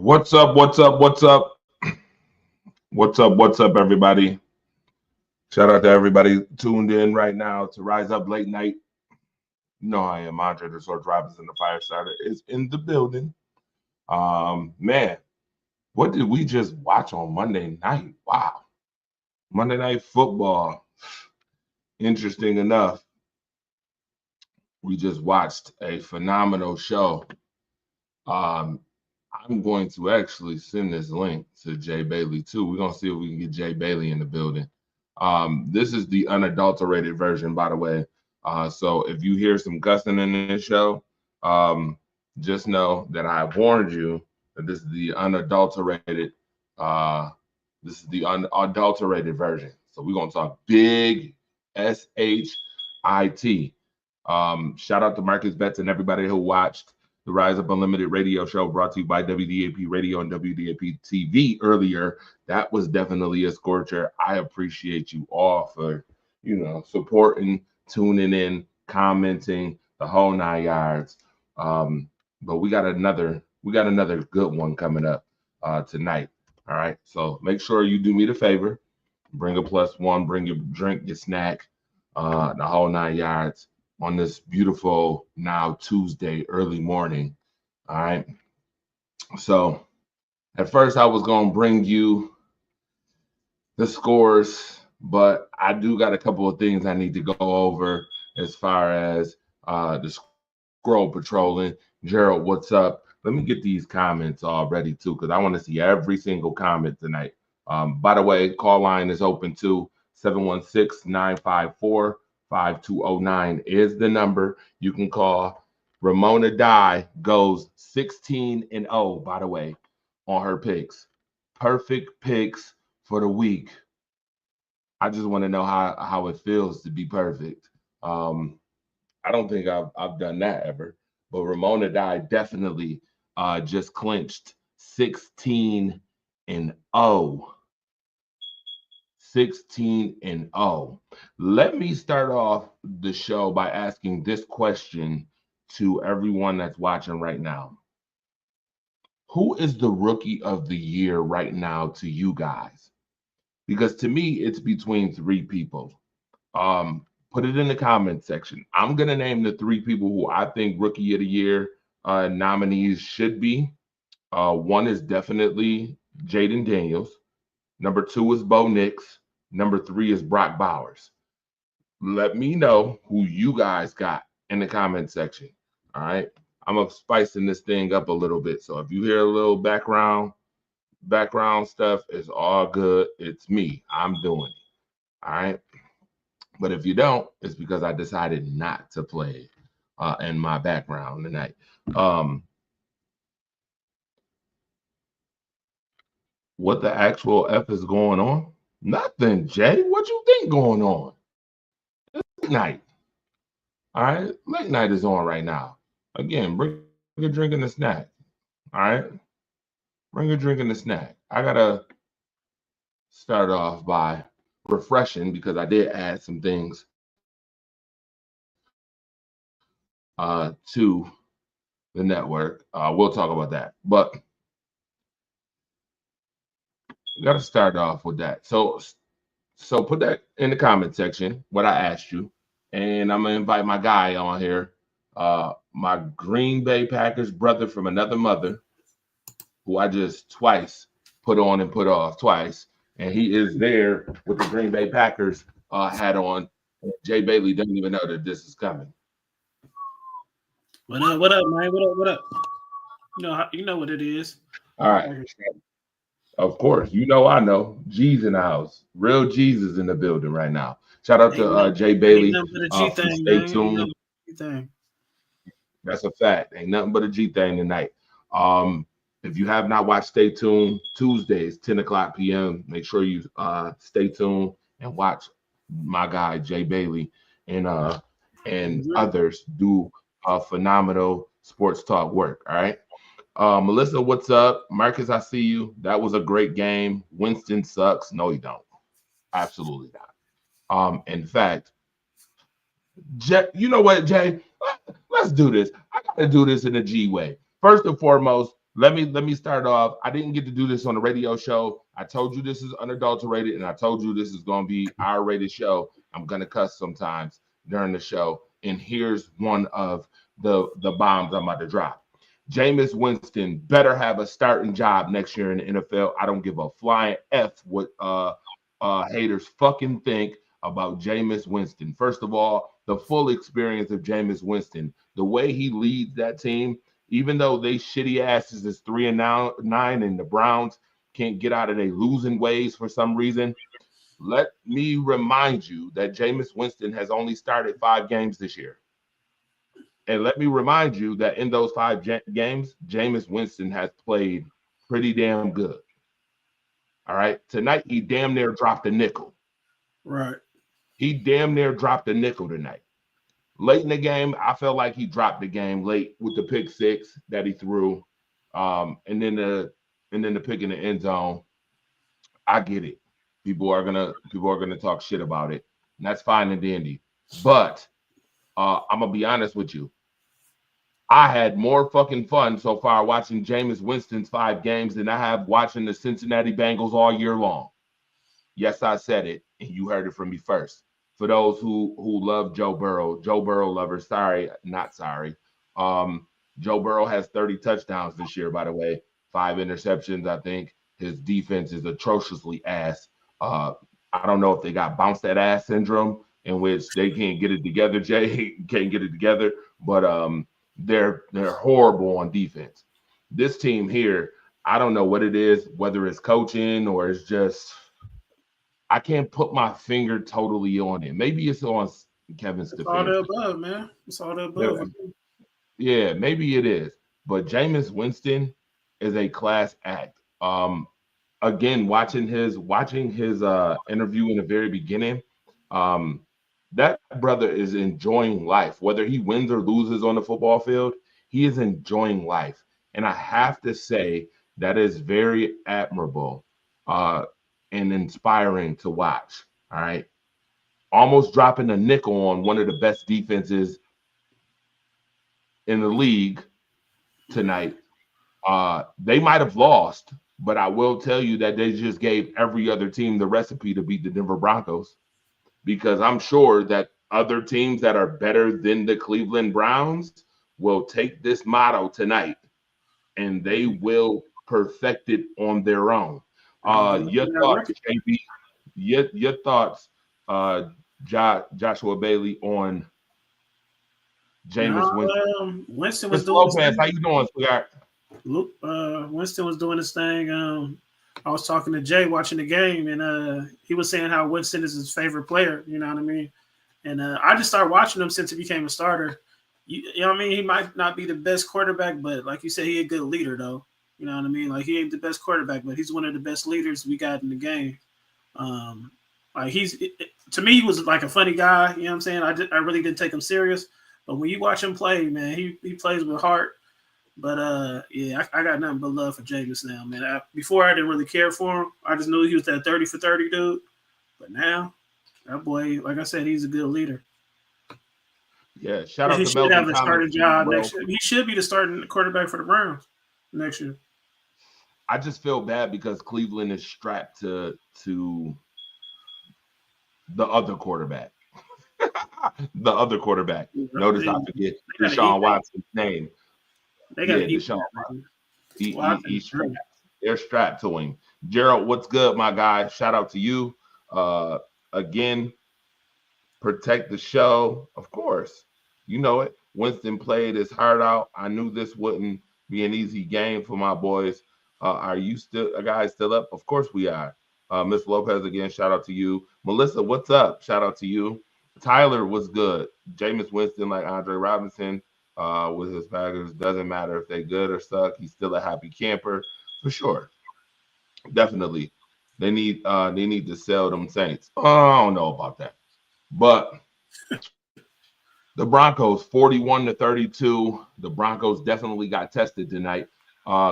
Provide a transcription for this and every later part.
What's up? What's up? What's up? What's up? What's up, everybody? Shout out to everybody tuned in right now to Rise Up Late Night. You know I am Andre the Source Robinson, the fire starter, is in the building. Man, what did we just watch on Monday night? Wow, Monday Night Football. Interesting enough, we just watched a phenomenal show. Um, I'm going to actually send this link to Jay Bailey too. We're gonna see if we can get Jay Bailey in the building. This is the unadulterated version, by the way. So if you hear some cussing in this show, just know that I warned you that this is the unadulterated. This is the unadulterated version. So we're gonna talk big SHIT. Shout out to Marcus Betts and everybody who watched the Rise Up Unlimited radio show brought to you by WDAP Radio and WDAP TV earlier. That was definitely a scorcher. I appreciate you all for, supporting, tuning in, commenting, the whole 9 yards. But we got another good one coming up tonight. All right. So make sure you do me the favor. Bring a +1, bring your drink, your snack, the whole 9 yards on this beautiful now Tuesday early morning. All right. So at first I was going to bring you the scores, but I do got a couple of things I need to go over as far as the scroll patrolling. Gerald, what's up? Let me get these comments all ready too, because I want to see every single comment tonight. By the way, call line is open too. 716-954-5209 is the number you can call. Ramona Dye goes 16-0, by the way, on her picks. Perfect picks for the week. I just want to know how it feels to be perfect. I don't think I've done that ever, but Ramona Dye definitely just clinched 16-0. 16-0. Let me start off the show by asking this question to everyone that's watching right now. Who is the rookie of the year right now to you guys? Because to me, it's between three people. Put it in the comment section. I'm going to name the three people who I think rookie of the year nominees should be. One is definitely Jaden Daniels. Number 2 is Bo Nix. Number 3 is Brock Bowers. Let me know who you guys got in the comment section. All right. I'm spicing this thing up a little bit. So if you hear a little background stuff, it's all good. It's me. I'm doing it. All right. But if you don't, it's because I decided not to play in my background tonight. What the actual F is going on? Nothing, Jay. What you think going on? It's late night. All right. Late night is on right now. Again, bring a drink and a snack. All right. Bring a drink and a snack. I got to start off by refreshing because I did add some things to the network. We'll talk about that. But we got to start off with that. So put that in the comment section, what I asked you. And I'm going to invite my guy on here, my Green Bay Packers brother from another mother, who I just twice put on and put off twice. And he is there with the Green Bay Packers hat on. Jay Bailey doesn't even know that this is coming. What up, man? What up? You know what it is. All right. Of course, I know. G's in the house. Real Jesus in the building right now. Shout out to Jay Bailey. Stay tuned. That's a fact. Ain't nothing but a G thing tonight. If you have not watched Stay Tuned, Tuesdays, 10 o'clock p.m., make sure you stay tuned and watch my guy, Jay Bailey, and others do phenomenal sports talk work. All right. Melissa, what's up? Marcus, I see you. That was a great game. Winston sucks. No, he don't. Absolutely not. In fact, Jay, you know what, Jay? Let's do this. I got to do this in a G way. First and foremost, let me start off. I didn't get to do this on the radio show. I told you this is unadulterated, and I told you this is going to be our rated show. I'm going to cuss sometimes during the show, and here's one of the bombs I'm about to drop. Jameis Winston better have a starting job next year in the NFL. I don't give a flying f what haters fucking think about Jameis Winston. First of all, the full experience of Jameis Winston, the way he leads that team, even though they shitty asses is 3-9 and the Browns can't get out of their losing ways for some reason. Let me remind you that Jameis Winston has only started 5 games this year. And let me remind you that in those 5 games, Jameis Winston has played pretty damn good. All right. Tonight, he damn near dropped a nickel. Right. He damn near dropped a nickel tonight. Late in the game, I felt like he dropped the game late with the pick 6 that he threw. And then the pick in the end zone. I get it. People are gonna talk shit about it. And that's fine and dandy. But I'm gonna be honest with you. I had more fucking fun so far watching Jameis Winston's 5 games than I have watching the Cincinnati Bengals all year long. Yes, I said it, and you heard it from me first. For those who love Joe Burrow lovers, sorry, not sorry. Joe Burrow has 30 touchdowns this year, by the way, 5 interceptions. I think his defense is atrociously ass. I don't know if they got bounce that ass syndrome, in which they can't get it together. Jay can't get it together, but they're horrible on defense. This team here, I don't know what it is, whether it's coaching or it's just I can't put my finger totally on it. Maybe it's on Kevin It's all the Stefanski. above, man. It's all the Yeah, above. yeah, maybe it is. But Jameis Winston is a class act. Again, watching his interview in the very beginning, um, that brother is enjoying life. Whether he wins or loses on the football field, he is enjoying life. And I have to say that is very admirable and inspiring to watch. All right. Almost dropping a nickel on one of the best defenses in the league tonight. They might have lost, but I will tell you that they just gave every other team the recipe to beat the Denver Broncos, because I'm sure that other teams that are better than the Cleveland Browns will take this motto tonight and they will perfect it on their own. And they look Your at that thoughts, record. JB? Your thoughts, Joshua Bailey, on Jameis No, Winston? Winston was Miss doing his Lopez, how thing. you doing, sweetheart? Winston was doing his thing. I was talking to Jay watching the game, and he was saying how Winston is his favorite player. You know what I mean? And I just started watching him since he became a starter. You know what I mean? He might not be the best quarterback, but like you said, he a good leader, though. You know what I mean? Like he ain't the best quarterback, but he's one of the best leaders we got in the game. Um, like to me, he was like a funny guy. You know what I'm saying? I really didn't take him serious, but when you watch him play, man, he plays with heart. But yeah, I got nothing but love for Jameis now, man. Before I didn't really care for him. I just knew he was that 30 for 30 dude. But now, that boy, like I said, he's a good leader. Yeah, shout And out he to should Melvin have a Thomas starting as job well. next year. He should be the starting quarterback for the Browns next year. I just feel bad because Cleveland is strapped to the other quarterback. The other quarterback. Notice They, I forget got to eat Deshaun that. Watson's name. They got to Yeah, eat Deshaun. that, man. He's Watson. strapped. They're strapped to him. Gerald, what's good, my guy? Shout out to you. Again, protect the show, of course. You know it. Winston played his heart out. I knew this wouldn't be an easy game for my boys. Are you still a guy still up? Of course we are. Miss Lopez again. Shout out to you. Melissa, what's up? Shout out to you. Tyler was good. Jameis Winston, like Andre Robinson, with his Packers, doesn't matter if they good or suck. He's still a happy camper for sure. Definitely. They need to sell them Saints. Oh, I don't know about that. But the Broncos 41-32. The Broncos definitely got tested tonight.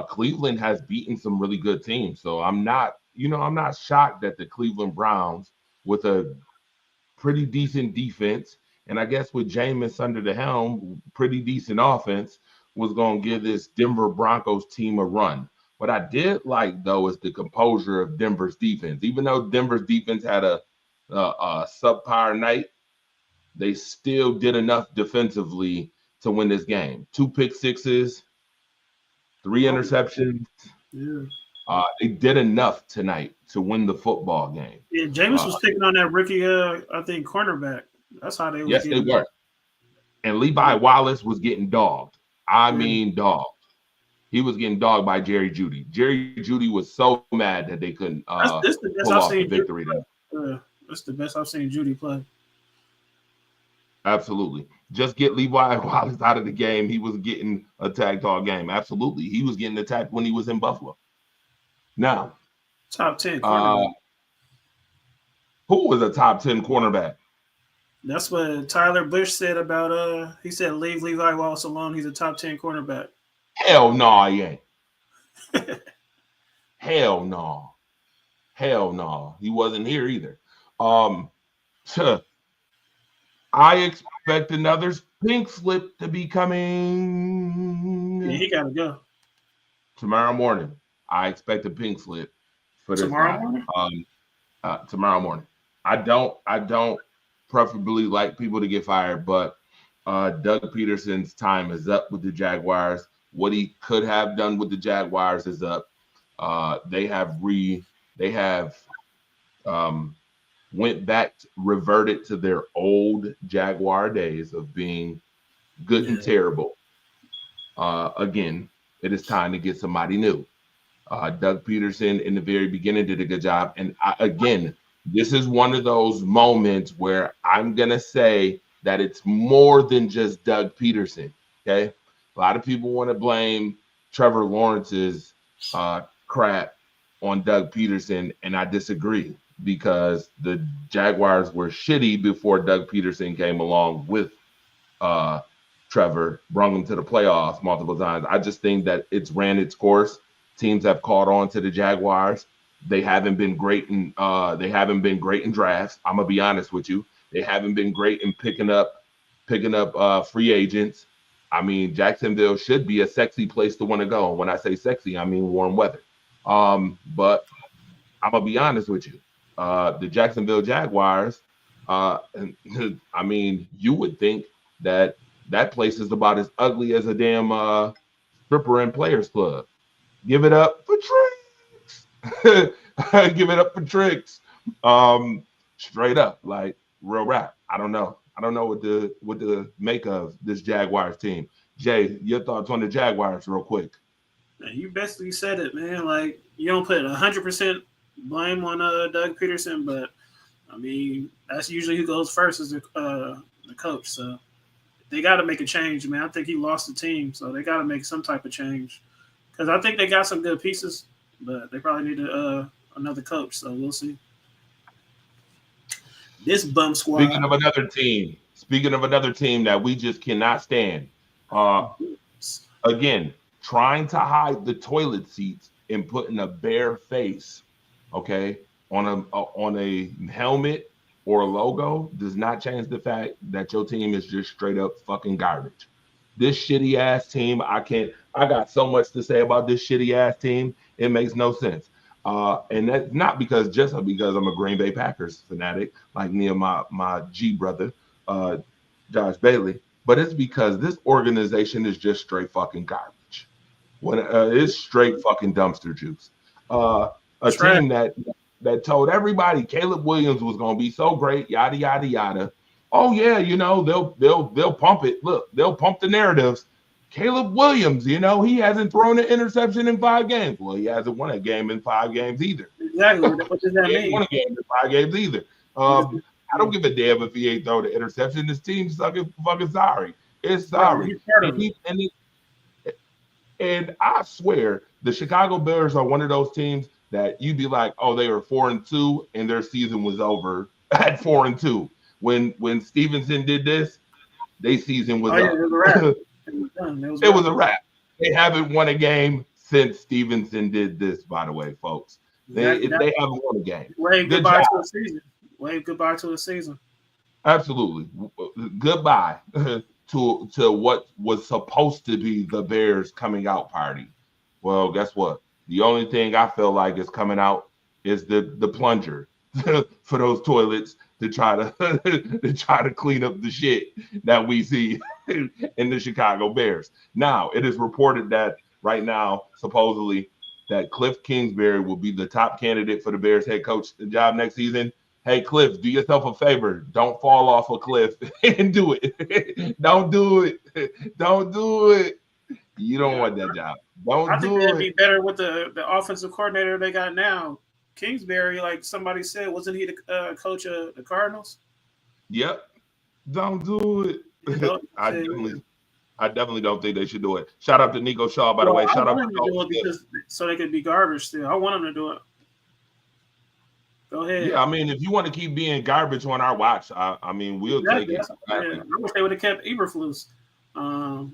Cleveland has beaten some really good teams. So I'm not shocked that the Cleveland Browns, with a pretty decent defense, and I guess with Jameis under the helm, pretty decent offense, was going to give this Denver Broncos team a run. What I did like, though, is the composure of Denver's defense. Even though Denver's defense had a subpar night, they still did enough defensively to win this game. 2 pick sixes, 3 interceptions. Yeah. They did enough tonight to win the football game. Yeah, Jameis was picking on that rookie, I think, cornerback. That's how they was yes, getting. They were. And Levi Wallace was getting dogged. I mean, dogged. He was getting dogged by Jerry Jeudy. Jerry Jeudy was so mad that they couldn't pull off the victory. That's the best I've seen Jeudy play. Absolutely. Just get Levi Wallace out of the game. He was getting attacked all game. Absolutely. He was getting attacked when he was in Buffalo. Now, top 10 cornerback. Who was a top 10 cornerback? That's what Tyler Bush said about he said leave Levi Wallace alone. He's a top 10 cornerback. Hell no, he ain't. Hell no. Hell no. He wasn't here either. I expect another pink slip to be coming. Yeah, he gotta go. Tomorrow morning. I expect a pink slip for this tomorrow guy. morning. Tomorrow morning. I don't preferably like people to get fired, but Doug Peterson's time is up with the Jaguars. What he could have done with the Jaguars is up. They have reverted to their old Jaguar days of being good and terrible. Again, it is time to get somebody new. Doug Peterson in the very beginning did a good job. And again, this is one of those moments where I'm going to say that it's more than just Doug Peterson. Okay. A lot of people want to blame Trevor Lawrence's crap on Doug Peterson. And I disagree because the Jaguars were shitty before Doug Peterson came along with Trevor, brought them to the playoffs multiple times. I just think that it's ran its course. Teams have caught on to the Jaguars. They haven't been great in drafts. I'm gonna be honest with you. They haven't been great in picking up free agents. I mean, Jacksonville should be a sexy place to want to go. When I say sexy, I mean warm weather. But I'm gonna be honest with you. The Jacksonville Jaguars, I mean, you would think that place is about as ugly as a damn stripper and players club. Give it up for tricks. Give it up for tricks. Straight up, like real rap. I don't know what to make of this Jaguars team. Jay, your thoughts on the Jaguars, real quick. You basically said it, man. Like you don't put 100% blame on Doug Peterson, but I mean that's usually who goes first as the coach. So they got to make a change, man. I think he lost the team, so they got to make some type of change. Because I think they got some good pieces, but they probably need another coach. So we'll see. This bum squad. Speaking of another team that we just cannot stand. Again, trying to hide the toilet seats and putting a bare face, okay, on a helmet or a logo does not change the fact that your team is just straight up fucking garbage. This shitty ass team, I got so much to say about this shitty ass team. It makes no sense. And that's not because I'm a Green Bay Packers fanatic, like me and my G brother, Josh Bailey, but it's because this organization is just straight fucking garbage. It's straight fucking dumpster juice. Team that told everybody Caleb Williams was going to be so great, yada yada yada. Oh yeah, they'll pump it. Look, they'll pump the narratives. Caleb Williams, he hasn't thrown an interception in 5 games. Well, he hasn't won a game in 5 games either. Exactly. What does that mean? He hasn't won a game in 5 games either. I don't give a damn if he ain't thrown the interception. This team's fucking sorry. It's sorry. And I swear, the Chicago Bears are one of those teams that you'd be like, oh, they were 4-2, and their season was over at 4-2. When Stevenson did this, their season was up. It was a wrap. It was a wrap. They haven't won a game since Stevenson did this, by the way, folks. They haven't won a game. Wave goodbye to a season. Wave goodbye to a season. Absolutely. Goodbye. to what was supposed to be the Bears coming out party. Well, guess what? The only thing I feel like is coming out is the plunger for those toilets to try to to try to clean up the shit that we see in the Chicago Bears. Now, it is reported that right now, supposedly, that Cliff Kingsbury will be the top candidate for the Bears head coach job next season. Hey, Cliff, do yourself a favor. Don't fall off a cliff and do it. Don't do it. Don't do it. You don't want that job. Don't I think do that'd it. be better with the offensive coordinator they got now. Kingsbury, like somebody said, wasn't he the coach of the Cardinals? Yep. Don't do it. You know, I definitely don't think they should do it. Shout out to Nico Shaw, by the well, way. I Shout out want him to do it to because so they could be garbage still. I want him to do it. Go ahead. Yeah, I mean, if you want to keep being garbage on our watch, I mean, we'll take it. Yeah. I wish they would have kept Eberflus. Yeah.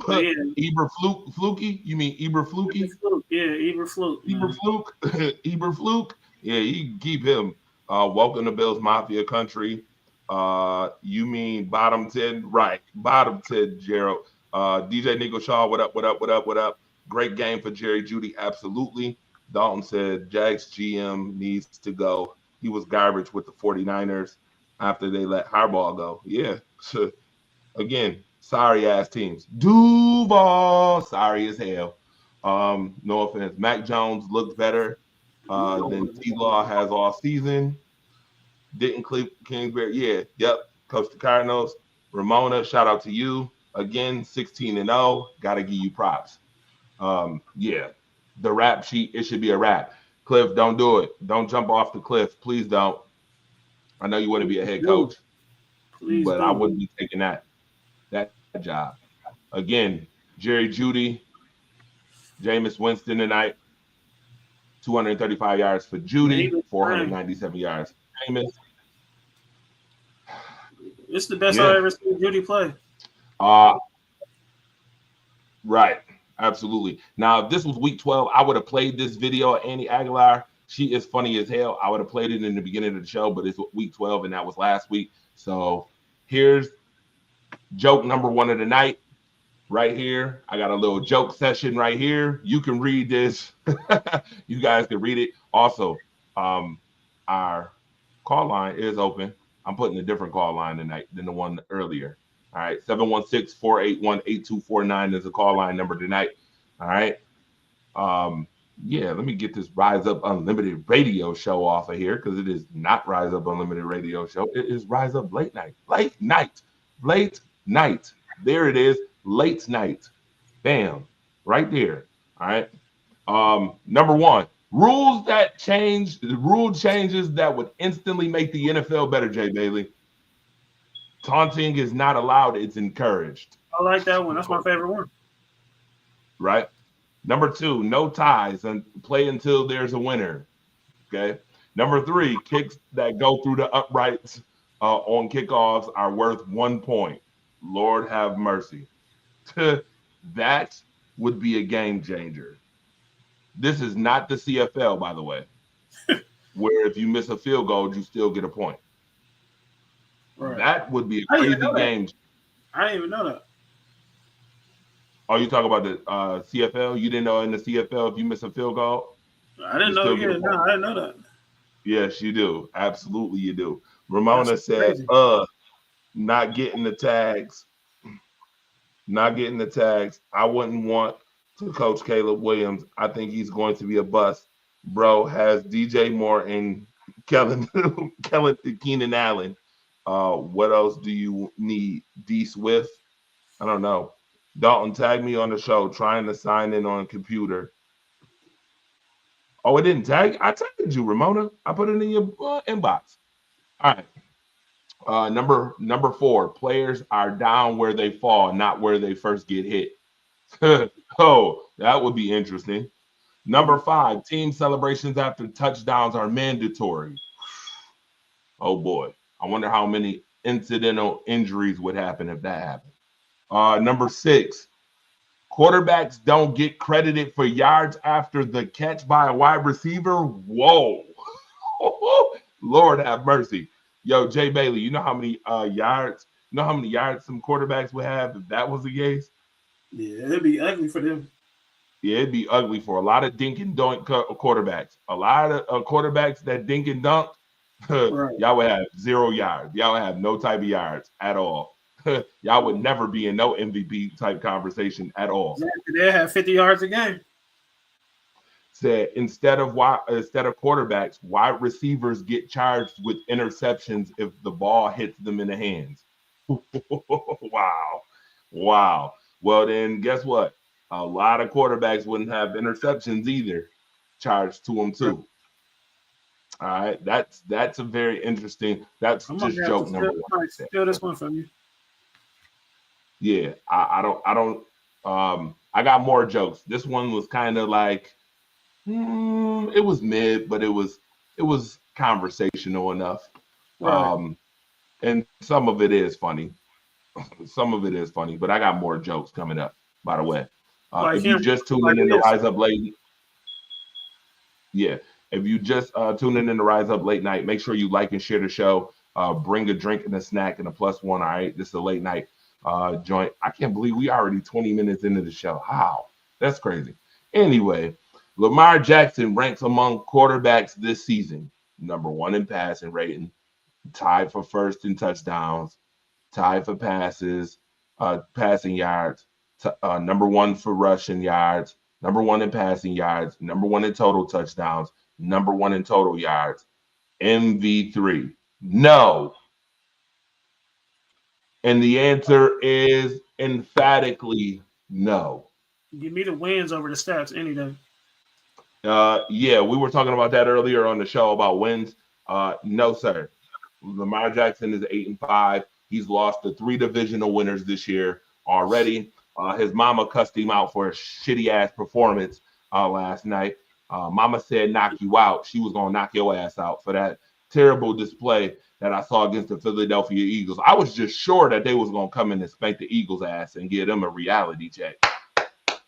Fluky? You mean Eberfluky? Yeah, Eberfluk. Eberfluk. Yeah, you can keep him. Welcome to Bills Mafia country. You mean bottom 10? Right. Bottom 10, Gerald. DJ Nico Shaw, what up, what up, what up, what up? Great game for Jerry Jeudy, absolutely. Dalton said Jags GM needs to go. He was garbage with the 49ers after they let Harbaugh go. Yeah. Again, sorry ass teams. Duval, sorry as hell. No offense. Mac Jones looked better than T-Law has all season. Didn't Cliff Kingsbury? Yeah. Yep. Coach the Cardinals. Ramona, shout out to you. Again, 16-0. Gotta give you props. Yeah. The rap sheet, it should be a rap. Cliff, don't do it. Don't jump off the cliff. Please don't. I know you want to be a head coach, but I wouldn't be taking that job. Again, Jerry Jeudy, Jameis Winston tonight, 235 yards for Jeudy, 497 yards for Jameis. It's the best I've ever seen Jeudy play. Right. Absolutely. Now, if this was week 12, I would have played this video of Annie Aguilar. She is funny as hell. I would have played it in the beginning of the show, but it's week 12, and that was last week. So here's joke number 1 of the night right here. I got a little joke session right here. You can read this. You guys can read it. Also, our call line is open. I'm putting a different call line tonight than the one earlier. All right, 716-481-8249 is the call line number tonight. All right. Yeah, let me get this Rise Up Unlimited radio show off of here because it is not Rise Up Unlimited radio show. It is Rise Up Late Night. Late night. There it is. Late night. Bam. Right there. All right. Number 1, rule changes that would instantly make the NFL better, Jay Bailey. Taunting is not allowed. It's encouraged. I like that one. That's my favorite one. Right. Number 2, no ties and play until there's a winner. Okay. Number 3, kicks that go through the uprights on kickoffs are worth 1 point. Lord have mercy. That would be a game changer. This is not the CFL, by the way, where if you miss a field goal, you still get a point. Right. That would be a crazy game. I didn't even know that. Oh, you talk about the CFL? You didn't know in the CFL if you miss a field goal? I didn't know. Yeah, no, I didn't know that. Yes, you do. Absolutely, you do. Ramona said, not getting the tags. Not getting the tags. I wouldn't want to coach Caleb Williams. I think he's going to be a bust. Bro has DJ Moore and Keenan Allen. What else do you need? D Swift? I don't know. Dalton, tag me on the show trying to sign in on computer. Oh, it didn't tag? I tagged you, Ramona. I put it in your inbox. All right. Number 4, players are down where they fall, not where they first get hit. Oh, that would be interesting. Number 5, team celebrations after touchdowns are mandatory. Oh boy. I wonder how many incidental injuries would happen if that happened. Number 6, quarterbacks don't get credited for yards after the catch by a wide receiver. Whoa. Lord have mercy. Yo, Jay Bailey, you know how many yards You know how many yards some quarterbacks would have if that was the case? Yeah, it'd be ugly for them. Yeah, it'd be ugly for a lot of dink and dunk quarterbacks. A lot of quarterbacks that dink and dunk, Right. y'all would have 0 yards. Y'all would have no type of yards at all. Y'all would never be in no MVP type conversation at all. Exactly. They have 50 yards a game. Said instead of quarterbacks, wide receivers get charged with interceptions if the ball hits them in the hands. Wow. Wow. Well, then guess what? A lot of quarterbacks wouldn't have interceptions either charged to them too. All right. That's a very interesting. That's I'm gonna just have to joke number one. steal this one from you. Yeah, I don't I got more jokes. This one was kind of like it was mid, but it was conversational enough. Right. And some of it is funny. Some of it is funny, but I got more jokes coming up, by the way. Like If you him. just Like tuning in to this. Rise Up Late, yeah. If you just tuning in to Rise Up Late Night, make sure you like and share the show. Bring a drink and a snack and a +1. All right. This is a late night joint. I can't believe we already 20 minutes into the show. How? That's crazy. Anyway, Lamar Jackson ranks among quarterbacks this season. Number 1 in passing rating, tied for first in touchdowns, tied for passing yards, number 1 for rushing yards, number 1 in passing yards, number 1 in total touchdowns, number 1 in total yards. MV3. No. And the answer is emphatically no. Give me the wins over the stats any day. Yeah, we were talking about that earlier on the show about wins. No, sir. Lamar Jackson is 8-5. He's lost to 3 divisional winners this year already. His mama cussed him out for a shitty ass performance last night. Mama said, knock you out. She was going to knock your ass out for that terrible display that I saw against the Philadelphia Eagles. I was just sure that they was going to come in and spank the Eagles ass and give them a reality check.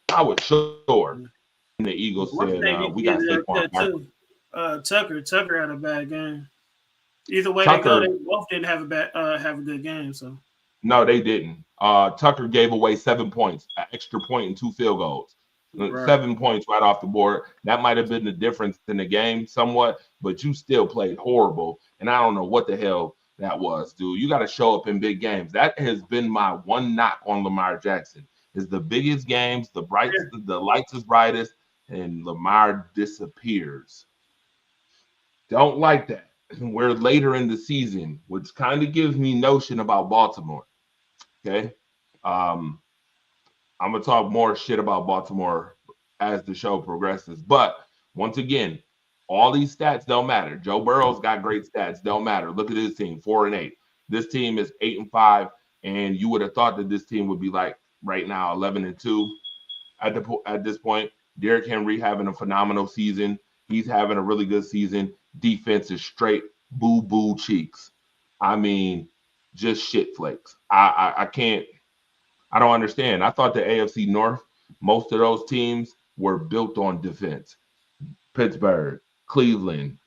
I was sure. And the Eagles said, we got Saquon too. Tucker had a bad game. Either way Tucker, they go, they both didn't have a good game. So no, they didn't. Tucker gave away 7 points, an extra point and 2 field goals. Right. 7 points right off the board. That might have been the difference in the game somewhat, but you still played horrible. And I don't know what the hell that was, dude. You got to show up in big games. That has been my one knock on Lamar Jackson. Is the biggest games, the lights is brightest, and Lamar disappears. Don't like that. We're later in the season, which kind of gives me notion about Baltimore. Okay. I'm gonna talk more shit about Baltimore as the show progresses. But once again, all these stats don't matter. Joe Burrow's got great stats, don't matter. Look at his team, 4-8. This team is 8-5, and you would have thought that this team would be like right now 11-2 at this point. Derrick Henry having a phenomenal season. He's having a really good season. Defense is straight boo cheeks. I mean, just shit flakes. I can't. I don't understand. I thought the AFC North, most of those teams were built on defense. Pittsburgh, Cleveland,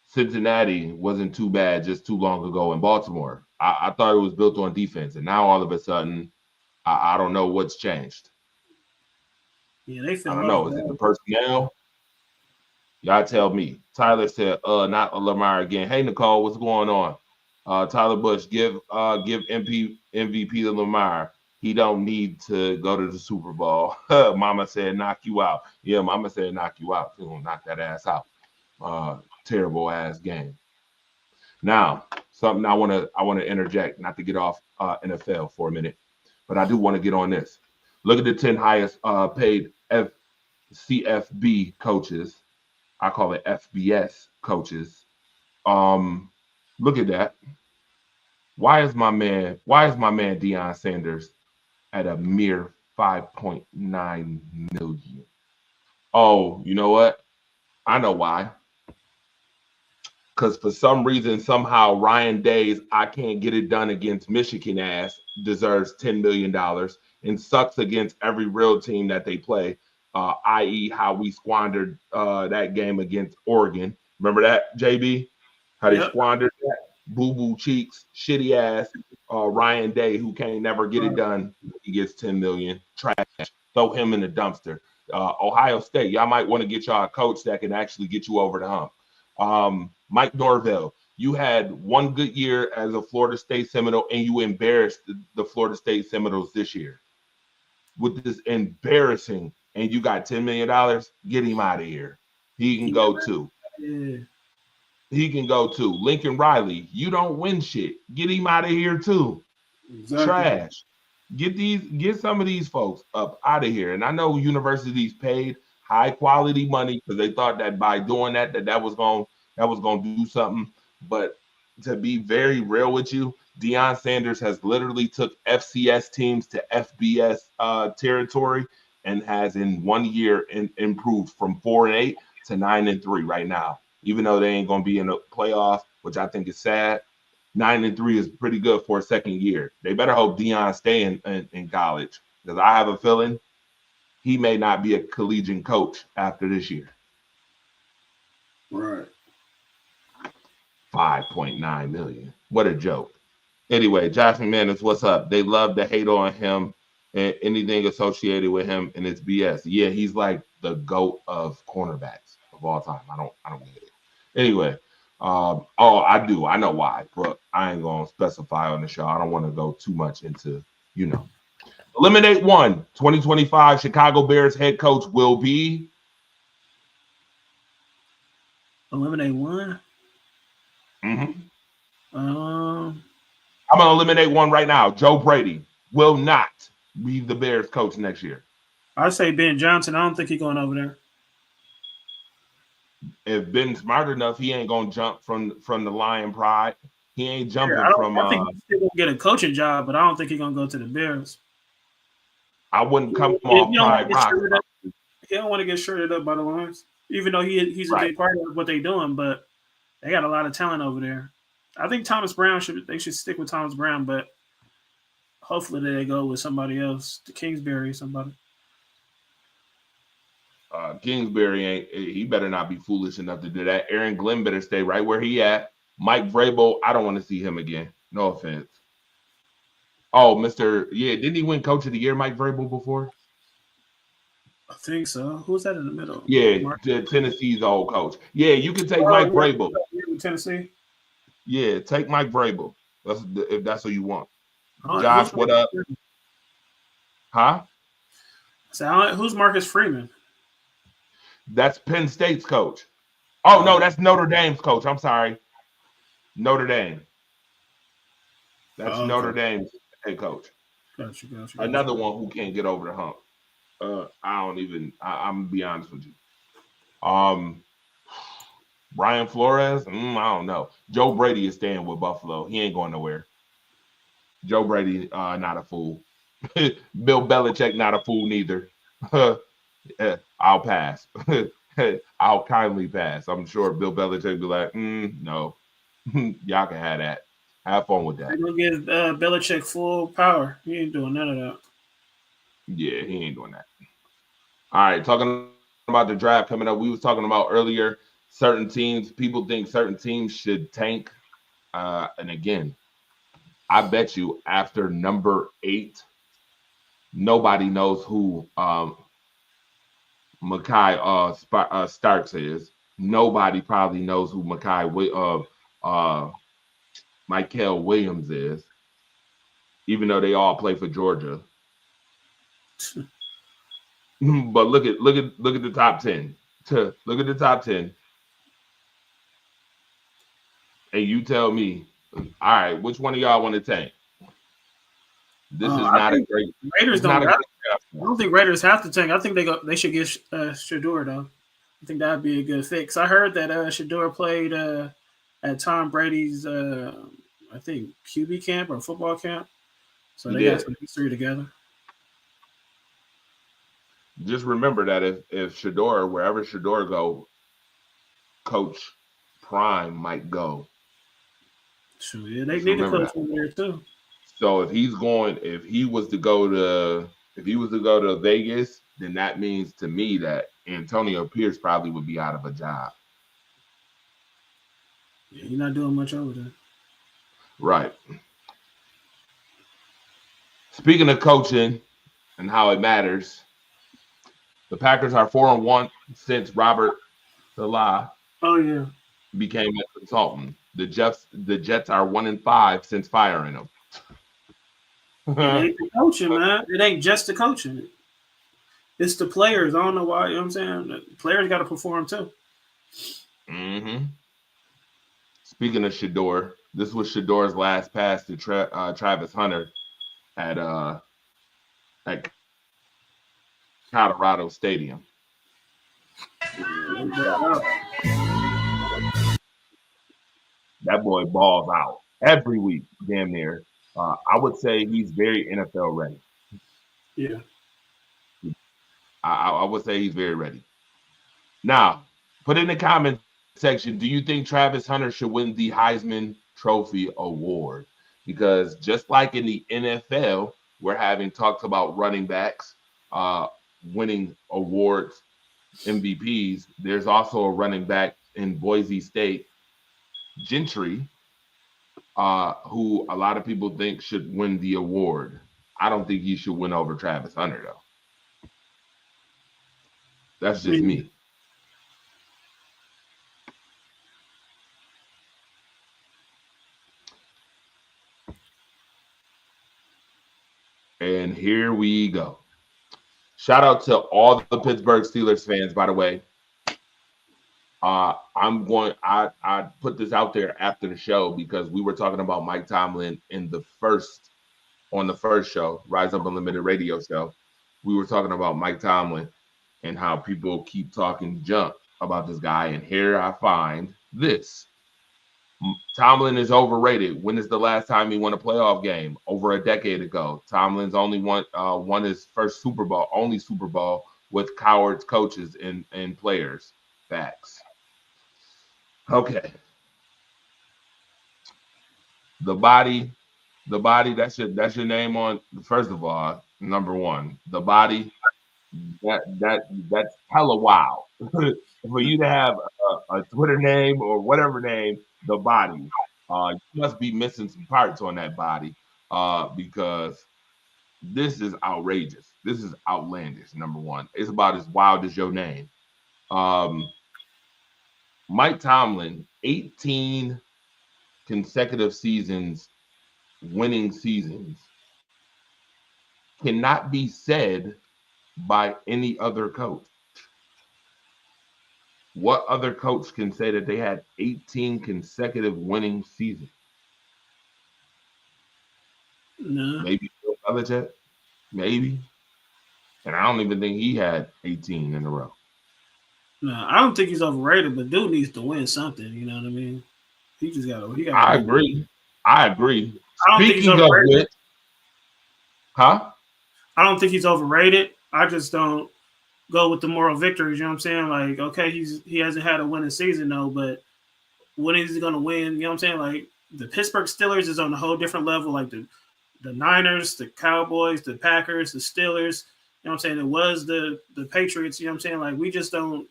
Cincinnati wasn't too bad just too long ago in Baltimore. I thought it was built on defense, and now all of a sudden, I don't know what's changed. Yeah, they fell I don't know. Is it the personnel? Y'all tell me. Tyler said, not Lamar again. Hey, Nicole, what's going on? Tyler Bush, give MVP to Lamar. He don't need to go to the Super Bowl. Mama said, knock you out. Yeah, Mama said, knock you out. She's gonna knock that ass out. Terrible ass game. Now, something I want to interject, not to get off NFL for a minute, but I do want to get on this. Look at the 10 highest paid CFB coaches. I call it FBS coaches. Look at that. Why is my man Deion Sanders at a mere 5.9 million? Oh, you know what? I know why. Because for some reason, somehow Ryan Day's I can't get it done against Michigan ass deserves $10 million and sucks against every real team that they play. I.e., how we squandered that game against Oregon. Remember that, JB? How they squandered that? Boo-boo cheeks, shitty ass. Ryan Day, who can't never get it done, he gets 10 million. Trash. Throw him in the dumpster. Ohio State, y'all might want to get y'all a coach that can actually get you over the hump. Mike Norvell, you had one good year as a Florida State Seminole, and you embarrassed the Florida State Seminoles this year with this embarrassing. And you got $10 million. Get him out of here. He can go too. Yeah. He can go too. Lincoln Riley, you don't win shit. Get him out of here too. Exactly. Trash. Get some of these folks up out of here. And I know universities paid high quality money because they thought that by doing that was gonna do something. But to be very real with you, Deion Sanders has literally took FCS teams to FBS territory and has in 1 year improved from 4-8 to 9-3 right now. Even though they ain't gonna be in the playoff, which I think is sad. 9-3 is pretty good for a second year. They better hope Deion stay in college because I have a feeling he may not be a collegiate coach after this year. Right. 5.9 million. What a joke. Anyway, Josh McManus, what's up? They love to hate on him and anything associated with him, and it's BS. Yeah, he's like the GOAT of cornerbacks of all time. I don't get it. Anyway, I do. I know why, but I ain't gonna specify on the show. I don't want to go too much into, Eliminate one. 2025 Chicago Bears head coach will be. Eliminate one. Mm-hmm. I'm gonna eliminate one right now. Joe Brady will not be the Bears coach next year. I say Ben Johnson. I don't think he's going over there. If Ben's smart enough, he ain't gonna jump from the Lion Pride. He ain't jumping from. I think he's still gonna get a coaching job, but I don't think he's gonna go to the Bears. I wouldn't come off Pride. He don't want to get shirted up by the Lions, even though he's a big part of what they're doing. But they got a lot of talent over there. I think Thomas Brown they should stick with Thomas Brown, but hopefully they go with somebody else, the Kingsbury, somebody. Kingsbury he better not be foolish enough to do that. Aaron Glenn better stay right where he at. Mike Vrabel, I don't want to see him again. No offense. Oh, didn't he win Coach of the Year, Mike Vrabel, before? I think so. Who's that in the middle? Yeah, Tennessee's old coach. Yeah, you can take Mike Vrabel. Tennessee. Yeah, take Mike Vrabel. If that's what you want. Josh, what up? Huh? So who's Marcus Freeman? That's Penn State's coach. Oh, no, that's Notre Dame's coach. I'm sorry. Notre Dame. That's Notre Dame's head coach. Gotcha. Another one who can't get over the hump. I'm going to be honest with you. Brian Flores, I don't know. Joe Brady is staying with Buffalo. He ain't going nowhere. Joe Brady, not a fool. Bill Belichick, not a fool neither. I'll pass. I'll kindly pass. I'm sure Bill Belichick be like, no. Y'all can have that. Have fun with that. They're going to give Belichick full power. He ain't doing none of that. Yeah, he ain't doing that. All right, talking about the draft coming up. We was talking about earlier certain teams. People think certain teams should tank. And again, I bet you after number 8, nobody knows who Mekhi Starks is. Nobody probably knows who Michael Williams is, even though they all play for Georgia. But look at the top 10. Look at the top 10. And you tell me, all right, which one of y'all want to tank? This is not a great. Raiders don't. I don't think Raiders have to tank. I think they should get Shador though. I think that'd be a good fix. I heard that Shador played at Tom Brady's I think QB camp or football camp. So they got some history together. Just remember that if Shador, wherever Shador go, Coach Prime might go. Sure, yeah, they need a coach over there too. So if he was to go to Vegas, then that means to me that Antonio Pierce probably would be out of a job. Yeah, he's not doing much over there. Right. Speaking of coaching and how it matters, the Packers are 4-1 since Robert Saleh Oh yeah. became a consultant. The Jets are 1-5 since firing him. It ain't the coaching, man. It ain't just the coaching. It's the players. I don't know why. You know what I'm saying? The players got to perform too. hmm Speaking of Shador, this was Shador's last pass to Travis Hunter at at Colorado Stadium. That boy balls out every week, damn near. I would say he's very NFL ready. Yeah. I would say he's very ready. Now, put in the comment section, do you think Travis Hunter should win the Heisman Trophy award? Because just like in the NFL, we're having talks about running backs winning awards, MVPs. There's also a running back in Boise State, Gentry, who a lot of people think should win the award. I don't think he should win over Travis Hunter, though. That's just Me. me. And here we go. Shout out to all the Pittsburgh Steelers fans, by the way. I put this out there after the show because we were talking about Mike Tomlin on the first show, Rise Up Unlimited radio show. We were talking about Mike Tomlin and how people keep talking junk about this guy. And here I find this. Tomlin is overrated. When is the last time he won a playoff game? Over a decade ago. Tomlin's only won his first Super Bowl, only Super Bowl with cowards coaches and players. Facts. Okay. The body, that's your name on. First of all, number one, the body. That's hella wow. For you to have a Twitter name or whatever name, the body, you must be missing some parts on that body, because this is outrageous. This is outlandish. Number one, it's about as wild as your name. Um, Mike Tomlin, 18 consecutive seasons, winning seasons, cannot be said by any other coach. What other coach can say that they had 18 consecutive winning seasons? No. Maybe Bill Belichick, maybe. And I don't even think he had 18 in a row. No. I don't think he's overrated, but dude needs to win something. You know what I mean? He got to I win. agree. I agree. I don't think he's Speaking of overrated. which, huh? I don't think he's overrated. I just don't go with the moral victories. You know what I'm saying? Like, okay, he hasn't had a winning season though, but when is he gonna win? You know what I'm saying? Like the Pittsburgh Steelers is on a whole different level. Like the Niners, the Cowboys, the Packers, the Steelers. You know what I'm saying? It was the Patriots. You know what I'm saying? Like we just don't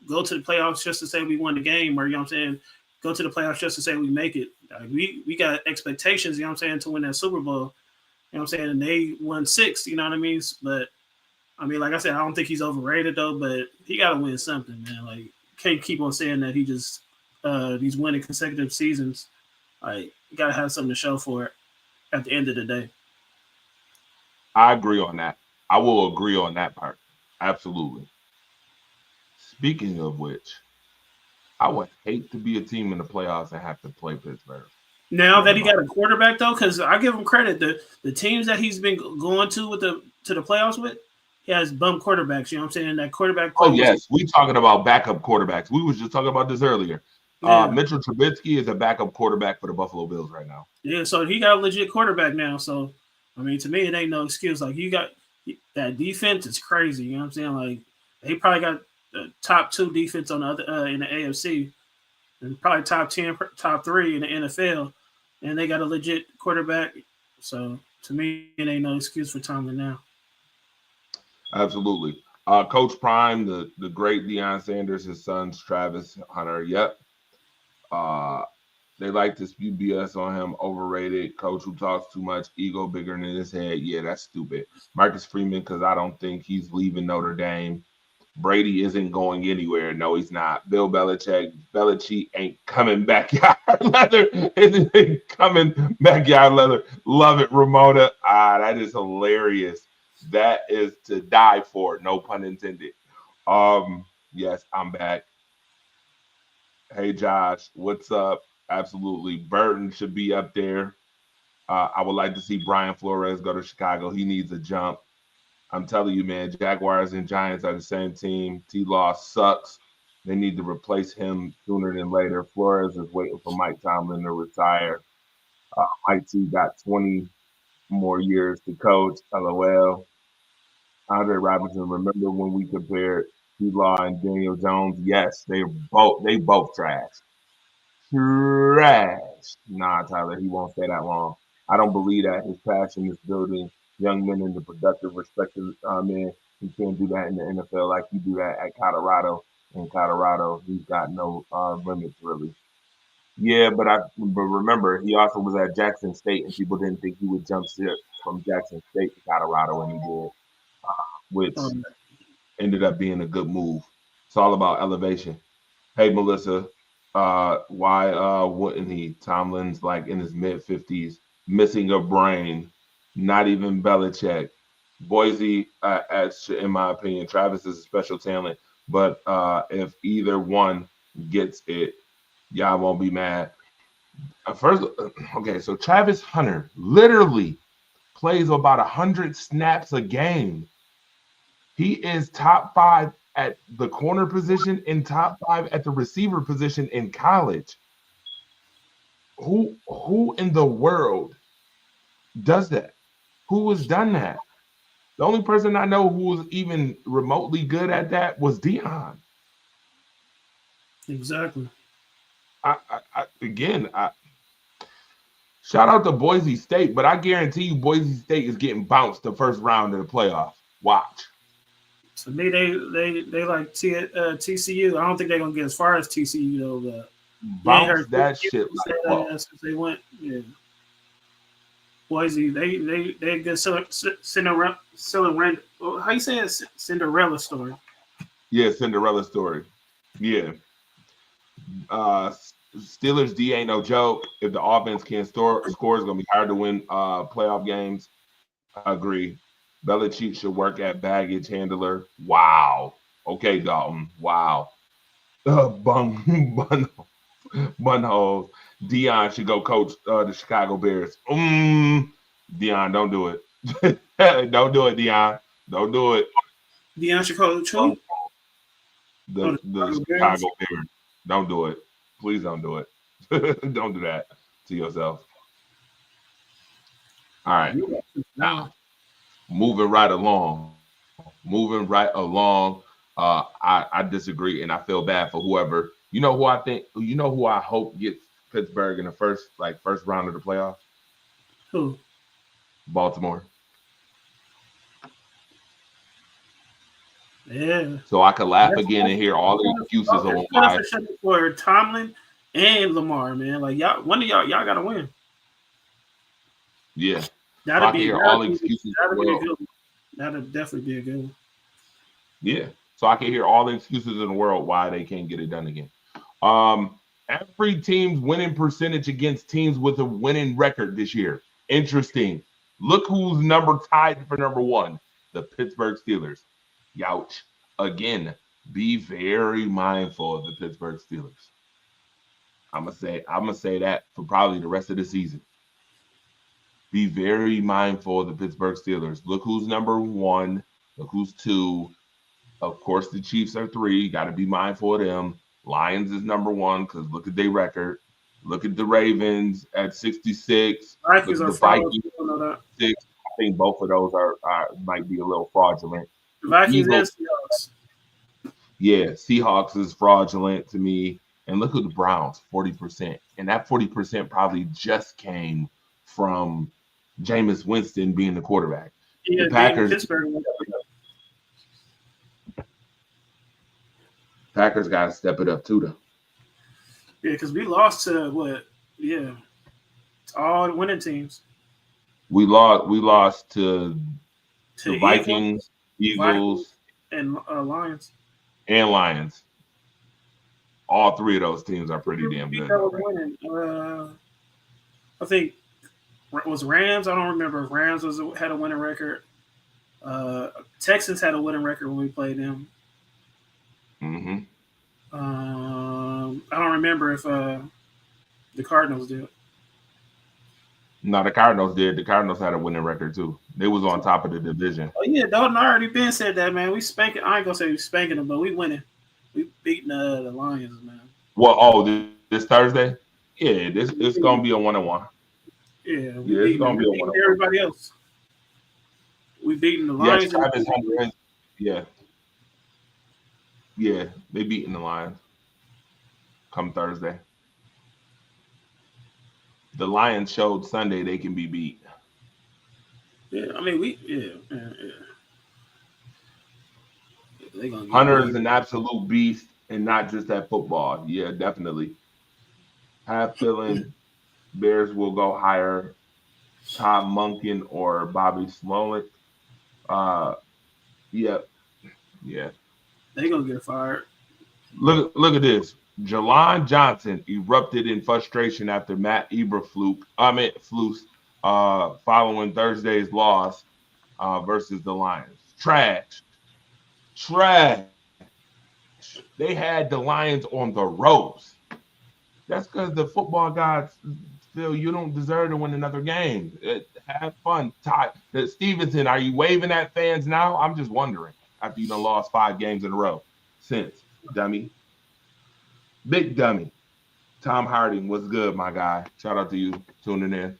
go to the playoffs just to say we won the game, or you know what I'm saying? Go to the playoffs just to say we make it. Like, we got expectations. You know what I'm saying? To win that Super Bowl. You know what I'm saying? And they won 6. You know what I mean? But I mean, like I said, I don't think he's overrated though. But he got to win something, man. Like can't keep on saying that he's winning consecutive seasons. Like you got to have something to show for it at the end of the day. I agree on that. I will agree on that part. Absolutely. Speaking of which, I would hate to be a team in the playoffs and have to play Pittsburgh. Now that Never he got mind. a quarterback though, because I give him credit, the teams that he's been going to the playoffs with, he has bum quarterbacks. You know what I'm saying? That quarterback play Oh was yes, we talking about backup quarterbacks. We was just talking about this earlier. yeah, Mitchell Trubisky is a backup quarterback for the Buffalo Bills right now. yeah. So he got a legit quarterback now. So I mean, to me, it ain't no excuse. Like you got that defense is crazy. You know what I'm saying? Like they probably got the top 2 defense on the other in the AFC, and probably top 10, top 3 in the NFL, and they got a legit quarterback. So to me, it ain't no excuse for Tomlin now. Absolutely. Coach Prime, the great Deion Sanders, his sons Travis Hunter. Yep. Uh, They like to spew BS on him. Overrated coach who talks too much, ego bigger than his head. Yeah, that's stupid. Marcus Freeman, because I don't think he's leaving Notre Dame. Brady isn't going anywhere. No, he's not. Bill Belichick ain't coming backyard leather. Isn't coming backyard leather. Love it, Ramona. That is hilarious. That is to die for. No pun intended. Yes, I'm back. Hey, Josh, what's up? Absolutely. Burton should be up there. I would like to see Brian Flores go to Chicago. He needs a jump. I'm telling you, man, Jaguars and Giants are the same team. T-Law sucks. They need to replace him sooner than later. Flores is waiting for Mike Tomlin to retire. Mike T got 20 more years to coach. LOL. Andre Robinson, remember when we compared T-Law and Daniel Jones? Yes, they both trash. Trash. Nah, Tyler, he won't stay that long. I don't believe that. His passion is building young men into productive, respected men. He can't do that in the NFL like he do that at Colorado. In Colorado, he's got no limits really. Yeah, but remember, he also was at Jackson State, and people didn't think he would jump ship from Jackson State to Colorado, and he did, which Um, ended up being a good move. It's all about elevation. Hey, Melissa, why wouldn't he? Tomlin's like in his mid 50s, missing a brain, not even Belichick. Boise, in my opinion, Travis is a special talent, but if either one gets it, y'all won't be mad. First, okay, so Travis Hunter literally plays about 100 snaps a game. He is top five at the corner position and top five at the receiver position in college. Who in the world does that? Who has done that? The only person I know who was even remotely good at that was Dion. exactly. Again, shout out to Boise State, but I guarantee you Boise State is getting bounced the first round of the playoffs. Watch. To me, they like TCU. I don't think they're gonna get as far as TCU though. But you ain't Bounce heard that TCU shit say like that whoa. since they went. Yeah, Boise, they good Cinderella. How you say it? Cinderella story. Yeah, Cinderella story. Yeah. Uh Steelers D ain't no joke. If the offense can't score, it's gonna be hard to win playoff games. Agree. Belichick should work at baggage handler. Wow. Okay, Dalton. Wow. Bun bun bunholes. Dion should go coach the Chicago Bears. Dion, don't do it. Don't do it, Dion. Don't do it. Deion Chicago too. Oh, The the Chicago Bears. Bears. Don't do it. Please don't do it. Don't do that to yourself. All right. Wow. Now, moving right along. Moving right along. I disagree and I feel bad for whoever. You know who I hope gets Pittsburgh in the first round of the playoffs? Who? Baltimore. Yeah. So I could laugh That's again and hear all the excuses on it's why. for Tomlin and Lamar, man. Like y'all, one of y'all gotta win. Yeah. So That'll I can be hear all that'll the be excuses in the that'll be a world. good one. That'll definitely be a good one. Yeah. So I can hear all the excuses in the world why they can't get it done again. Every team's winning percentage against teams with a winning record this year. Interesting. Look who's number tied for number one. The Pittsburgh Steelers. Youch. Again, be very mindful of the Pittsburgh Steelers. I'm gonna say that for probably the rest of the season. Be very mindful of the Pittsburgh Steelers. Look who's number one. Look who's two. Of course, the Chiefs are three. Got to be mindful of them. Lions is number one because look at their record. Look at the Ravens at 66. Look Vikings at are the frauds. Vikings You know that. 6. I think both of those are might be a little fraudulent. The The Vikings and Eagles, Seahawks. yeah, Seahawks is fraudulent to me. And look at the Browns, 40%. And that 40% probably just came from Jameis Winston being the quarterback. The Yeah, beating Packers Pittsburgh. Packers got to step it up too, though. Yeah, because we lost to what Yeah, it's all winning teams. We lost to To the Eagles, Vikings, Vikings, Eagles, and Lions. and Lions. All three of those teams are pretty Who damn beat good that though, was right? winning? I think it was Rams. I don't remember if Rams had a winning record. Texans had a winning record when we played them. Mm-hmm. I don't remember if the Cardinals did. No, the Cardinals did. The Cardinals had a winning record too. They was on top of the division. Oh yeah, Dalton already been said that, man. We spanking. I ain't gonna say we spanking them, but we winning. We beating the Lions, man. Well, this Thursday? Yeah, this it's gonna be a 1-1. Yeah, Yeah, it's gonna be a we beating 1-1. everybody else. We beating the Yes, Lions and Travis Hunter is. Yeah, yeah, they beating the Lions come Thursday. The Lions showed Sunday they can be beat. yeah. I mean, they gonna get Hunter beat. is an absolute beast, and not just at football. Yeah, definitely. Have feeling Bears will go higher. Todd Monken or Bobby Smolik. Uh, yeah, yeah. They gonna get fired. Look at this. Jelon Johnson erupted in frustration after Matt Flus, following Thursday's loss versus the Lions. Trash. They had the Lions on the ropes. That's because the football gods feel you don't deserve to win another game. Have fun. Stevenson, are you waving at fans now? I'm just wondering after you done lost 5 games in a row since, dummy. Big dummy. Tom Harding, what's good, my guy? Shout out to you tuning in.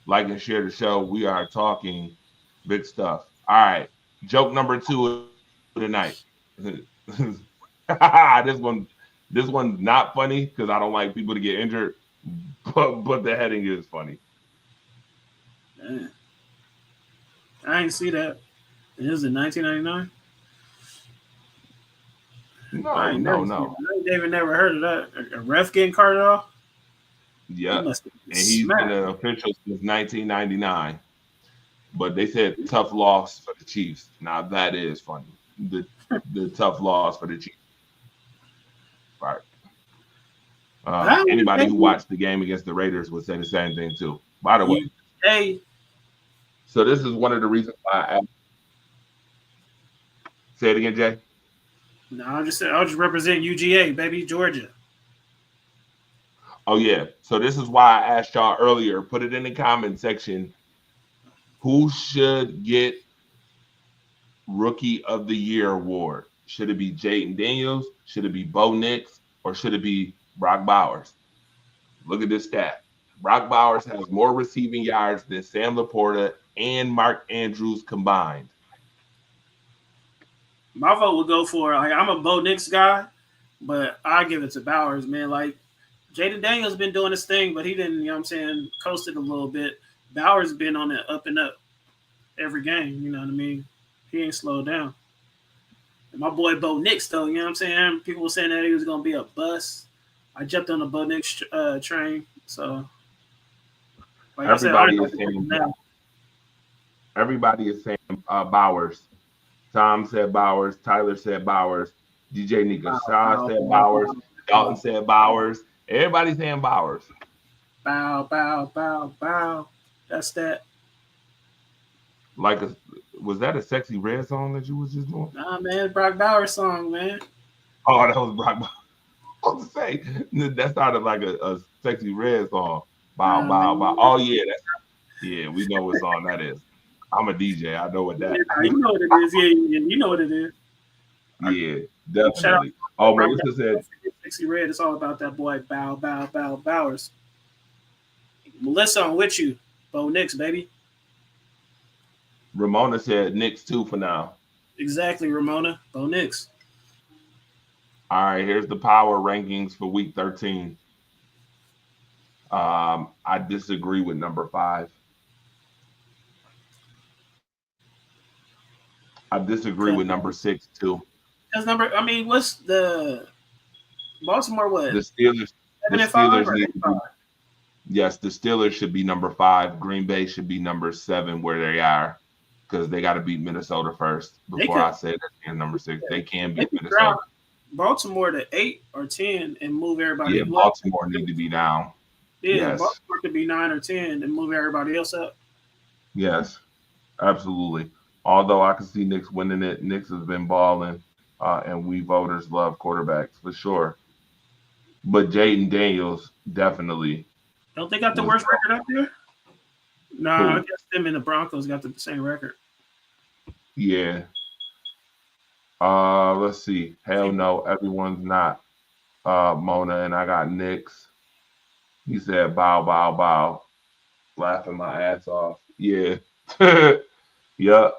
Like and share the show. We are talking big stuff. All right. Joke number 2 of the night. this one's not funny because I don't like people to get injured, but the heading is funny. Man, I ain't see that. It is in 1999. I No, ain't no, never seen no. that. I ain't even never heard of that. A ref getting carted off. He Yep. must have been And he's been smacked. an official since 1999. But they said tough loss for the Chiefs. Now that is funny. The tough loss for the Chiefs. Right. How would Anybody they who do watched the game against the Raiders would say the same thing too. By the way, you? Hey, so this is one of the reasons why I say it again, Jay. no, I'll just represent UGA, baby, Georgia. Oh yeah. So this is why I asked y'all earlier. Put it in the comment section. Who should get Rookie of the Year award? Should it be Jaden Daniels? Should it be Bo Nix? Or should it be Brock Bowers? Look at this stat. Brock Bowers has more receiving yards than Sam Laporta and Mark Andrews combined. My vote would go for like I'm a Bo Nix guy, but I give it to Bowers, man. Like Jaden Daniels been doing his thing, but he didn't, you know what I'm saying, coasted a little bit. Bowers been on the up and up every game, you know what I mean? He ain't slowed down. And my boy Bo Nix, though, you know what I'm saying? People were saying that he was gonna be a bust. I jumped on the Bo Nix train. So like I said, I Everybody don't is know saying now. everybody is saying Bowers. Tom said Bowers. Tyler said Bowers. DJ Nika Bow, Shaw bow, said bow, Bowers. bow, Dalton said Bowers. Everybody saying Bowers. bow, bow, bow, bow. That's that. Like, was that a sexy red song that you was just doing? Nah, man, Brock Bowers song, man. Oh, that was Brock. I was to say that started like a sexy red song. Bow, Nah, bow, bow. man. Oh yeah, yeah. We know what song that is. I'm a DJ. I know what Yeah, that. you know what it is. Yeah, you know what it is. Yeah, Shout out definitely. to Oh, Brock Melissa said. Bowers. Sexy Red. It's all about that boy Bow, Bow, Bow, Bowers. Melissa, I'm with you. Bo Nix, baby. Ramona said Knicks too for now. Exactly, Ramona. Bo Nix. All right, here's the power rankings for week 13. I disagree with number 5. I disagree with number 6 too. Because I mean, what's the Baltimore? The What Steelers, the 7-5 Steelers or need to 8-5? be Yes, the Steelers should be number 5. Green Bay should be number 7 where they are because they got to beat Minnesota first They before could I say that they're number 6. They can they beat could Minnesota. drop Baltimore to 8 or 10 and move Yeah, everybody. Well, Baltimore need to be down. yeah, Yes, Baltimore could be 9 or 10 and move everybody else up. yes, absolutely. Although I can see Knicks winning it, Knicks has been balling, and we voters love quarterbacks for sure. But Jaden Daniels definitely Don't they got the was worst record up there? Nah, I who. guess them and the Broncos got the same record. Yeah. Let's see. Hell no, everyone's not. Mona and I got Knicks. He said bow, bow, bow, laughing my ass off. Yeah. Yup.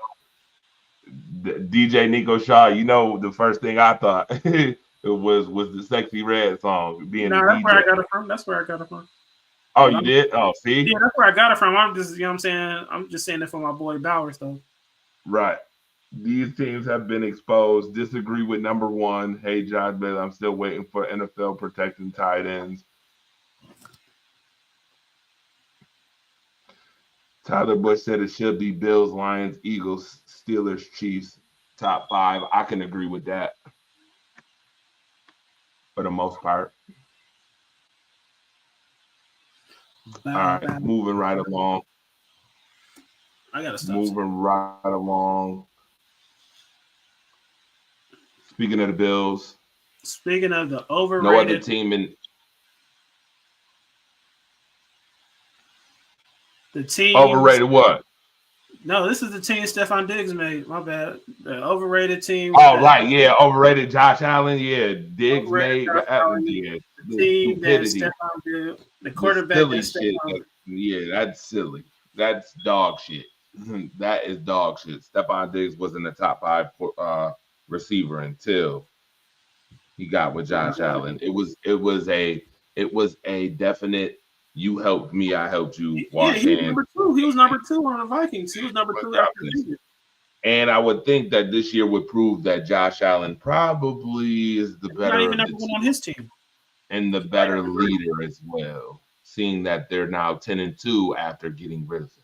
DJ Nico Shaw, you know the first thing I thought it was the Sexy Red song, being the Nah, that's where DJ. I got it from. That's where I got it from. Oh, But you did? Oh, see? yeah, that's where I got it from. I'm just, you know what I'm saying? I'm just saying it for my boy Bowers, though. Right. These teams have been exposed. Disagree with number 1. Hey, Josh Bailey, I'm still waiting for NFL protecting tight ends. Tyler Bush said it should be Bills, Lions, Eagles, Steelers, Chiefs, top 5. I can agree with that for the most part. All right, moving right along. I gotta stop. Moving right along. Speaking of the Bills, Speaking of the no overrated, other team in the team. overrated what? No, this is the team Stephon Diggs made. My bad. The overrated team. Oh, right, yeah, overrated Josh Allen. Yeah, Diggs overrated made. Josh Allen, Yeah, the the team that stupidity, Stephon did, the the quarterback that silly shit. Stephon. Yeah, that's silly. That's dog shit. That is dog shit. Stephon Diggs was in the top 5 receiver until he got with Josh Allen. It was a definite. You helped me, I helped you. Yeah, Wash he was hands. number 2. He was number 2 on the Vikings. He was number 2 after Diggs. And I would think that this year would prove that Josh Allen probably is the He's not better even of the number 1 team on his team. and the better leader as well. Seeing that they're now 10-2 after getting rid of him.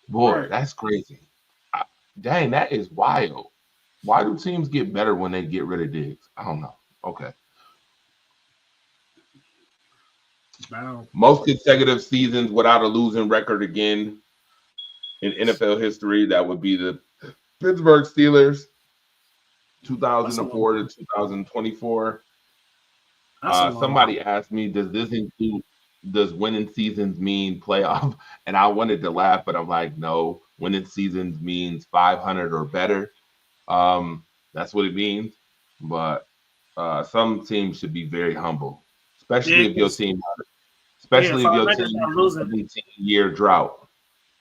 Boy, Right. that's crazy. Dang, that is wild. Why do teams get better when they get rid of Diggs? I don't know. Okay. Wow. Most consecutive seasons without a losing record again in NFL history, that would be the Pittsburgh Steelers, 2004 to 2024. That's a long. Somebody asked me, does winning seasons mean playoff? And I wanted to laugh, but I'm like, no, winning seasons means 500 or better. That's what it means. But some teams should be very humble, especially if your team, Yeah, especially if your 500 team is not has a losing. 17-year drought.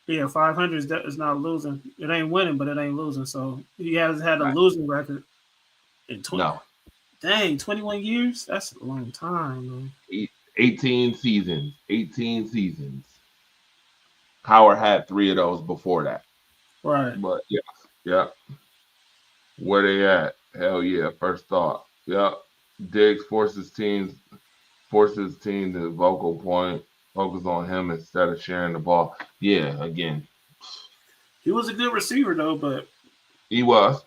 Yeah, 500 is not losing. It ain't winning, but it ain't losing. So he has had a Right. losing record in 20. No, Dang, 21 years? That's a long time, man. 18 seasons. 18 seasons. Howard had 3 of those before that. Right. But yeah. Where they at? Hell yeah, first thought. Yep. Diggs forces team to vocal point, focus on him instead of sharing the ball. Yeah, again. He was a good receiver though, but He was.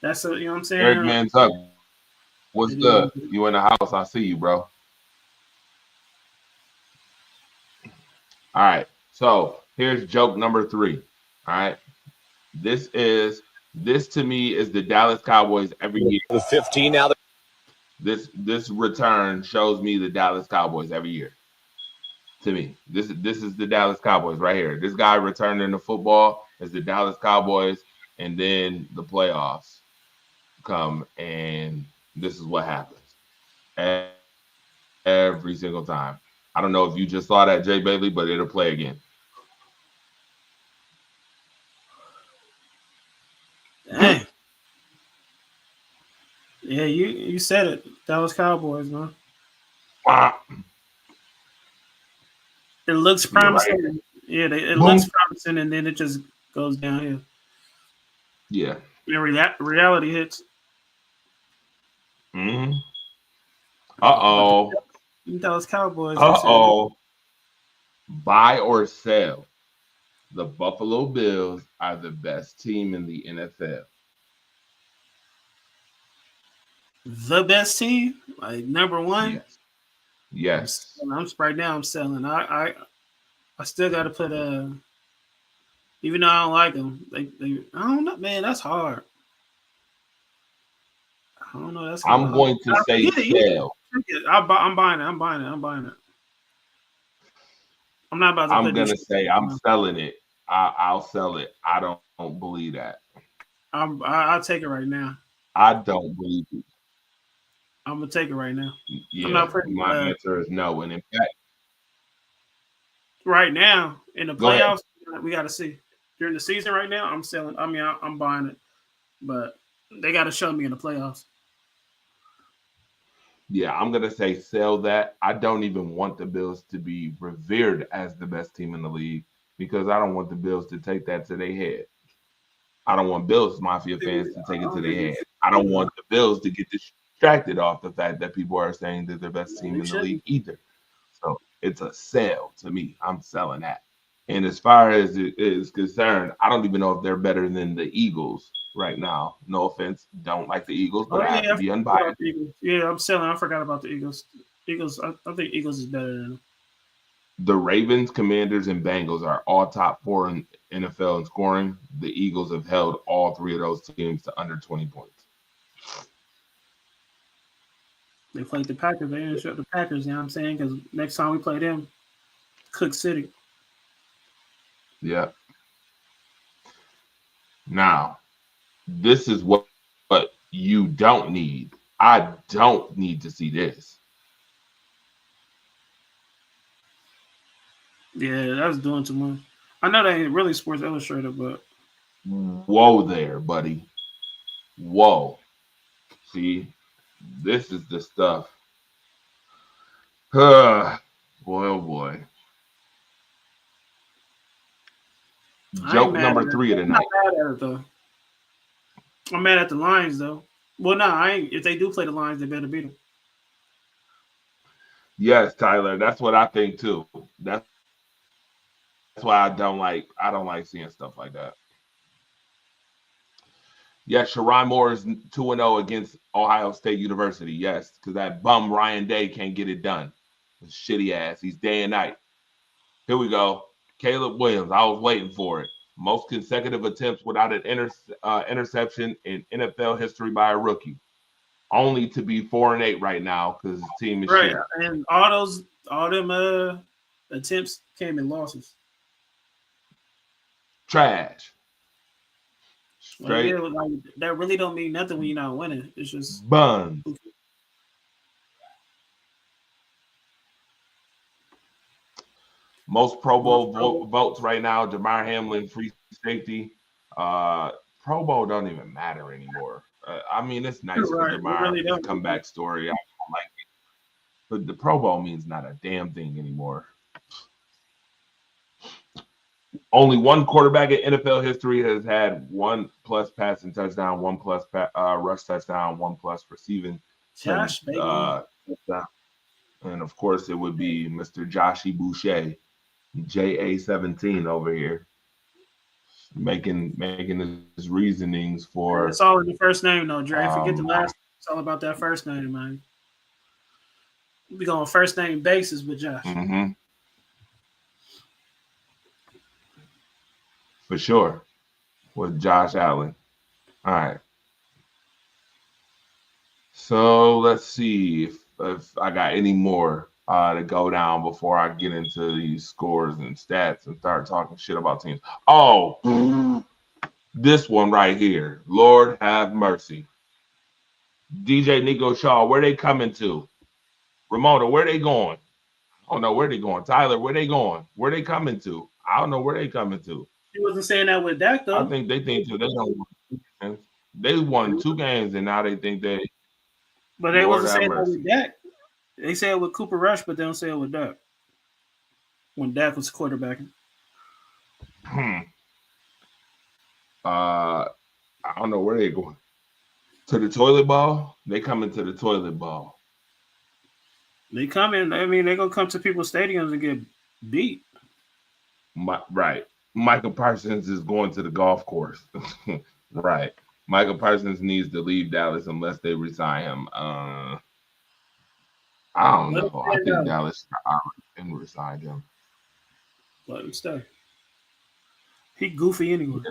that's a, you know what I'm saying? Eric Mantuck. What's good? You in the house? I see you, bro. All right. So here's joke number 3. All right. This to me is the Dallas Cowboys every year. The 15 now. This return shows me the Dallas Cowboys every year. To me, this is the Dallas Cowboys right here. This guy returning to football is the Dallas Cowboys, and then the playoffs come, and this is what happens every single time. I don't know if you just saw that, Jay Bailey, but it'll play again. Dang. Yeah, you said it. Dallas Cowboys, man. Wow. It looks promising. Right. Yeah, it looks promising, and then it just goes downhill. Yeah. And reality hits. Mm-hmm. Uh-oh. Dallas Cowboys. Uh-oh. Buy or sell. The Buffalo Bills are the best team in the NFL. The best team, like number one. Yes. Yes. I'm right now. I'm selling. I still got to put even though I don't like them, they I don't know, man. That's hard. I don't know. That's kind of I'm hard. going to say Get it. sell. I'm buying it. I'm buying it. I'm buying it. I'm not about to I'm put gonna this. say I'm selling it. I'll sell it. I don't believe that. I'll take it right now. I don't believe it. I'm gonna take it right now. I'm Yeah, not putting my answer is no. And in fact, right now in the go ahead. playoffs. We got to see during the season. Right now, I'm selling. I mean, I'm buying it, but they got to show me in the playoffs. Yeah, I'm gonna say sell that. I don't even want the Bills to be revered as the best team in the league because I don't want the Bills to take that to their head. I don't want Bills Mafia fans to take I it to don't their think head. it's, I don't want the Bills to get distracted off the fact that people are saying they're the best team they in the league shouldn't. either. So it's a sell to me. I'm selling that. And as far as it is concerned, I don't even know if they're better than the Eagles right now. No offense, don't like the Eagles, but Oh I have yeah, to I be forgot about unbiased. the Eagles. Yeah, I'm selling. I forgot about the Eagles. Eagles. I think Eagles is better than them. The Ravens, Commanders, and Bengals are all top four in NFL in scoring. The Eagles have held all three of those teams to under 20 points. They played the Packers. They didn't show up the Packers. You know what I'm saying? Because next time we play them, Cook City. Yeah. Now, this is what you don't need. I don't need to see this. Yeah, that's doing too much. I know they ain't really Sports Illustrated, but Whoa there, buddy. Whoa. See, this is the stuff. Boy, oh boy. I ain't Joke mad at number it. three of the I'm not night. mad at it though. I'm mad at the Lions though. Well, no, I ain't. If they do play the Lions, they better beat them. Yes, Tyler, that's what I think too. That's why I don't like seeing stuff like that. Yes, Sharon Moore is 2-0 against Ohio State University. Yes, because that bum Ryan Day can't get it done. Shitty ass. He's day and night. Here we go. Caleb Williams. I was waiting for it. Most consecutive attempts without an interception in NFL history by a rookie. Only to be 4-8 right now because his team is Right, shitty. and all them attempts came in losses. Trash. Like yeah, Straight like that really don't mean nothing when you're not winning. It's just buns. Most Pro most Bowl pro. votes right now. Jamar Hamlin, free safety. Uh, Pro Bowl don't even matter anymore. I mean, it's nice You're for right. It Jamar really his don't. comeback story. I like it, but the Pro Bowl means not a damn thing anymore. Only one quarterback in NFL history has had one plus passing touchdown, one plus rush touchdown, one plus receiving Josh, baby. touchdown. And of course, it would be Mr. Joshy Boucher, JA17 over here, making his reasonings for And it's all in the first name, though, Dre. Forget um the last. It's all about that first name, man. We going first name basis with Josh. mm-hmm, for sure with Josh Allen. All right. So let's see if I got any more to go down before I get into these scores and stats and start talking shit about teams. Oh, this one right here. Lord have mercy. DJ Nico Shaw, where they coming to? Ramona, where they going? I don't know where they going. Tyler, where they going? Where they coming to? I don't know where they coming to. He wasn't saying that with Dak, I though. think they think they don't win. They won 2 games and now they think they But they Lord wasn't have saying that with mercy. Dak. They say it with Cooper Rush, but they don't say it with Dak. When Dak was quarterbacking. Hmm. I don't know where they going. To the toilet ball? They coming to the toilet ball. They come in. I mean, they gonna come to people's stadiums and get beat. Right. Michael Parsons is going to the golf course. Right. Michael Parsons needs to leave Dallas unless they resign him. I don't Let him know. I stand think up. Dallas and resigned him. Let him stay. He goofy anyway.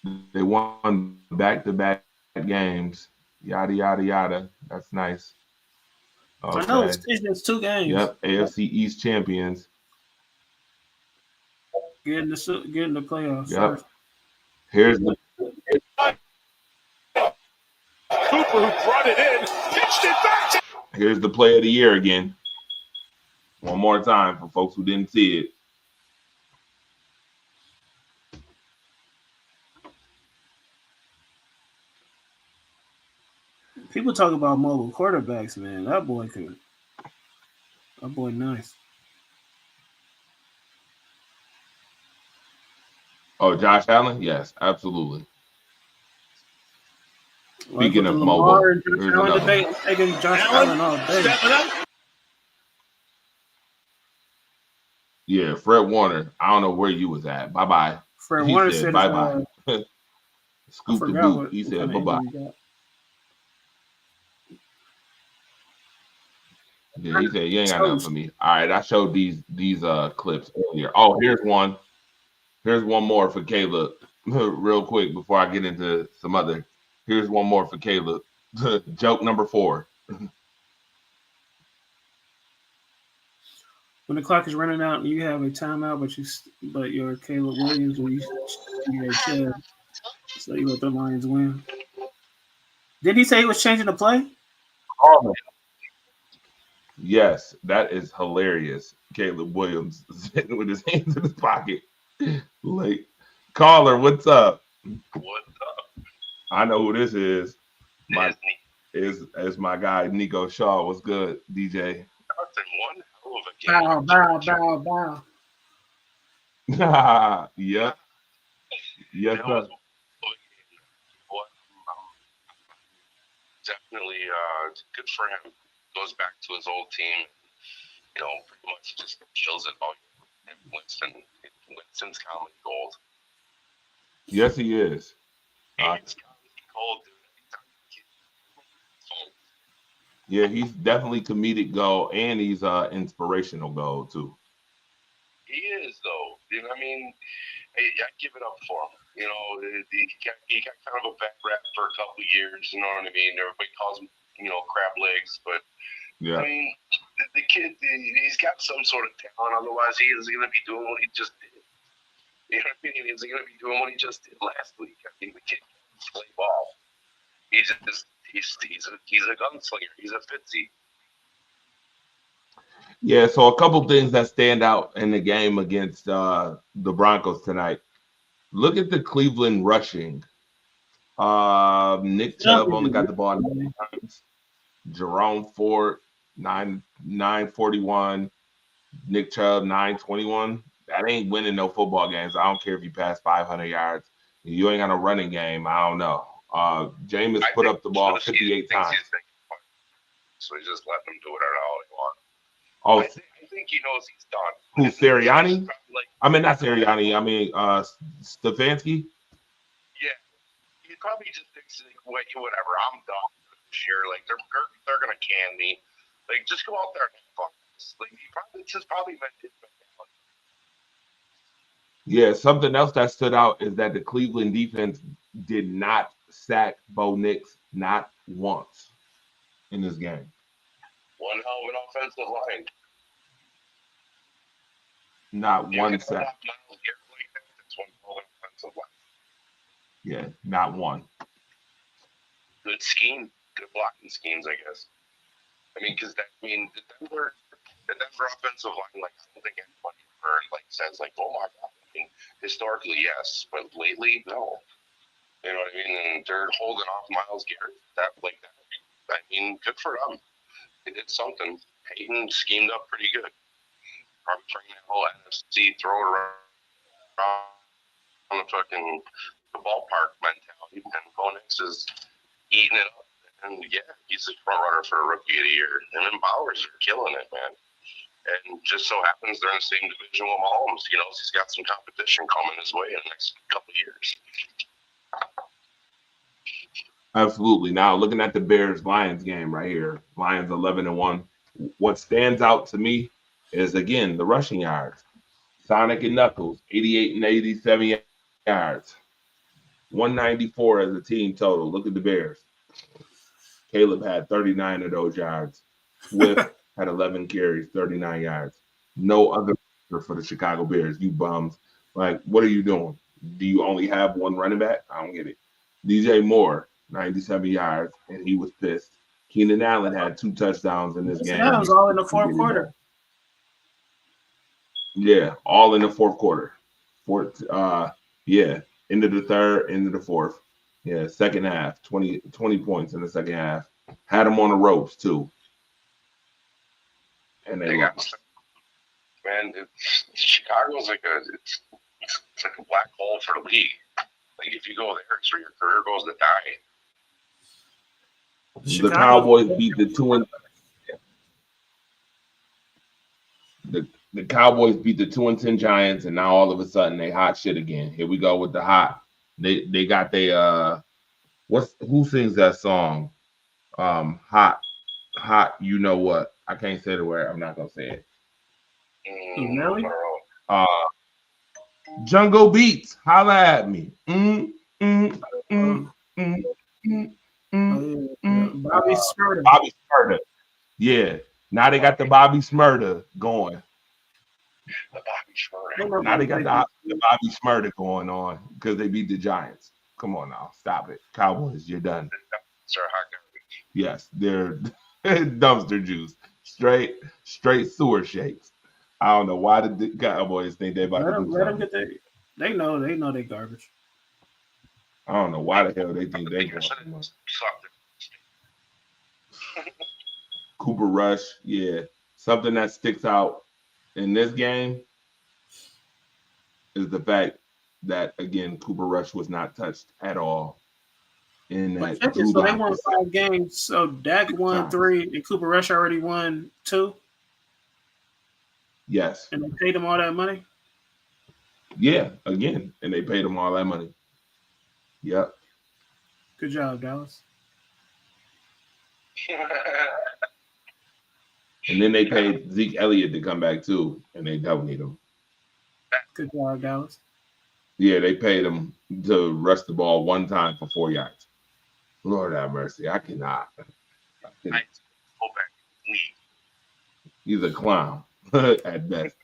Yeah, they won back-to-back games. Yada yada yada. That's nice. I Okay. know it's just two Yep. games. AFC East champions. Getting the playoffs Yep. first. Here's the Cooper, who brought it in, pitched it back to here's the play of the year again. One more time for folks who didn't see it. People talk about mobile quarterbacks, man. That boy nice. Oh, Josh Allen? Yes, absolutely. Like Speaking with the of Lamar mobile, and Josh here's Allen another one. debate, I'm taking Josh Allen, Allen all day. stepping up. Yeah, Fred Warner. I don't know where you was at. Bye bye. Fred He Warner said said, bye bye. I Scoop the forgot boot. what, He what kind said of bye bye. injury he got. Yeah, he said you ain't got nothing for Toast. me. All right, I showed these clips earlier. Oh, here's one. Here's one more for Caleb, real quick before I get into some other. Here's one more for Caleb. Joke number 4. When the clock is running out and you have a timeout, but you're Caleb Williams and you're Chubb, so you let the Lions win. Did he say he was changing the play? Oh, yes, that is hilarious. Caleb Williams sitting with his hands in his pocket. Like, caller, what's up? What's up? I know who this is. My Disney. is my guy Nico Shaw. What's good, DJ? That's in one hell of a game. Bow. Yep, yes, That was sir. what definitely good for him. Goes back to his old team. Pretty much just kills it all year. Winston's comedy gold. Yes, he is. Uh, He's comedy gold, dude. yeah, he's definitely comedic gold, and he's inspirational gold too. He is though. I mean, I give it up for him. He got kind of a bad rap for a couple of years. You know what I mean? Everybody calls him, crab legs, but I Yeah. mean, the kid, he's got some sort of talent. Otherwise, he is going to be doing what he just did. You know what I mean? He's going to be doing what he just did last week. I mean, the kid can play ball. He's a gunslinger. He's a Fitzy. Yeah, so a couple things that stand out in the game against the Broncos tonight. Look at the Cleveland rushing. Nick Chubb only got the ball 9 times. Jerome Ford 941. Nick Chubb 921. That ain't winning no football games. I don't care if you pass 500 yards. You ain't got a running game. I don't know. Jameis put up the ball 58 times. So he's just letting him do whatever all he wants. Oh, I think he knows he's done. who Sirianni? Like, I mean, not Sirianni. I mean, Stefanski. yeah, he probably just thinks like, whatever. I'm done this year. Like they're gonna can me. Like just go out there and have fun. Like this is probably meant his mentality. Yeah, something else that stood out is that the Cleveland defense did not sack Bo Nix not once in this game. One hell of an offensive line. Not You one can hold sack. off Miles Garrett like that. That's one hell of an offensive line. Yeah, not one. Good scheme, good blocking schemes, I guess. I mean, because the Denver offensive line, like, I don't think anybody ever like says like, oh my god. I mean, historically, yes, but lately, no. You know what I mean? And they're holding off Miles Garrett. That. I mean, good for them. They did something. Peyton schemed up pretty good. Probably bring that whole NFC, throw it around the fucking the ballpark mentality. And Bo Nix is eating it up. And yeah, he's the front runner for a rookie of the year. And then Bowers are killing it, man. And just so happens they're in the same division with Mahomes. You know, so he's got some competition coming his way in the next couple of years. Absolutely. Now, looking at the Bears-Lions game right here, Lions 11-1. What stands out to me is, again, the rushing yards. Sonic and Knuckles, 88 and 87 yards. 194 as a team total. Look at the Bears. Caleb had 39 of those yards. Swift had 11 carries, 39 yards. No other for the Chicago Bears. You bums. Like, what are you doing? Do you only have one running back? I don't get it. DJ Moore, 97 yards, and he was pissed. Keenan Allen had 2 touchdowns in this game. That was all in the fourth quarter. Yeah, all in the fourth quarter. End of the third, end of the fourth. Yeah, second half, 20 points in the second half. Had them on the ropes, too. And they lost. Man, Chicago's like it's like a black hole for the league. Like, if you go there, it's where your career goes to die. The Cowboys beat the 2 the Cowboys beat the 2-10 Giants, and now all of a sudden they hot shit again. Here we go with the hot. They got who sings that song? Hot, you know what? I can't say the word. I'm not gonna say it. Nelly? Jungle Beats, holla at me. Bobby Smurda. Bobby Smurda. Yeah. Now they got the Bobby Smurda going. The Bobby Smurda. Now they got the Bobby Smurda going on because they beat the Giants. Come on now. Stop it. Cowboys, you're done. Sir, hot garbage. Yes, they're dumpster juice. Straight sewer shakes. I don't know why the Cowboys think they're about to do something. They know they garbage. I don't know why the hell they think they going. Cooper Rush, yeah. Something that sticks out in this game is the fact that, again, Cooper Rush was not touched at all. In that so they won 5 games. So Dak won 3 and Cooper Rush already won 2. Yes. And they paid him all that money? Yeah, again. And they paid him all that money. Yep. Good job, Dallas. And then they paid Zeke Elliott to come back too, and they don't need him. Good job, Dallas. Yeah, they paid him to rush the ball 1 time for 4 yards. Lord have mercy. I cannot. He's a clown at best.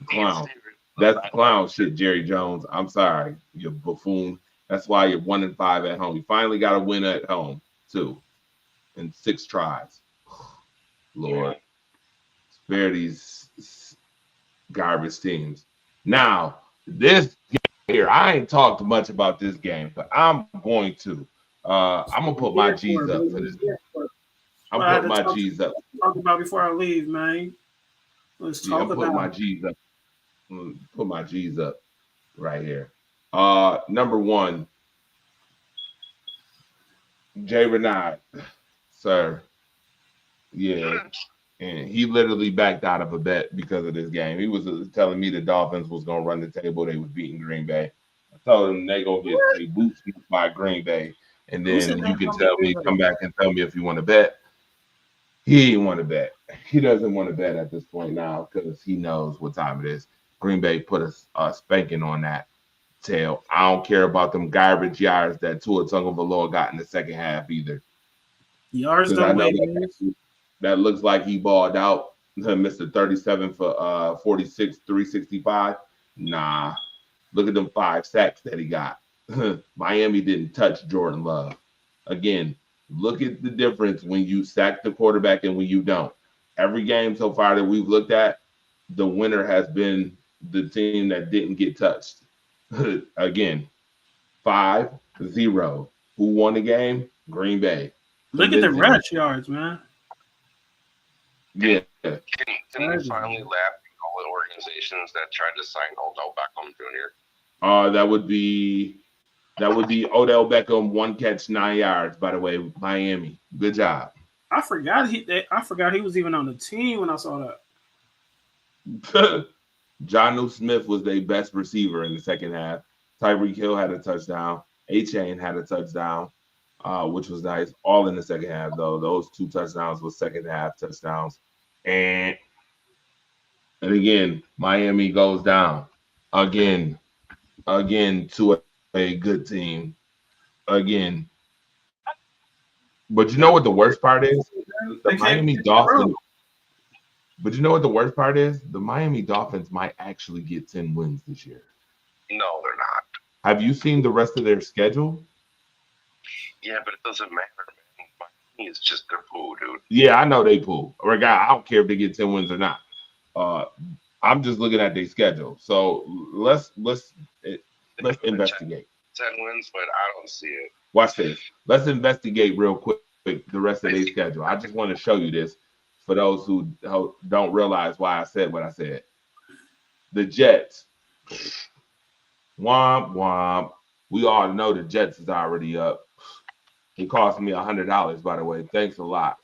Clown. That's clown shit, Jerry Jones. I'm sorry, you buffoon. That's why you're 1-5 at home. You finally got to win at home too, in 6 tries. Lord, spare these garbage teams. Now, this game here, I ain't talked much about this game, but I'm going to. I'm gonna put my G's up for this game. I'm putting my G's up. Talk about before I leave, man. Let's talk about my G's up. Put my G's up right here. Number 1, Jay Renard, sir. Yeah, and he literally backed out of a bet because of this game. He was telling me the Dolphins was gonna run the table. They was beating Green Bay. I told him they gonna get a boost by Green Bay, and then you can come back and tell me if you want to bet. He ain't want to bet. He doesn't want to bet at this point now because he knows what time it is. Green Bay put a spanking on that tail. I don't care about them garbage yards that Tua Tagovailoa got in the second half either. Yards don't win. That looks like he balled out. Mr. 37 for 46, 365. Nah. Look at them 5 sacks that he got. Miami didn't touch Jordan Love. Again, look at the difference when you sack the quarterback and when you don't. Every game so far that we've looked at, the winner has been the team that didn't get touched. Again, 5-0. Who won the game? Green Bay. Look at the rush yards, man. Yeah. Can we finally laugh at all the organizations that tried to sign Odell Beckham Jr.? That would be Odell Beckham, 1 catch, 9 yards. By the way, Miami. Good job. I forgot he was even on the team when I saw that. Jonnu Smith was their best receiver in the second half. Tyreek Hill had a touchdown. A-Chain had a touchdown, which was nice. All in the second half, though. Those 2 touchdowns were second half touchdowns. And again, Miami goes down again to a good team again. But you know what the worst part is? The They can't Miami get in a row. Dolphins. But you know what the worst part is? The Miami Dolphins might actually get 10 wins this year. No, they're not. Have you seen the rest of their schedule? Yeah, but it doesn't matter, man. Miami is just their poo, dude. Yeah, I know they pull. I don't care if they get 10 wins or not. I'm just looking at their schedule. So let's investigate. 10 wins, but I don't see it. Watch this. Let's investigate real quick the rest of their schedule. I just want to show you this for those who don't realize why I said what I said. The Jets. Womp womp. We all know the Jets is already up. It cost me $100, by the way. Thanks a lot.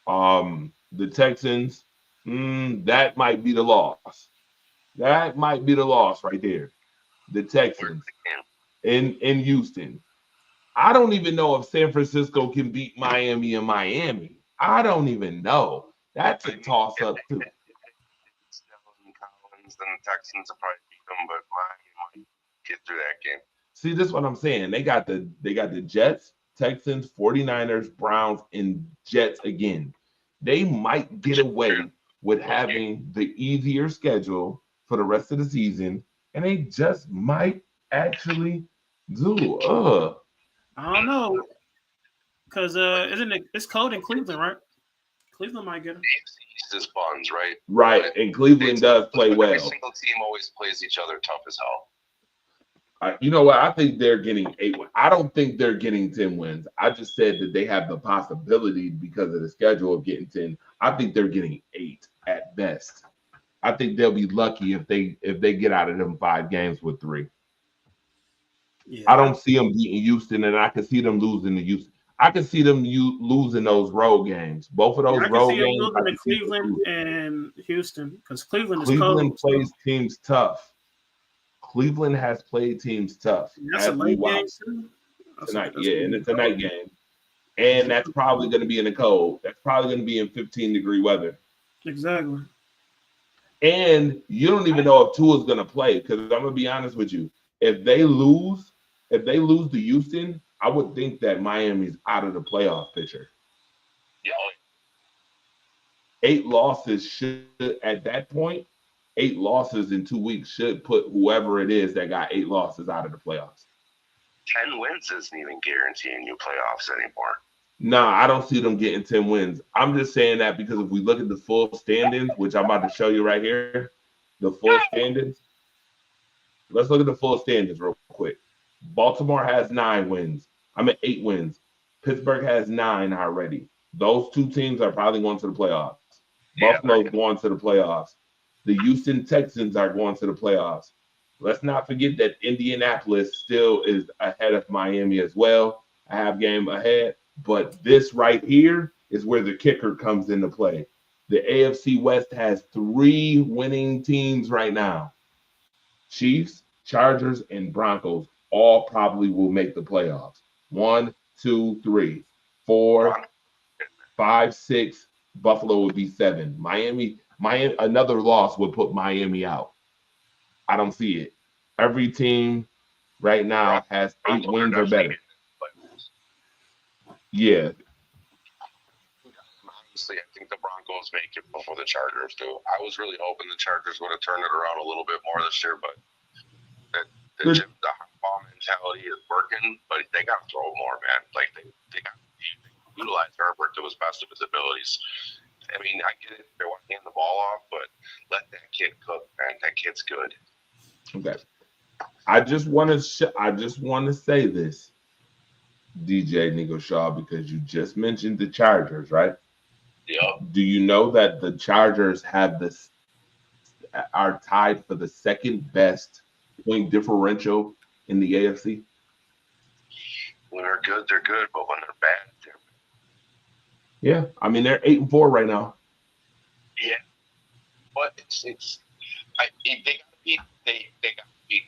The Texans, that might be the loss. That might be the loss right there. The Texans in Houston. I don't even know if San Francisco can beat Miami in Miami. I don't even know. That's a toss up too. Collins, then the Texans will probably beat them, but Miami might get through that game. See, this is what I'm saying. They got the Jets, Texans, 49ers, Browns, and Jets again. They might get away with having the easier schedule for the rest of the season, and they just might actually do. I don't know, because isn't it's cold in Cleveland, right? Cleveland might get them. East is buns, right? Right, and Cleveland does play well. Every single team always plays each other tough as hell. You know what? I think they're getting 8 wins. I don't think they're getting 10 wins. I just said that they have the possibility because of the schedule of getting 10. I think they're getting 8 at best. I think they'll be lucky if they get out of them 5 games with 3. Yeah. I don't see them beating Houston, and I can see them losing to Houston. I can see them losing those road games. Both of those road games. I can see them losing to Cleveland and Houston because Cleveland plays teams tough. Cleveland has played teams tough. That's a late game too. Tonight, and it's a night game. And that's probably going to be in the cold. That's probably going to be in 15-degree weather. Exactly. And you don't even know if Tua's going to play because I'm going to be honest with you. If they lose to Houston, I would think that Miami's out of the playoff picture. Yeah. 8 losses should, at that point, 8 losses in 2 weeks should put whoever it is that got 8 losses out of the playoffs. 10 wins isn't even guaranteeing you playoffs anymore. Nah, I don't see them getting 10 wins. I'm just saying that because if we look at the full standings, which I'm about to show you right here, the full standings. Let's look at the full standings real quick. Baltimore has 9 wins. 8 wins. Pittsburgh has 9 already. Those 2 teams are probably going to the playoffs. Buffalo's going to the playoffs. The Houston Texans are going to the playoffs. Let's not forget that Indianapolis still is ahead of Miami as well. A half game ahead. But this right here is where the kicker comes into play. The AFC West has 3 winning teams right now. Chiefs, Chargers, and Broncos all probably will make the playoffs. 1, 2, 3, 4, 5, 6. Buffalo would be 7. Miami, another loss would put Miami out. I don't see it. Every team right now has 8 wins or better. Yeah. Honestly, I think the Broncos make it before the Chargers do. I was really hoping the Chargers would have turned it around a little bit more this year, but the ball mentality is working, but they got to throw more, man. Like they got to utilize Herbert to his best of his abilities. I mean, I get it. They want to hand the ball off, but let that kid cook, man. That kid's good. Okay. I just want to say this, DJ Nico Shaw, because you just mentioned the Chargers, right? Yeah. Do you know that the Chargers are tied for the second best point differential in the AFC? When they're good, they're good, but when they're bad, they're bad. Yeah, I mean they're 8-4 right now. Yeah, but they got to beat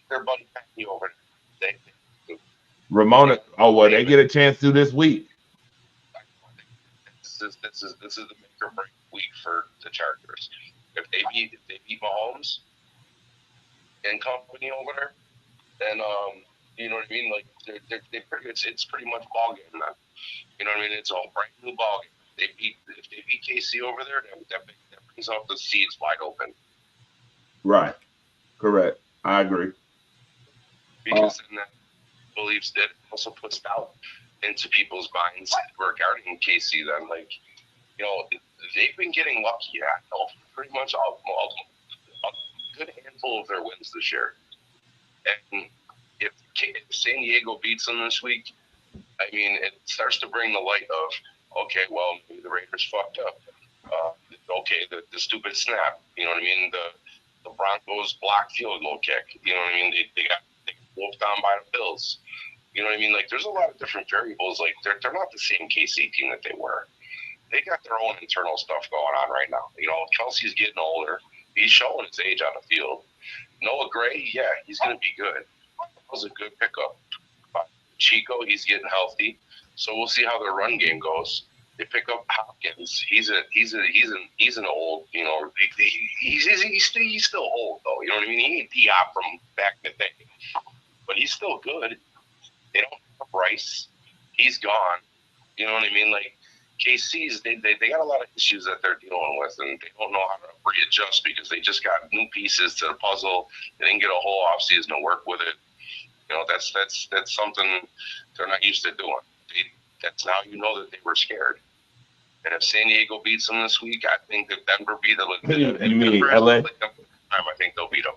their buddy Patty over there. Ramona. Oh well, they get a chance to this week. This is the make or break week for the Chargers. If they beat Mahomes and company over there, then you know what I mean. Like it's pretty much ball game then. You know what I mean? It's a brand new ball game. If they beat KC over there, that brings up the seeds wide open. Right. Correct. I agree. Because then that beliefs that also puts doubt into people's minds regarding KC. Then, like, you know, they've been getting lucky at pretty much a good handful of their wins this year. And if San Diego beats them this week, I mean, it starts to bring the light of, okay, well, maybe the Raiders fucked up. Okay, the stupid snap. You know what I mean? The Broncos blocked field goal kick. You know what I mean? They got wolfed down by the Bills. You know what I mean? Like, there's a lot of different variables. Like, they're not the same KC team that they were. They got their own internal stuff going on right now. You know, Kelsey's getting older. He's showing his age on the field. Noah Gray, yeah, he's going to be good. That was a good pickup. Chico, he's getting healthy. So we'll see how their run game goes. They pick up Hopkins. He's an old, you know, he's still old though. You know what I mean? He ain't Diop from back in the day, but he's still good. They don't have Bryce. He's gone. You know what I mean? Like KC's, they got a lot of issues that they're dealing with, and they don't know how to readjust because they just got new pieces to the puzzle. They didn't get a whole offseason to work with it. You know, that's something they're not used to doing. That's how you know that they were scared. And if San Diego beats them this week, I think that Denver beat them. You mean LA? I think they'll beat them.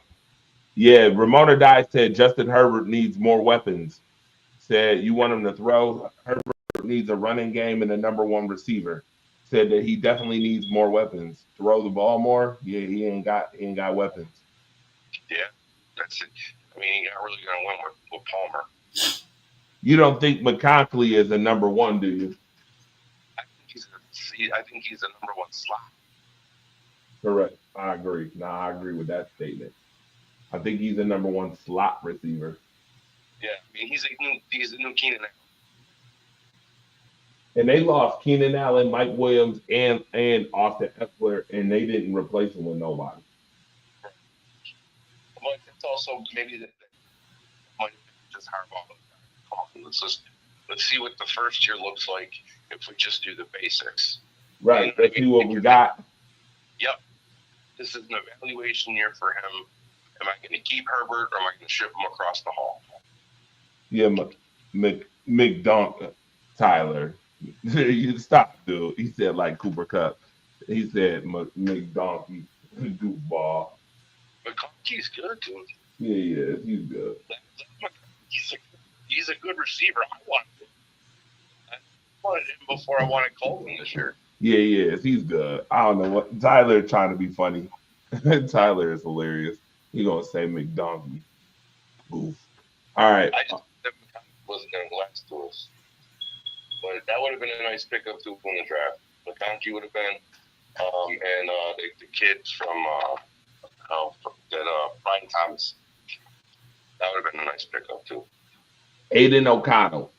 Yeah, Ramona Dye said Justin Herbert needs more weapons. Said you want him to throw. Herbert needs a running game and a number one receiver. Said that he definitely needs more weapons. Throw the ball more. Yeah, he ain't got weapons. Yeah, that's it. I mean, you're not really going to win with Palmer. You don't think McConkley is a number one, do you? I think he's a number one slot. Correct. I agree. No, I agree with that statement. I think he's a number one slot receiver. Yeah, I mean, he's a new Keenan Allen. And they lost Keenan Allen, Mike Williams, and Austin Eckler, and they didn't replace him with nobody. But it's also maybe that might just Harbaugh. Let's see what the first year looks like if we just do the basics. Right. Let's see what we got. Yep. This is an evaluation year for him. Am I going to keep Herbert or am I going to ship him across the hall? Yeah, McDonk, Tyler. You stop, dude. He said like Cooper Kupp. He said McDonkey, goofball. McConkey's good, dude. Yeah, he's good. He's a good receiver. I wanted him before I wanted Colton this year. Yeah, he's good. I don't know what Tyler trying to be funny. Tyler is hilarious. He gonna say McDonkey. Oof. All right. I just said McConkey wasn't going to last to us, but that would have been a nice pickup too in the draft. McConkey would have been, and the kids from Brian Thomas. That would have been a nice pickup too. Aiden O'Connell,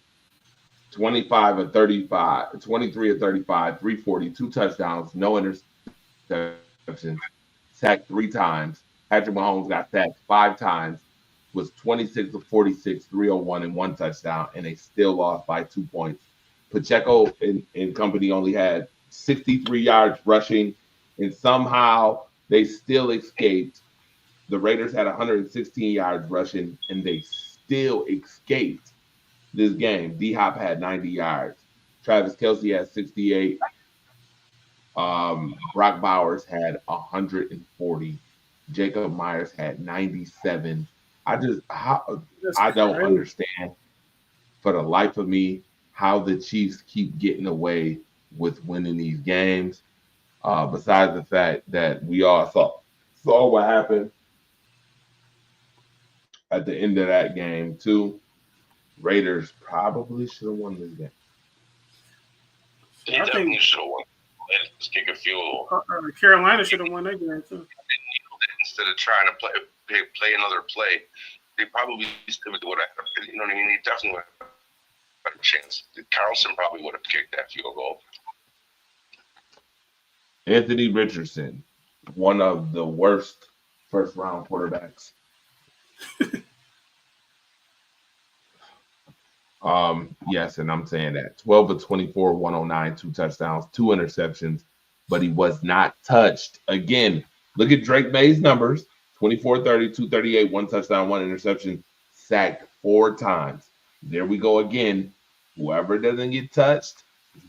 25 of 35, 23 of 35, 340, 2 touchdowns, no interceptions, sacked 3 times. Patrick Mahomes got sacked 5 times, was 26 of 46, 301, and 1 touchdown, and they still lost by 2 points. Pacheco and company only had 63 yards rushing, and somehow they still escaped. The Raiders had 116 yards rushing, and they still escaped this game. D-Hop had 90 yards. Travis Kelce had 68. Brock Bowers had 140. Jacob Myers had 97. I don't understand for the life of me how the Chiefs keep getting away with winning these games. Besides the fact that we all saw what happened at the end of that game too. Raiders probably should have won this game. They definitely should have won. Just kick a field goal. Carolina should have won that game too. Instead of trying to play another play, they probably would have. You know what I mean? They definitely would have a better chance. Carlson probably would have kicked that field goal. Anthony Richardson, one of the worst first-round quarterbacks. Yes, and I'm saying that 12 of 24, 109, 2 touchdowns, 2 interceptions, but he was not touched. Again, look at Drake May's numbers: 24, 30, 238, 1 touchdown, 1 interception, sacked 4 times. There we go again. Whoever doesn't get touched is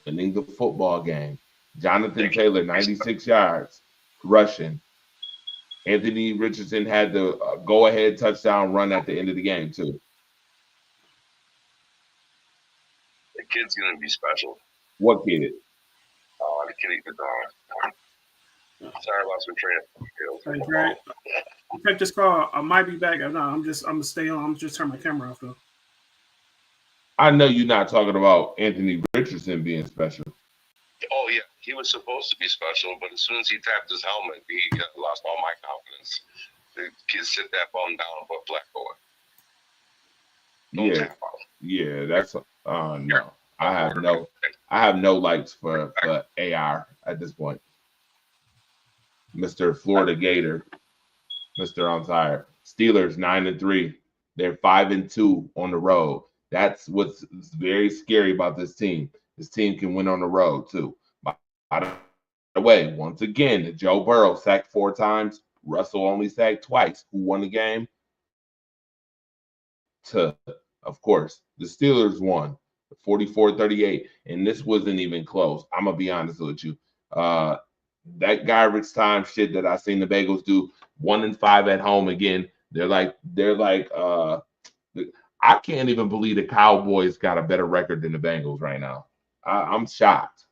winning the football game. Jonathan Taylor, 96 yards rushing. Anthony Richardson had the go-ahead touchdown run at the end of the game, too. The kid's going to be special. What kid? Oh, the kid, sorry, I lost my train of thought. Right. Take this call. I might be back. No, I'm gonna stay on. I'm just turn my camera off though. I know you're not talking about Anthony Richardson being special. Oh yeah, he was supposed to be special, but as soon as he tapped his helmet, he lost all my confidence. The kid sit that bum down for Black Boy. Yeah, that's no. I have no likes for AR at this point. Mr. Florida Gator, Mr. I'm tired. Steelers 9-3. They're 5-2 on the road. That's what's very scary about this team. This team can win on the road too. By the way, once again, Joe Burrow sacked 4 times. Russell only sacked twice. Who won the game? Of course, the Steelers won 44-38, and this wasn't even close. I'm gonna be honest with you. That garbage time shit that I seen the Bengals do, 1-5 at home again. They're like I can't even believe the Cowboys got a better record than the Bengals right now. I'm shocked.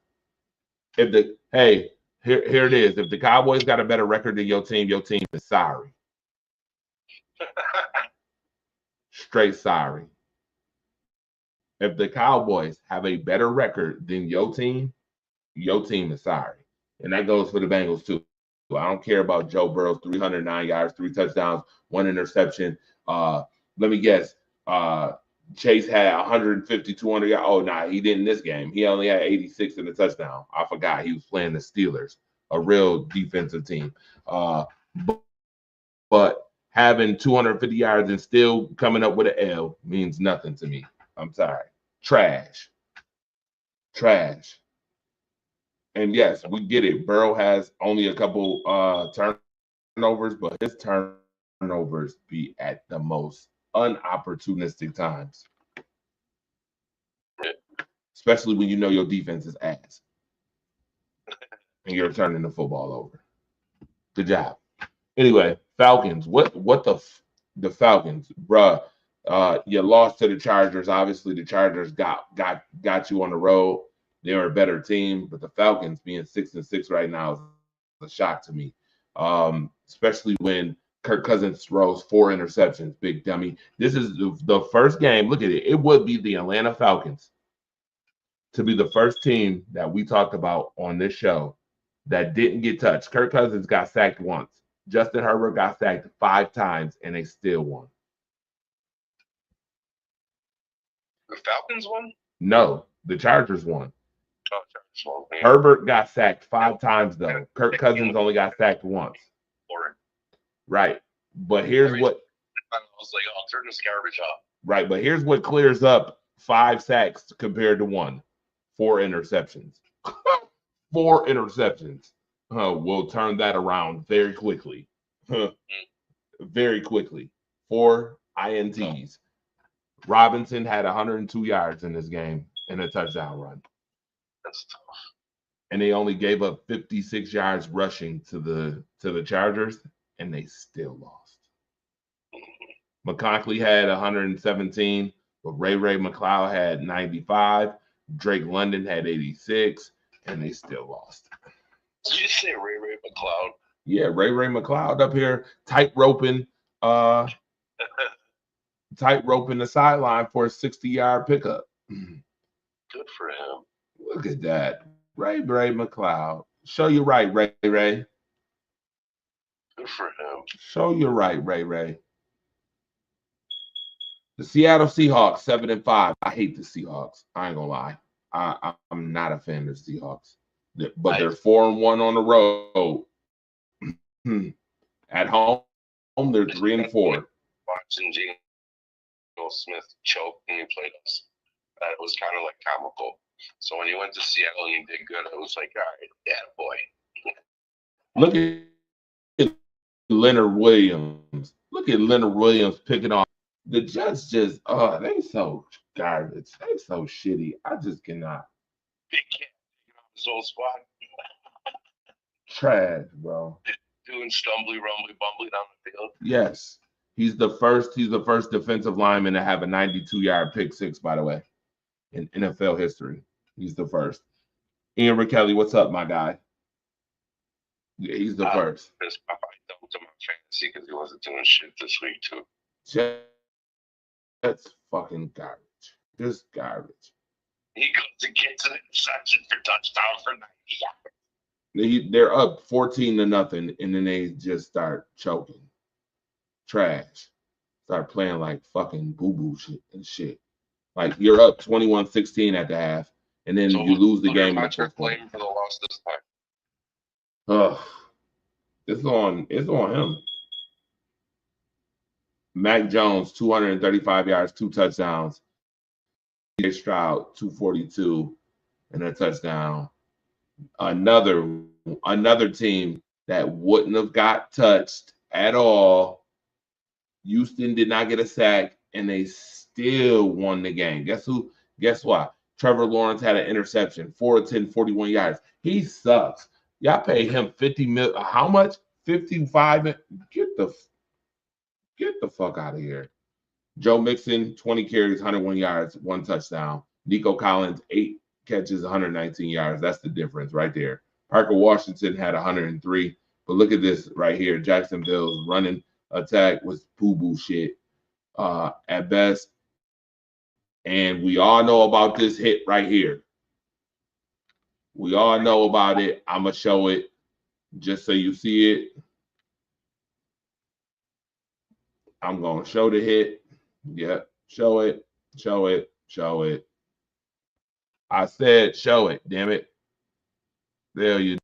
Here it is. If the Cowboys got a better record than your team is sorry. Straight sorry. If the Cowboys have a better record than your team is sorry. And that goes for the Bengals too. I don't care about Joe Burrow's 309 yards, 3 touchdowns, 1 interception. Let me guess. Chase had 150, 200 yards. Oh, nah, he didn't this game. He only had 86 in the touchdown. I forgot he was playing the Steelers, a real defensive team. But having 250 yards and still coming up with an L means nothing to me. I'm sorry. Trash. And yes, we get it. Burrow has only a couple turnovers, but his turnovers be at the most unopportunistic times. Especially when you know your defense is ass. And you're turning the football over. Good job. Anyway, Falcons. What the Falcons, bruh? You lost to the Chargers. Obviously, the Chargers got you on the road. They're a better team, but the Falcons being 6-6 right now is a shock to me. Especially when Kirk Cousins throws 4 interceptions. Big dummy. This is the first game. Look at it. It would be the Atlanta Falcons to be the first team that we talked about on this show that didn't get touched. Kirk Cousins got sacked once. Justin Herbert got sacked 5 times, and they still won. The Falcons won? No, the Chargers won. Oh, Chargers won. Yeah. Herbert got sacked 5 times, though. Kirk Cousins only got sacked once. Right. But here's what... I was like, oh, turn this garbage off. Right, but here's what clears up 5 sacks compared to 1. 4 interceptions. 4 interceptions. We'll turn that around very quickly. Very quickly. 4 INTs. Robinson had 102 yards in this game and a touchdown run. That's tough. And they only gave up 56 yards rushing to the Chargers, and they still lost. McConkley had 117, but Ray McLeod had 95. Drake London had 86, and they still lost. Did you say Ray McLeod? Yeah, Ray McLeod up here tight roping the sideline for a 60-yard pickup. Good for him. Look at that. Ray McLeod. Show you right, Ray Ray. Good for him. Show you right, Ray Ray. The Seattle Seahawks, 7-5. I hate the Seahawks. I ain't gonna lie. I'm not a fan of the Seahawks. But they're 4-1 on the road. At home, they're 3-4. Watching Geno Smith choke when he played us, that was kind of like comical. So when he went to Seattle and he did good, I was like, all right, yeah, boy. Look at Leonard Williams. Look at Leonard Williams picking off. The Jets just, they so garbage. They so shitty. I just cannot. Big cat taking off his old spot. Trash, bro. Doing stumbly, rumbly, bumbly down the field. Yes. He's the first defensive lineman to have a 92-yard pick six, by the way, in NFL history. He's the first. Ian Kelly, what's up, my guy? Yeah, he's the first. I dumped him on fantasy because he wasn't doing shit this week, too. That's fucking garbage. Just garbage. He goes to get to the interception for touchdown for 90 yards. They're up 14-0, and then they just start choking. Trash. Start playing like fucking boo-boo shit. Like you're up 21-16 at the half, and then you lose the game in the fourth quarter. Blame for the loss this time. Ugh. It's on him. Mac Jones, 235 yards, 2 touchdowns. CJ Stroud, 242, and a touchdown. Another team that wouldn't have got touched at all. Houston did not get a sack, and they still won the game. Guess what? Trevor Lawrence had an interception, 4 of 10, 41 yards. He sucks. Y'all paid him $50 million. How much? 55. Get the fuck out of here. Joe Mixon, 20 carries, 101 yards, 1 touchdown. Nico Collins, 8 catches, 119 yards. That's the difference right there. Parker Washington had 103. But look at this right here. Jacksonville's running attack was boo-boo shit at best. And we all know about this hit right here. We all know about it. I'm going to show it just so you see it. I'm going to show the hit. Yep. Show it. Show it. Show it. I said show it, damn it. There you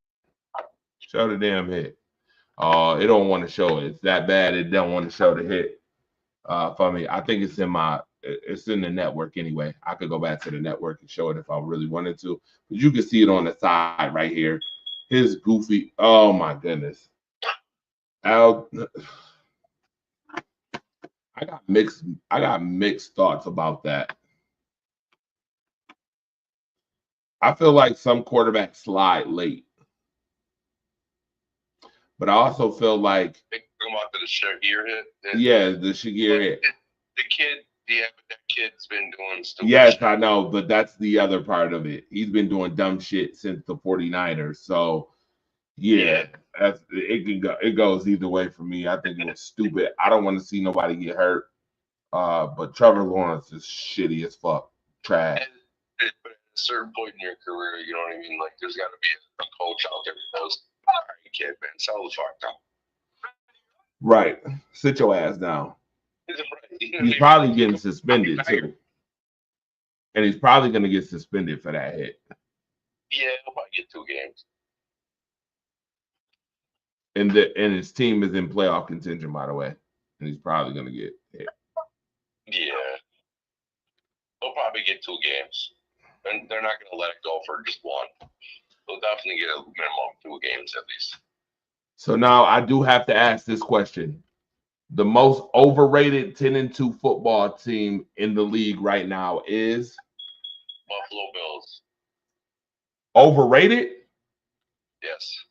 show the damn hit. It don't want to show it. It's that bad. It don't want to show the hit for me. I think it's in the network anyway. I could go back to the network and show it if I really wanted to. But you can see it on the side right here. His goofy. Oh my goodness. I got mixed thoughts about that. I feel like some quarterbacks slide late. But I also feel like the Shagir hit. Yeah, the Shagir hit. The kid, but that kid's been doing stupid Yes, shit. I know, but that's the other part of it. He's been doing dumb shit since the 49ers. So yeah. It goes either way for me. I think it was stupid. I don't want to see nobody get hurt. But Trevor Lawrence is shitty as fuck. Trash. But at a certain point in your career, you know what I mean? Like, there's got to be a coach out there that goes, all right, kid, man, sell the fuck down. Right. Sit your ass down. Right. He's probably getting suspended, too. And he's probably going to get suspended for that hit. Yeah, he'll probably get 2 games. And his team is in playoff contention, by the way. And he's probably going to get hit. Yeah. They'll probably get 2 games. And they're not going to let it go for just 1. They'll definitely get a minimum 2 games at least. So now I do have to ask this question. The most overrated 10-2 football team in the league right now is? Buffalo Bills. Overrated? Yes.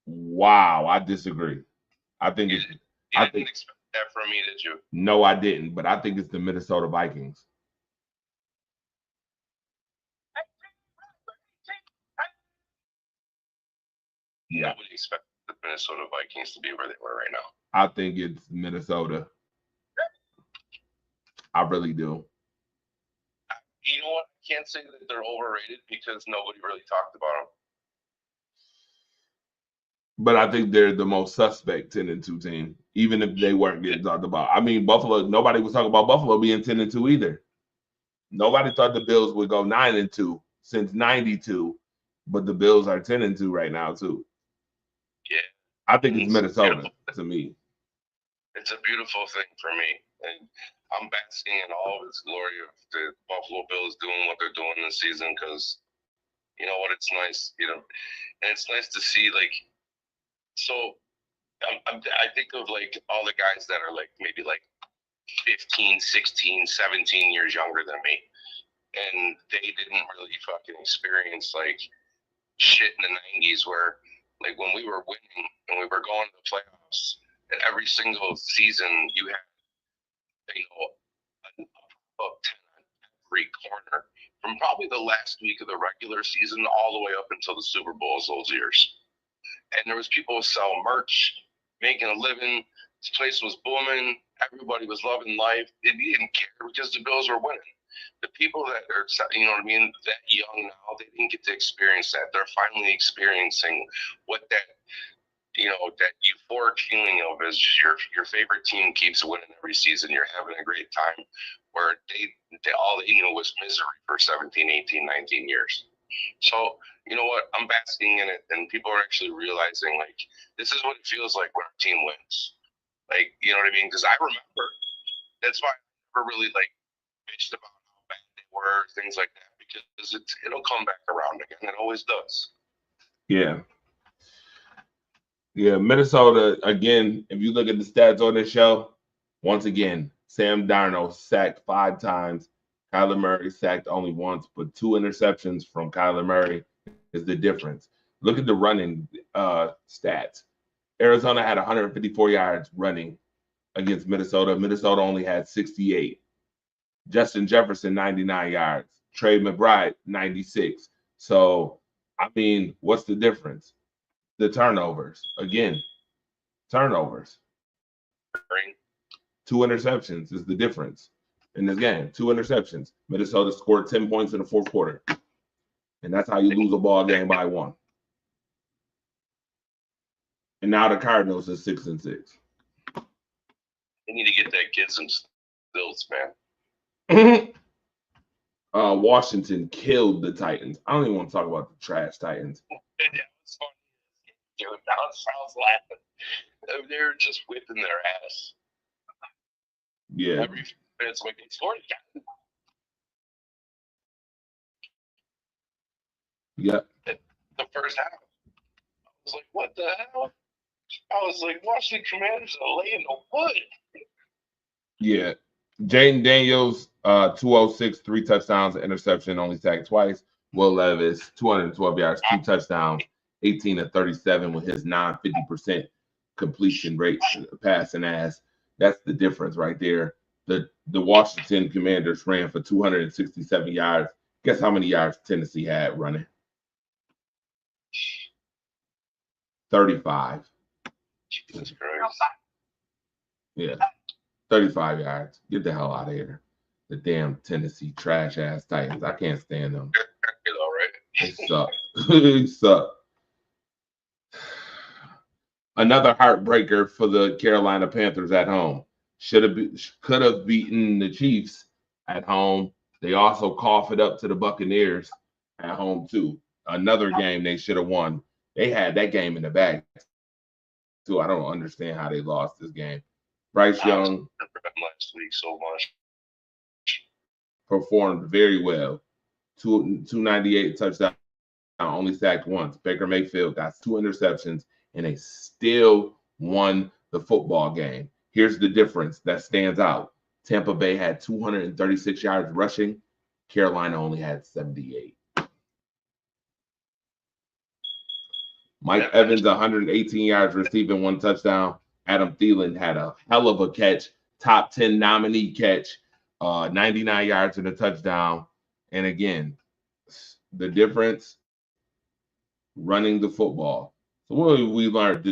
Wow, I disagree. I think You didn't expect that from me, did you? No, I didn't, but I think it's the Minnesota Vikings. Yeah. Nobody expected the Minnesota Vikings to be where they were right now. I think it's Minnesota. I really do. You know what? I can't say that they're overrated because nobody really talked about them. But I think they're the most suspect 10-2 team, even if they weren't getting talked about. I mean, Buffalo, nobody was talking about Buffalo being 10-2 either. Nobody thought the Bills would go 9-2 since '92, but the Bills are 10-2 right now too. Yeah, I think it's Minnesota to me. It's a beautiful thing for me, and I'm basking in all of its glory of the Buffalo Bills doing what they're doing this season because you know what, it's nice, and it's nice to see like. So I think of like all the guys that are like maybe like 15, 16, 17 years younger than me, and they didn't really fucking experience like shit in the '90s where like when we were winning and we were going to the playoffs, and every single season you had an up 10 on every corner from probably the last week of the regular season all the way up until the Super Bowls those years. And there was people selling merch, making a living. This place was booming. Everybody was loving life. They didn't care because the Bills were winning. The people that are, you know what I mean, that young now, they didn't get to experience that. They're finally experiencing what that, that euphoric feeling of is your favorite team keeps winning every season. You're having a great time where they all they knew was misery for 17, 18, 19 years. So, you know what? I'm basking in it, and people are actually realizing, like, this is what it feels like when our team wins. Like, you know what I mean? Because I remember. That's why I never really, like, bitched about how bad they were, things like that, because it'll come back around again. It always does. Yeah. Yeah, Minnesota, again, if you look at the stats on this show, once again, Sam Darnold sacked 5 times. Kyler Murray sacked only once, but 2 interceptions from Kyler Murray is the difference. Look at the running stats. Arizona had 154 yards running against Minnesota. Minnesota only had 68. Justin Jefferson, 99 yards. Trey McBride, 96. So, I mean, what's the difference? The turnovers. Again, turnovers. 2 interceptions is the difference in this game. 2 interceptions. Minnesota scored 10 points in the fourth quarter. And that's how you lose a ball game by 1. And now the Cardinals is 6-6. They need to get that kid some stilts, man. Washington killed the Titans. I don't even want to talk about the trash Titans. Yeah, it's funny. Dude, I was laughing. They're just whipping their ass. Yeah. Every few minutes, like, they scored again. Yep. The first half. I was like, what the hell? I was like, Washington Commanders are laying the wood. Yeah. Jaden Daniels, 206, 3 touchdowns, interception, only sacked twice. Will Levis, 212 yards, 2 touchdowns, 18 of 37 with his 50% completion rate passing ass. That's the difference right there. The Washington Commanders ran for 267 yards. Guess how many yards Tennessee had running? 35. Jesus Christ. Yeah. 35 yards. Get the hell out of here. The damn Tennessee trash ass Titans. I can't stand them. All right. They suck. They suck. Another heartbreaker for the Carolina Panthers at home. Could have beaten the Chiefs at home. They also cough it up to the Buccaneers at home too. Another game they should have won. They had that game in the bag too. I don't understand how they lost this game. Bryce Young last week so much. Performed very well. 298 touchdown, only sacked once. Baker Mayfield got 2 interceptions, and they still won the football game. Here's the difference that stands out. Tampa Bay had 236 yards rushing. Carolina only had 78. Mike Evans, 118 yards receiving, 1 touchdown. Adam Thielen had a hell of a catch, top 10 nominee catch, 99 yards and a touchdown. And again, the difference, running the football. So what have we learned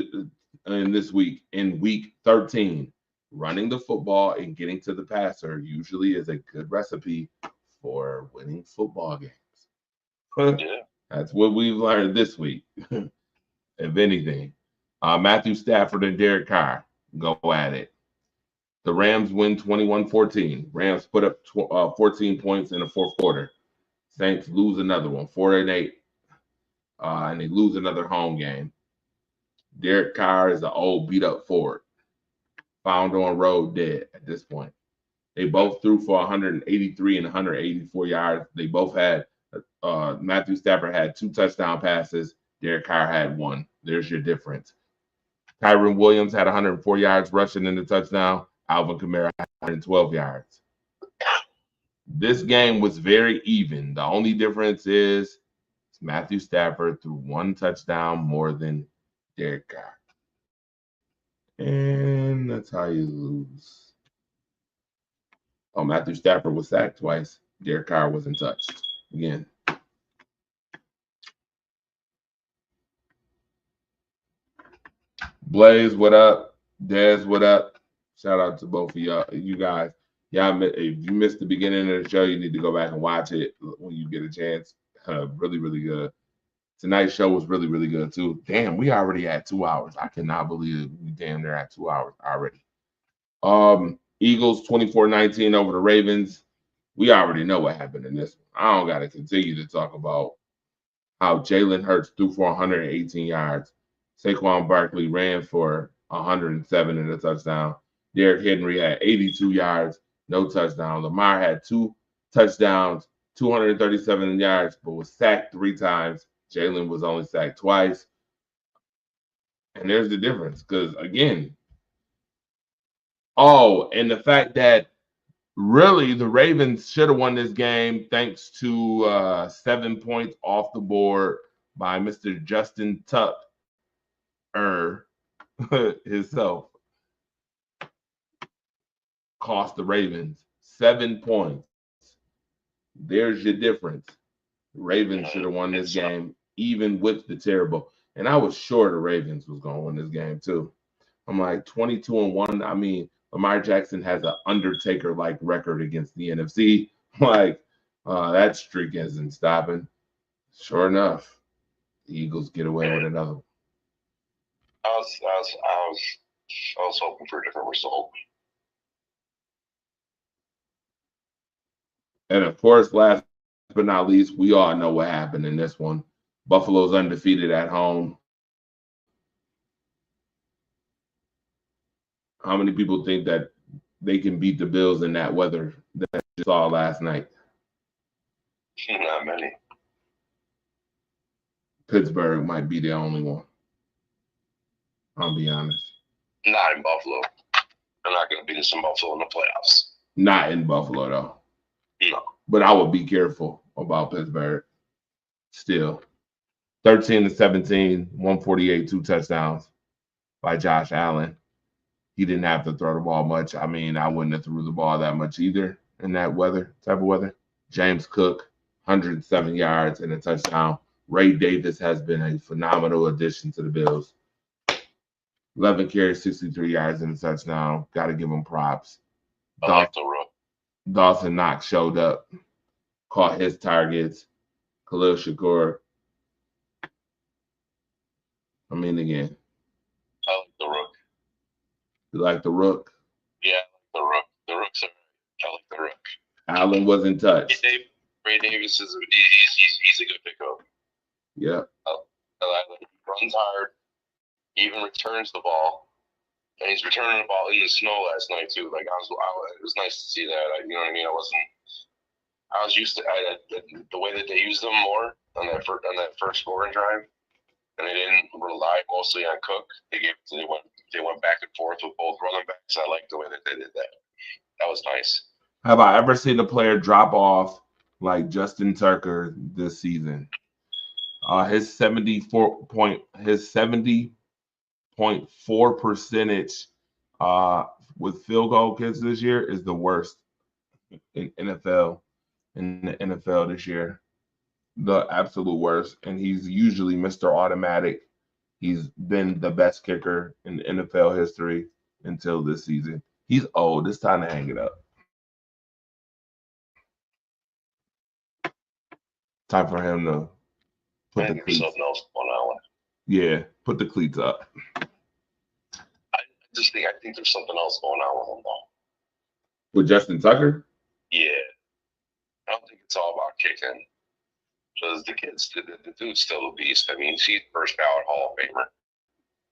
in this week? In week 13, running the football and getting to the passer usually is a good recipe for winning football games. Yeah. That's what we've learned this week, if anything. Matthew Stafford and Derek Carr go at it. The Rams win 21-14. Rams put up 14 points in the fourth quarter. Saints lose another one, 4-8, and they lose another home game. Derek Carr is an old beat-up Ford, found on road dead at this point. They both threw for 183 and 184 yards. They both had Matthew Stafford had 2 touchdown passes. Derek Carr had 1. There's your difference. Kyron Williams had 104 yards rushing in the touchdown. Alvin Kamara had 112 yards. This game was very even. The only difference is Matthew Stafford threw 1 touchdown more than Derek Carr. And that's how you lose. Oh, Matthew Stafford was sacked twice. Derek Carr wasn't touched. Again. Blaze, what up? Dez, what up? Shout out to both of y'all, you guys. Yeah, if you missed the beginning of the show, you need to go back and watch it when you get a chance. Really, really good. Tonight's show was really, really good too. Damn, we already at 2 hours. I cannot believe we damn near at 2 hours already. Eagles 24-19 over the Ravens. We already know what happened in this one. I don't got to continue to talk about how Jalen Hurts threw for 118 yards. Saquon Barkley ran for 107 in a touchdown. Derrick Henry had 82 yards, no touchdown. Lamar had 2 touchdowns, 237 yards, but was sacked 3 times. Jalen was only sacked twice. And there's the difference because, again, and the fact that really the Ravens should have won this game thanks to 7 points off the board by Mr. Justin Tucker himself. Cost the Ravens 7 points. There's your difference. The Ravens should have won this game, even with the terrible. And I was sure the Ravens was going to win this game too. I'm like 22-1. I mean, Lamar Jackson has an Undertaker-like record against the NFC. Like, that streak isn't stopping. Sure enough, the Eagles get away with another one. I was hoping for a different result. And of course, last but not least, we all know what happened in this one. Buffalo's undefeated at home. How many people think that they can beat the Bills in that weather that you saw last night? Not many. Pittsburgh might be the only one. I'll be honest. Not in Buffalo. They're not going to beat us in Buffalo in the playoffs. Not in Buffalo, though. No. But I would be careful about Pittsburgh still. 13-17, 148, 2 touchdowns by Josh Allen. He didn't have to throw the ball much. I mean, I wouldn't have threw the ball that much either in that type of weather. James Cook, 107 yards and a touchdown. Ray Davis has been a phenomenal addition to the Bills. 11 carries, 63 yards and a touchdown. Got to give him props. Dawson Knox showed up, caught his targets. Khalil Shakur. I mean, again. I like the Rook. You like the Rook? Yeah, the Rook. The Rook's I like the Rook. Allen wasn't touched. Ray Davis is he's a good pickup. Yeah. He runs hard. He even returns the ball. And he's returning the ball in the snow last night too. Like it was nice to see that. You know what I mean? I was used to the way that they used them more on that first scoring drive, and they didn't rely mostly on Cook. They went back and forth with both running backs. I like the way that they did that. That was nice. Have I ever seen a player drop off like Justin Tucker this season? His 70.4 percentage with field goal kicks this year is the worst in the NFL this year. The absolute worst. And he's usually Mr. Automatic. He's been the best kicker in NFL history until this season. He's old. It's time to hang it up. Time for him to put the cleats. Something else going on. Yeah, put the cleats up. I think there's something else going on with him though. With Justin Tucker? Yeah. I don't think it's all about kicking. Because the dude's still a beast. I mean, he's first ballot Hall of Famer.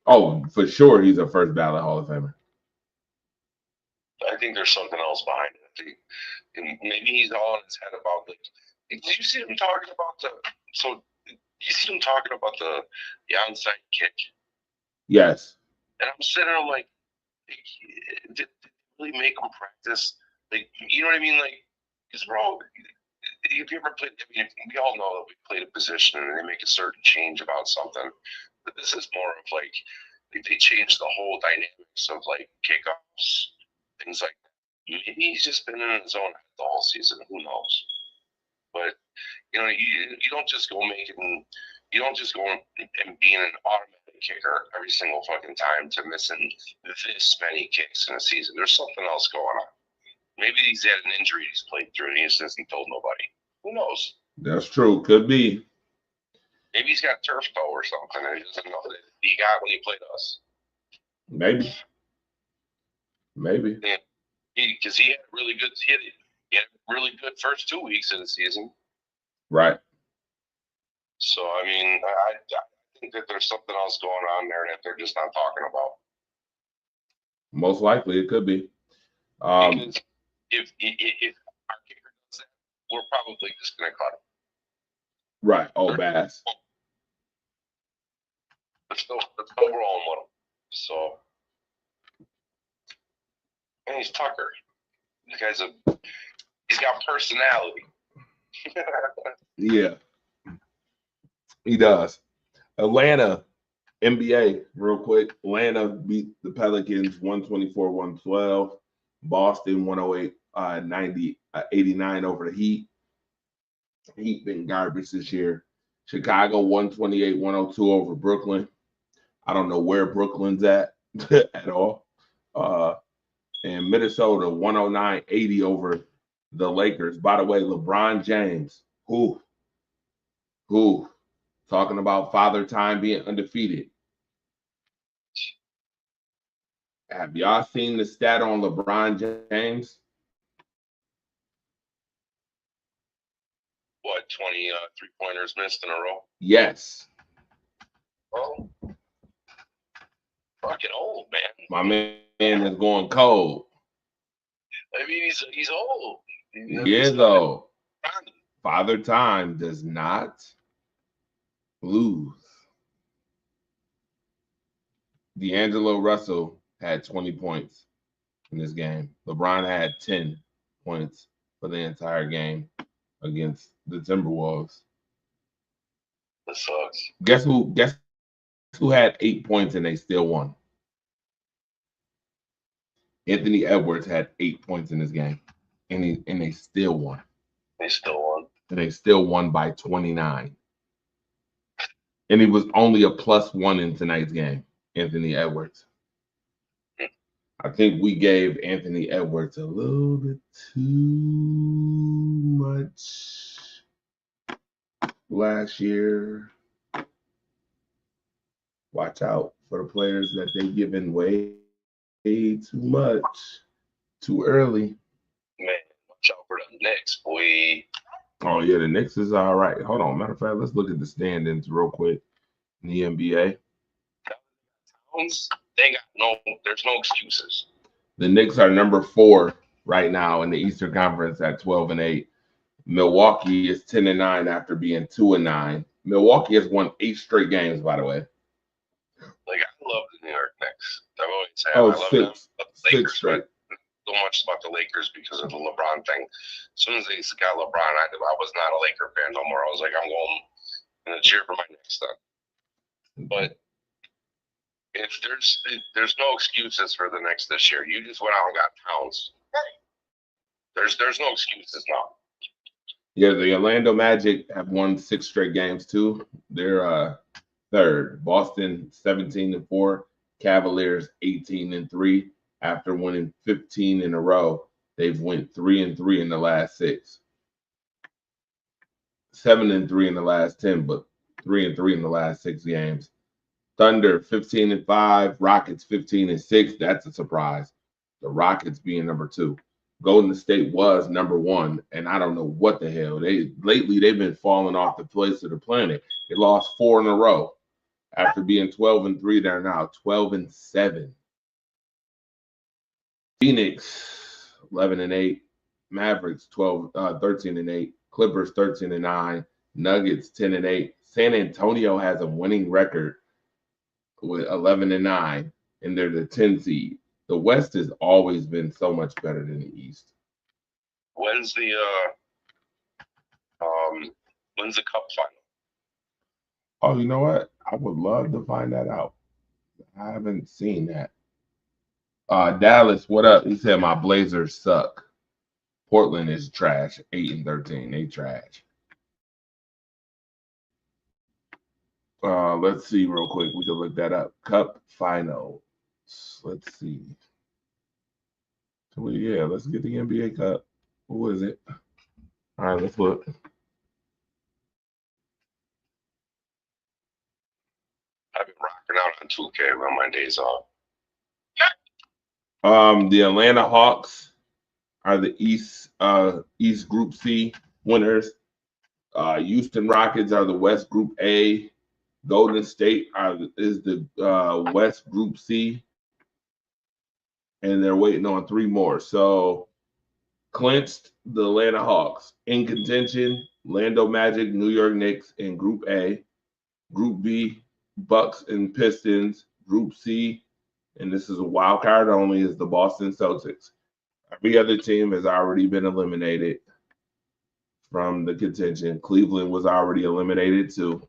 Oh, for sure he's a first ballot Hall of Famer. I think there's something else behind it. Maybe he's all in his head about like. Did you see him talking about the onside kick? Yes. And I'm sitting there, I'm like, did they really make him practice? Like, you know what I mean? Like, because we're all. If you ever played, I mean, we all know that we played a position and they make a certain change about something. But this is more of like they change the whole dynamics of like kickoffs, things like that. Maybe he's just been in his own head the whole season. Who knows? But you know, you don't just go and being an automatic kicker every single fucking time to missing this many kicks in a season. There's something else going on. Maybe he's had an injury he's played through and he just hasn't told nobody. Who knows? That's true. Could be. Maybe he's got turf toe or something and he doesn't know that he got when he played us. Maybe. Because he had really good first 2 weeks of the season. Right. So I mean, I think that there's something else going on there that they're just not talking about. Most likely, it could be. Because if our kicker does that, we're probably just going to cut him. Right. Oh, Bass. But still rolling with him. So, and he's Tucker. This he's got personality. Yeah, he does. Atlanta, NBA, real quick. Atlanta beat the Pelicans 124-112. Boston 108-89 over the Heat. Heat been garbage this year. Chicago 128-102 over Brooklyn. I don't know where Brooklyn's at at all. And Minnesota 109-80 over the Lakers. By the way, LeBron James, who talking about Father Time being undefeated. Have y'all seen the stat on LeBron James? What, 20 3-pointers missed in a row? Yes. Oh, fucking old, man. My man is going cold. I mean, he's old. He is old. Father Time does not lose. D'Angelo Russell had 20 points in this game. LeBron had 10 points for the entire game against the Timberwolves. That sucks. Guess who had 8 points and they still won? Anthony Edwards had 8 points in this game, and they still won. They still won. And they still won by 29. And he was only a +1 in tonight's game, Anthony Edwards. I think we gave Anthony Edwards a little bit too much last year. Watch out for the players that they given way too much too early. Man, watch out for the Knicks, boy. Oh yeah, the Knicks is all right. Hold on, matter of fact, let's look at the standings real quick in the NBA. There's no excuses. The Knicks are number 4 right now in the Eastern Conference at 12-8. Milwaukee is 10-9 after being 2-9. Milwaukee has won 8 straight games, by the way. Like, I love the New York Knicks. I've always had. Oh, I love them. The Lakers, straight. So much about the Lakers because of the LeBron thing. As soon as they got LeBron, I was not a Laker fan no more. I was like, I'm going to cheer for my Knicks then. But if there's no excuses for the Knicks this year. You just went out and got Towns. There's no excuses now. Yeah, the Orlando Magic have won 6 straight games too. They're third. Boston 17-4. Cavaliers 18-3. After winning 15 in a row, they've went 3-3 in the last 6. 7-3 in the last 10, but 3-3 in the last 6 games. Thunder 15-5, Rockets 15-6. That's a surprise. The Rockets being number 2. Golden State was number 1, and I don't know what the hell. They've been falling off the face of the planet. They lost 4 in a row. After being 12-3, they're now 12-7. Phoenix 11-8, Mavericks 13-8, Clippers 13-9, Nuggets 10-8. San Antonio has a winning record with 11-9, and they're the 10 seed. The West has always been so much better than the East. When's the cup final? Oh, you know what? I would love to find that out. I haven't seen that. Dallas, what up? He said my Blazers suck. Portland is trash. 8-13. They trash. Let's see real quick. We can look that up. Cup finals. Let's see. Let's get the NBA Cup. Who is it? All right, let's look. I've been rocking out on 2K on my days off. The Atlanta Hawks are the East Group C winners. Houston Rockets are the West Group A. Golden State is the West Group C, and they're waiting on 3 more. So clinched the Atlanta Hawks. In contention, Orlando Magic, New York Knicks in Group A. Group B, Bucks and Pistons. Group C, and this is a wild card only, is the Boston Celtics. Every other team has already been eliminated from the contention. Cleveland was already eliminated too.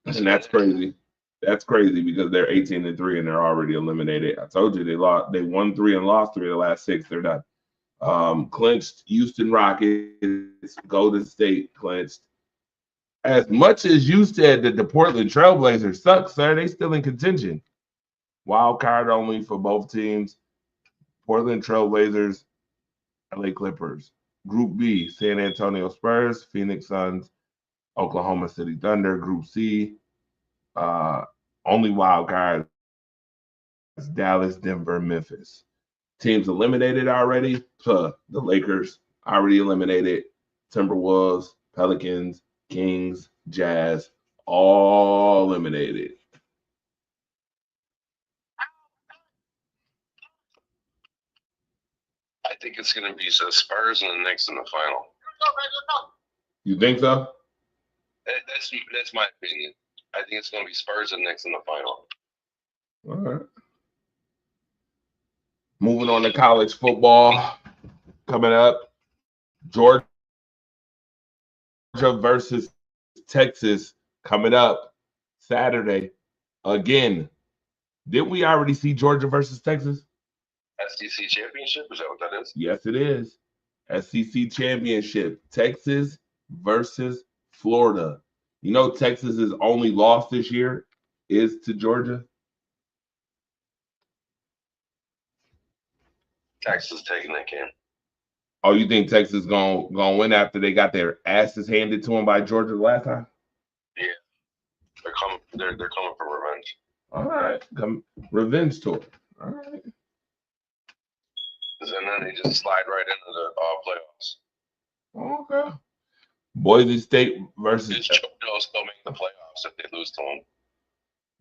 And that's crazy. That's crazy because they're 18-3 and they're already eliminated. I told you they won 3 and lost 3 of the last 6. They're done. Clinched Houston Rockets, Golden State clinched. As much as you said that the Portland Trailblazers suck, sir, they still in contention. Wild card only for both teams. Portland Trailblazers, LA Clippers. Group B, San Antonio Spurs, Phoenix Suns, Oklahoma City Thunder. Group C, only wild cards, Dallas, Denver, Memphis. Teams eliminated already. The Lakers already eliminated. Timberwolves, Pelicans, Kings, Jazz, all eliminated. I think it's going to be the Spurs and the Knicks in the final. You think so? That's my opinion. I think it's going to be Spurs and Knicks in the final. All right. Moving on to college football coming up. Georgia versus Texas coming up Saturday. Again, didn't we already see Georgia versus Texas? SEC championship? Is that what that is? Yes, it is. SEC championship. Texas versus Florida. You know Texas's only loss this year is to Georgia? Texas taking that game. Oh, you think Texas gonna win after they got their asses handed to them by Georgia last time? Yeah, they're coming. They're coming for revenge. All right, come revenge tour. All right. And then they just slide right into the playoffs. Okay. Boise State versus. They'll still make the playoffs if they lose to them.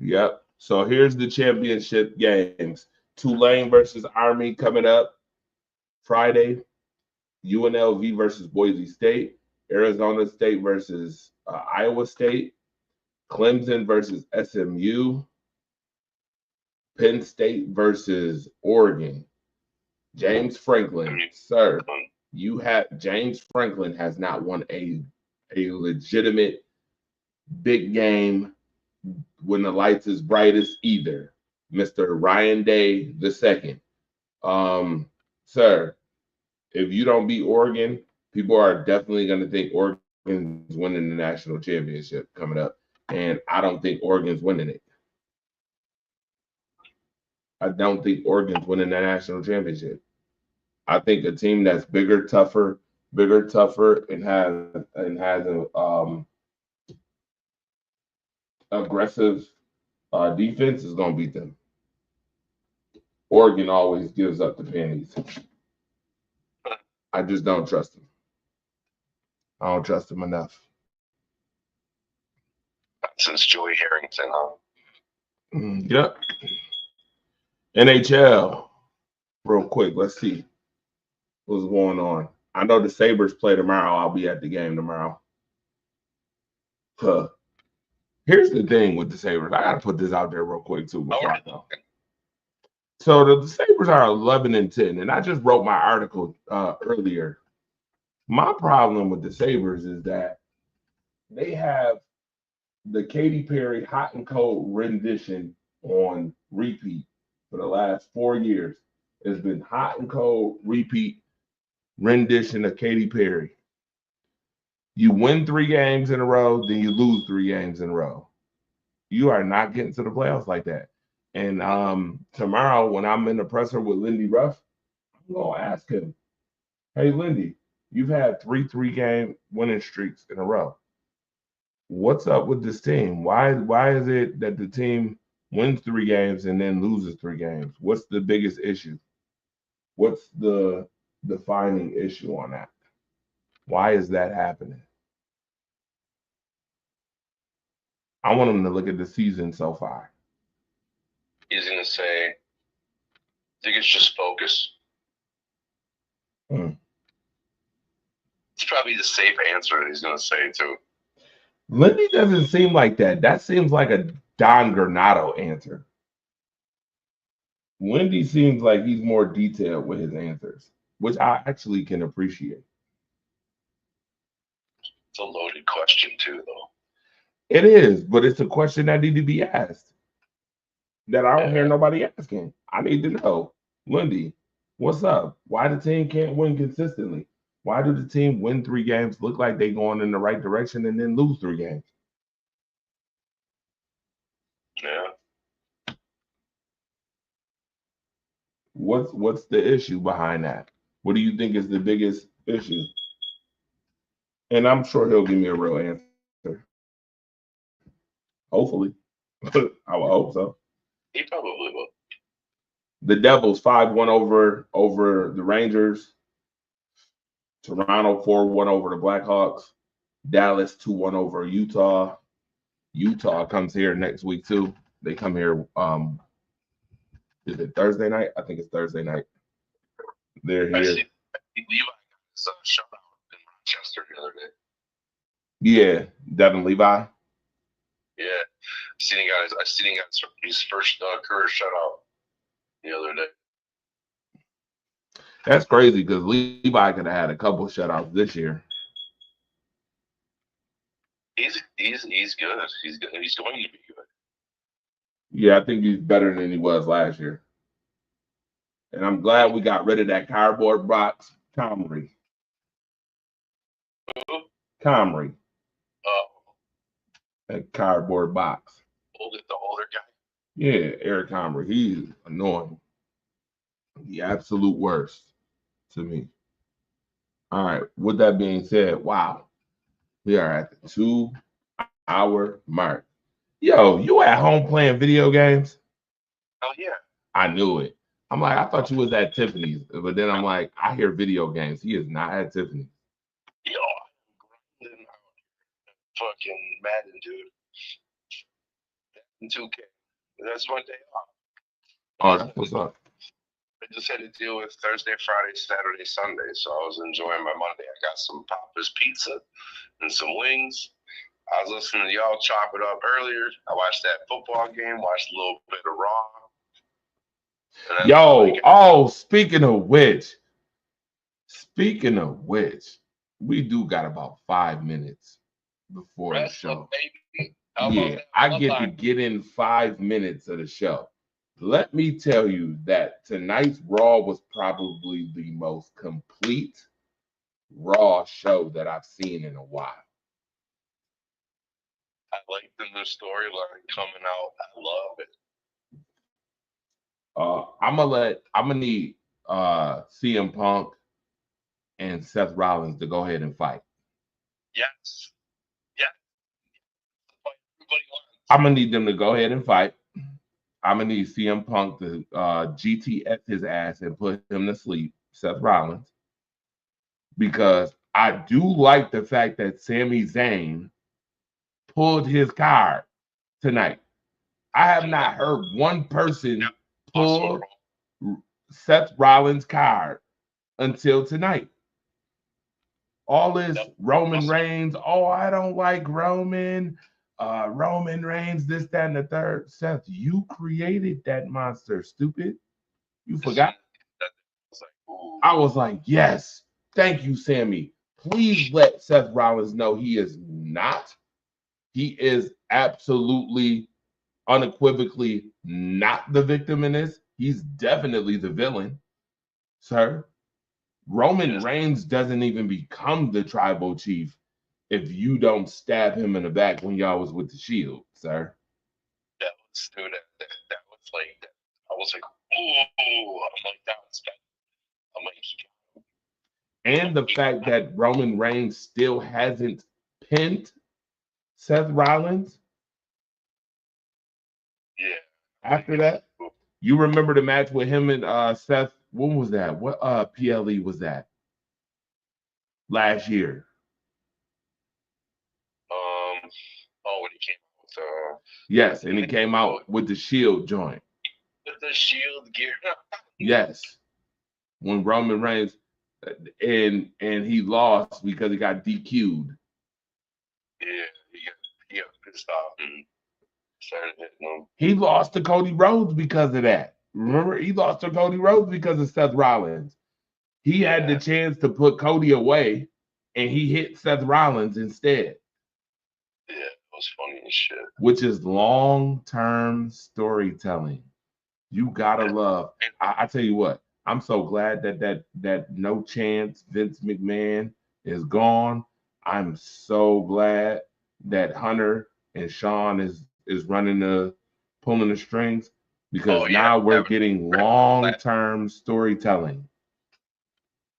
Yep. So here's the championship games. Tulane versus Army coming up Friday. UNLV versus Boise State. Arizona State versus Iowa State. Clemson versus SMU. Penn State versus Oregon. James Franklin, sir, James Franklin has not won a legitimate big game when the lights is brightest either. Mr. Ryan Day II. Sir, if you don't beat Oregon, people are definitely going to think Oregon's winning the national championship coming up. And I don't think Oregon's winning it. I don't think Oregon's winning the national championship. I think a team that's bigger, tougher, bigger, tougher, and has a aggressive defense, is gonna beat them. Oregon always gives up the panties. I just don't trust them. I don't trust them enough. Since Joey Harrington, huh? Yep. NHL. Real quick, let's see what's going on. I know the Sabres play tomorrow. I'll be at the game tomorrow. Huh. Here's the thing with the Sabres. I gotta put this out there real quick too before I go. So the Sabres are 11-10, and I just wrote my article earlier. My problem with the Sabres is that they have the Katy Perry Hot and Cold rendition on repeat for the last 4 years. It's been hot and cold repeat rendition of Katy Perry. You win 3 games in a row, then you lose 3 games in a row. You are not getting to the playoffs like that. And tomorrow, when I'm in the presser with Lindy Ruff, I'm gonna ask him, "Hey, Lindy, you've had 3-game winning streaks in a row. What's up with this team? Why is it that the team wins 3 games and then loses 3 games? What's the biggest issue? What's the defining issue on that? Why is that happening?" I want him to look at the season so far. He's gonna say, "I think it's just focus." It's probably the safe answer that he's gonna say too. Lindy doesn't seem like that. That seems like a Don Granado answer. Lindy seems like he's more detailed with his answers, which I actually can appreciate. It's a loaded question too, though. It is, but it's a question that needs to be asked that I don't hear nobody asking. I need to know, Lindy, what's up? Why the team can't win consistently? Why do the team win 3 games, look like they going in the right direction, and then lose 3 games? Yeah. What's the issue behind that? What do you think is the biggest issue? And I'm sure he'll give me a real answer. Hopefully. I would hope so. He probably will. The Devils 5-1 over the Rangers. Toronto 4-1 over the Blackhawks. Dallas 2-1 over Utah. Utah comes here next week too. They come here. Is it Thursday night? I think it's Thursday night. They're here. Levi got his shutout in Rochester the other day. Yeah, Devin Levi. Yeah, I seen he got his first career shutout the other day. That's crazy because Levi could have had a couple shutouts this year. He's good. He's good. He's going to be good. Yeah, I think he's better than he was last year. And I'm glad we got rid of that cardboard box, Comrie. Comrie. Oh. That cardboard box. The older guy. Yeah, Eric Comrie. He's annoying. The absolute worst to me. All right. With that being said, wow. We are at the 2-hour mark. Yo, you at home playing video games? Oh, yeah. I knew it. I'm like, I thought you was at Tiffany's, but then I'm like, I hear video games. He is not at Tiffany's. Yo, I'm grinding out fucking Madden, dude. In 2K. That's my day off. Oh, that's what's up. I just had to deal with Thursday, Friday, Saturday, Sunday, so I was enjoying my Monday. I got some Papa's Pizza and some wings. I was listening to y'all chop it up earlier. I watched that football game, watched a little bit of Raw. Yo, speaking of which, we do got about 5 minutes before the show. Baby. Yeah, I get to get in 5 minutes of the show. Let me tell you that tonight's Raw was probably the most complete Raw show that I've seen in a while. I like the new storyline coming out. I love it. I'm gonna need CM Punk and Seth Rollins to go ahead and fight. Yes. Yeah. Everybody wants. I'm gonna need them to go ahead and fight. I'm gonna need CM Punk to GTS his ass and put him to sleep, Seth Rollins, because I do like the fact that Sami Zayn pulled his card tonight. I have not heard one person pull Seth Rollins' card until tonight. All this Roman Reigns, oh, I don't like Roman. Roman Reigns, this, that, and the third. Seth, you created that monster, stupid. You forgot. I was like, yes, thank you, Sammy. Please let Seth Rollins know he is not. He is absolutely, unequivocally not the victim in this. He's definitely the villain, sir. Roman Reigns doesn't even become the tribal chief if you don't stab him in the back when y'all was with the Shield, sir. That was, dude, that was like, I was like, oh, I'm like, that was bad. I'm like, and the fact that Roman Reigns still hasn't pinned Seth Rollins. Yeah. After that, you remember the match with him and Seth? When was that? What PLE was that? Last year. Oh, when he came out with yes, and he came out with the Shield joint. With the Shield gear. yes. When Roman Reigns and he lost because he got DQ'd. Yeah, he got pissed off and started hitting him. He lost to Cody Rhodes because of that. Remember, he lost to Cody Rhodes because of Seth Rollins. He had the chance to put Cody away, and he hit Seth Rollins instead. Yeah, it was funny as shit. Which is long-term storytelling. You gotta love. I tell you what, I'm so glad that no chance Vince McMahon is gone. I'm so glad that Hunter and Sean is pulling the strings, because now we're getting long-term storytelling.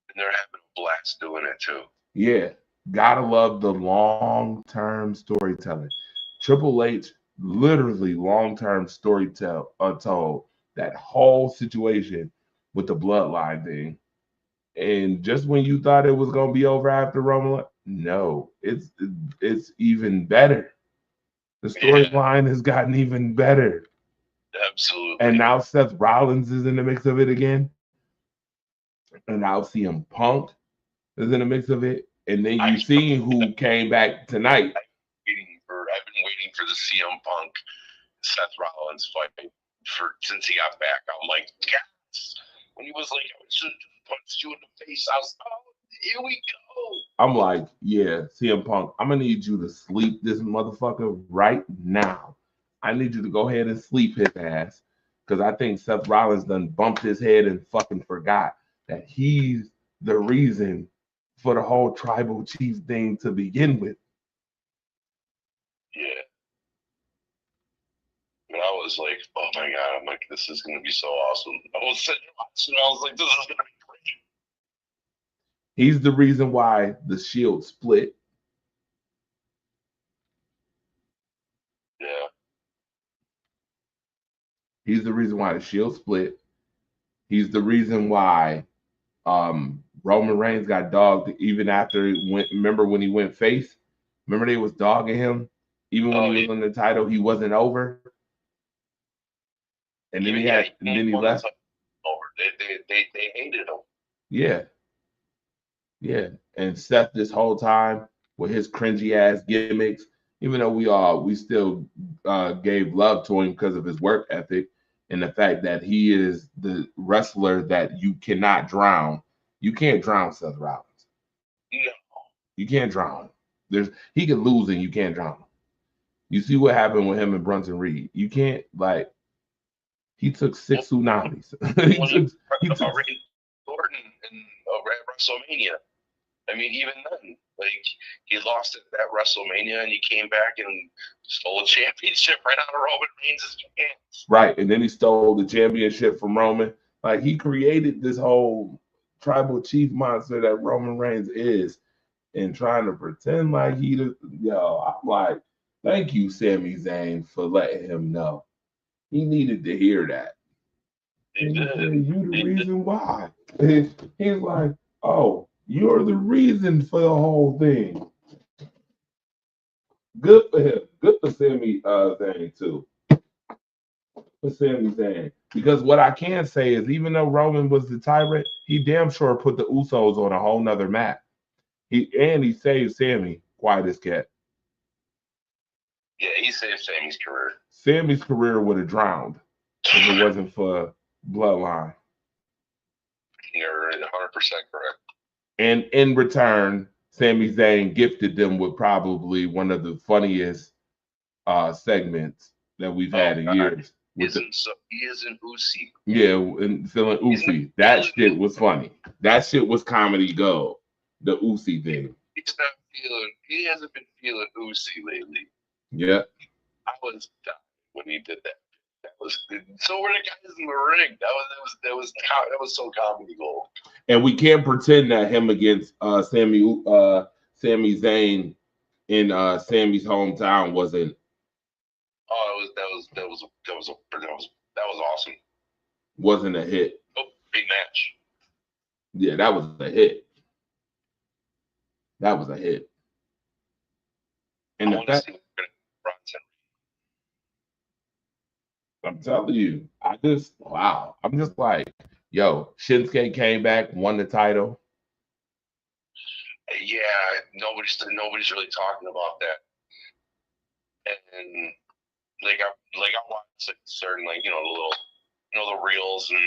And they're having a blast doing it too. Yeah, gotta love the long-term storytelling. Triple H literally long-term told that whole situation with the bloodline thing. And just when you thought it was gonna be over after Roman, no, it's even better. The storyline has gotten even better. Absolutely. And now Seth Rollins is in the mix of it again. And now CM Punk is in the mix of it. And then you see who came back tonight. I've been waiting for the CM Punk Seth Rollins fight since he got back. I'm like, yes. When he was like, I should have punched you in the face, I was, oh, here we go. I'm like, yeah, CM Punk, I'm gonna need you to sleep this motherfucker right now. I need you to go ahead and sleep his ass, because I think Seth Rollins done bumped his head and fucking forgot that he's the reason for the whole tribal chief thing to begin with. Yeah. And I was like, oh my God, I'm like, this is going to be so awesome. I was sitting watching, I was like, this is going to be great. He's the reason why the Shield split. Yeah. He's the reason why the Shield split. He's the reason why Roman Reigns got dogged even after he went. Remember when he went face? Remember they was dogging him even when he was on the title. He wasn't over, and then he left. Over. They hated him. Yeah, yeah. And Seth this whole time with his cringy ass gimmicks, even though we still gave love to him because of his work ethic and the fact that he is the wrestler that you cannot drown. You can't drown Seth Rollins. No. You can't drown him. He can lose and you can't drown him. You see what happened with him and Brunson Reed. You can't, like, he took 6 tsunamis. he took Orton in WrestleMania. I mean, even then, like, he lost at that WrestleMania and he came back and stole a championship right out of Roman Reigns' hands. Right, and then he stole the championship from Roman. Like, he created this whole tribal chief monster that Roman Reigns is, and trying to pretend like I'm like, thank you, Sami Zayn, for letting him know. He needed to hear that. And he said, you the reason why. He's like, oh, you're the reason for the whole thing. Good for him. Good for Sami Zayn, too. For Sami Zayn. Because what I can say is, even though Roman was the tyrant, he damn sure put the Usos on a whole nother map. He saved Sami, quiet as cat. Yeah, he saved Sami's career. Sami's career would have drowned if it wasn't for Bloodline. You're 100% correct. And in return, Sami Zayn gifted them with probably one of the funniest segments that we've had in years. He isn't Usi. Yeah, and feeling Usi. That shit was funny. That shit was comedy gold. The Usi thing. He hasn't been feeling Usi lately. Yeah. I was dying when he did that. That was good. So were the guys in the ring. That was so comedy gold. And we can't pretend that him against Sami Zayn in Sami's hometown wasn't. Oh, that was awesome. Wasn't a hit. Oh, big match. Yeah, that was a hit. That was a hit. And I'm telling you, I'm just like, yo, Shinsuke came back, won the title. Yeah, nobody's really talking about that. And I watched certain the reels and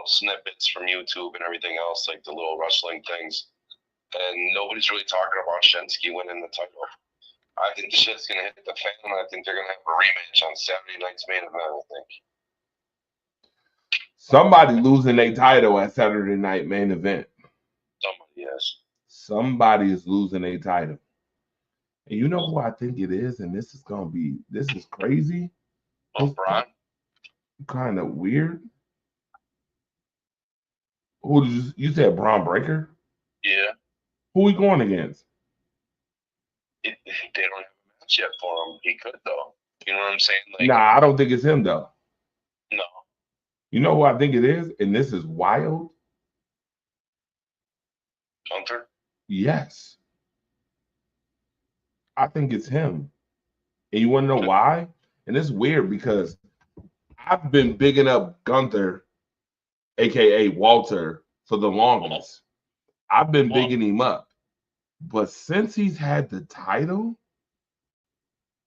snippets from YouTube and everything else, like the little wrestling things. And nobody's really talking about Shinsuke winning the title. I think the shit's gonna hit the fan, and I think they're gonna have a rematch on Saturday night's main event. I think somebody losing their title at Saturday night main event. Somebody is losing their title, and you know who I think it is. And this is crazy. Braun. Kind of weird. Who did you said? Braun Breaker. Yeah. Who are we going against? They don't have a match yet for him. He could though. You know what I'm saying? Nah, I don't think it's him though. No. You know who I think it is, and this is wild. Gunther? Yes. I think it's him. And you want to know why? And it's weird because I've been bigging up Gunther, aka Walter, for the longest. I've been bigging him up. But since he's had the title,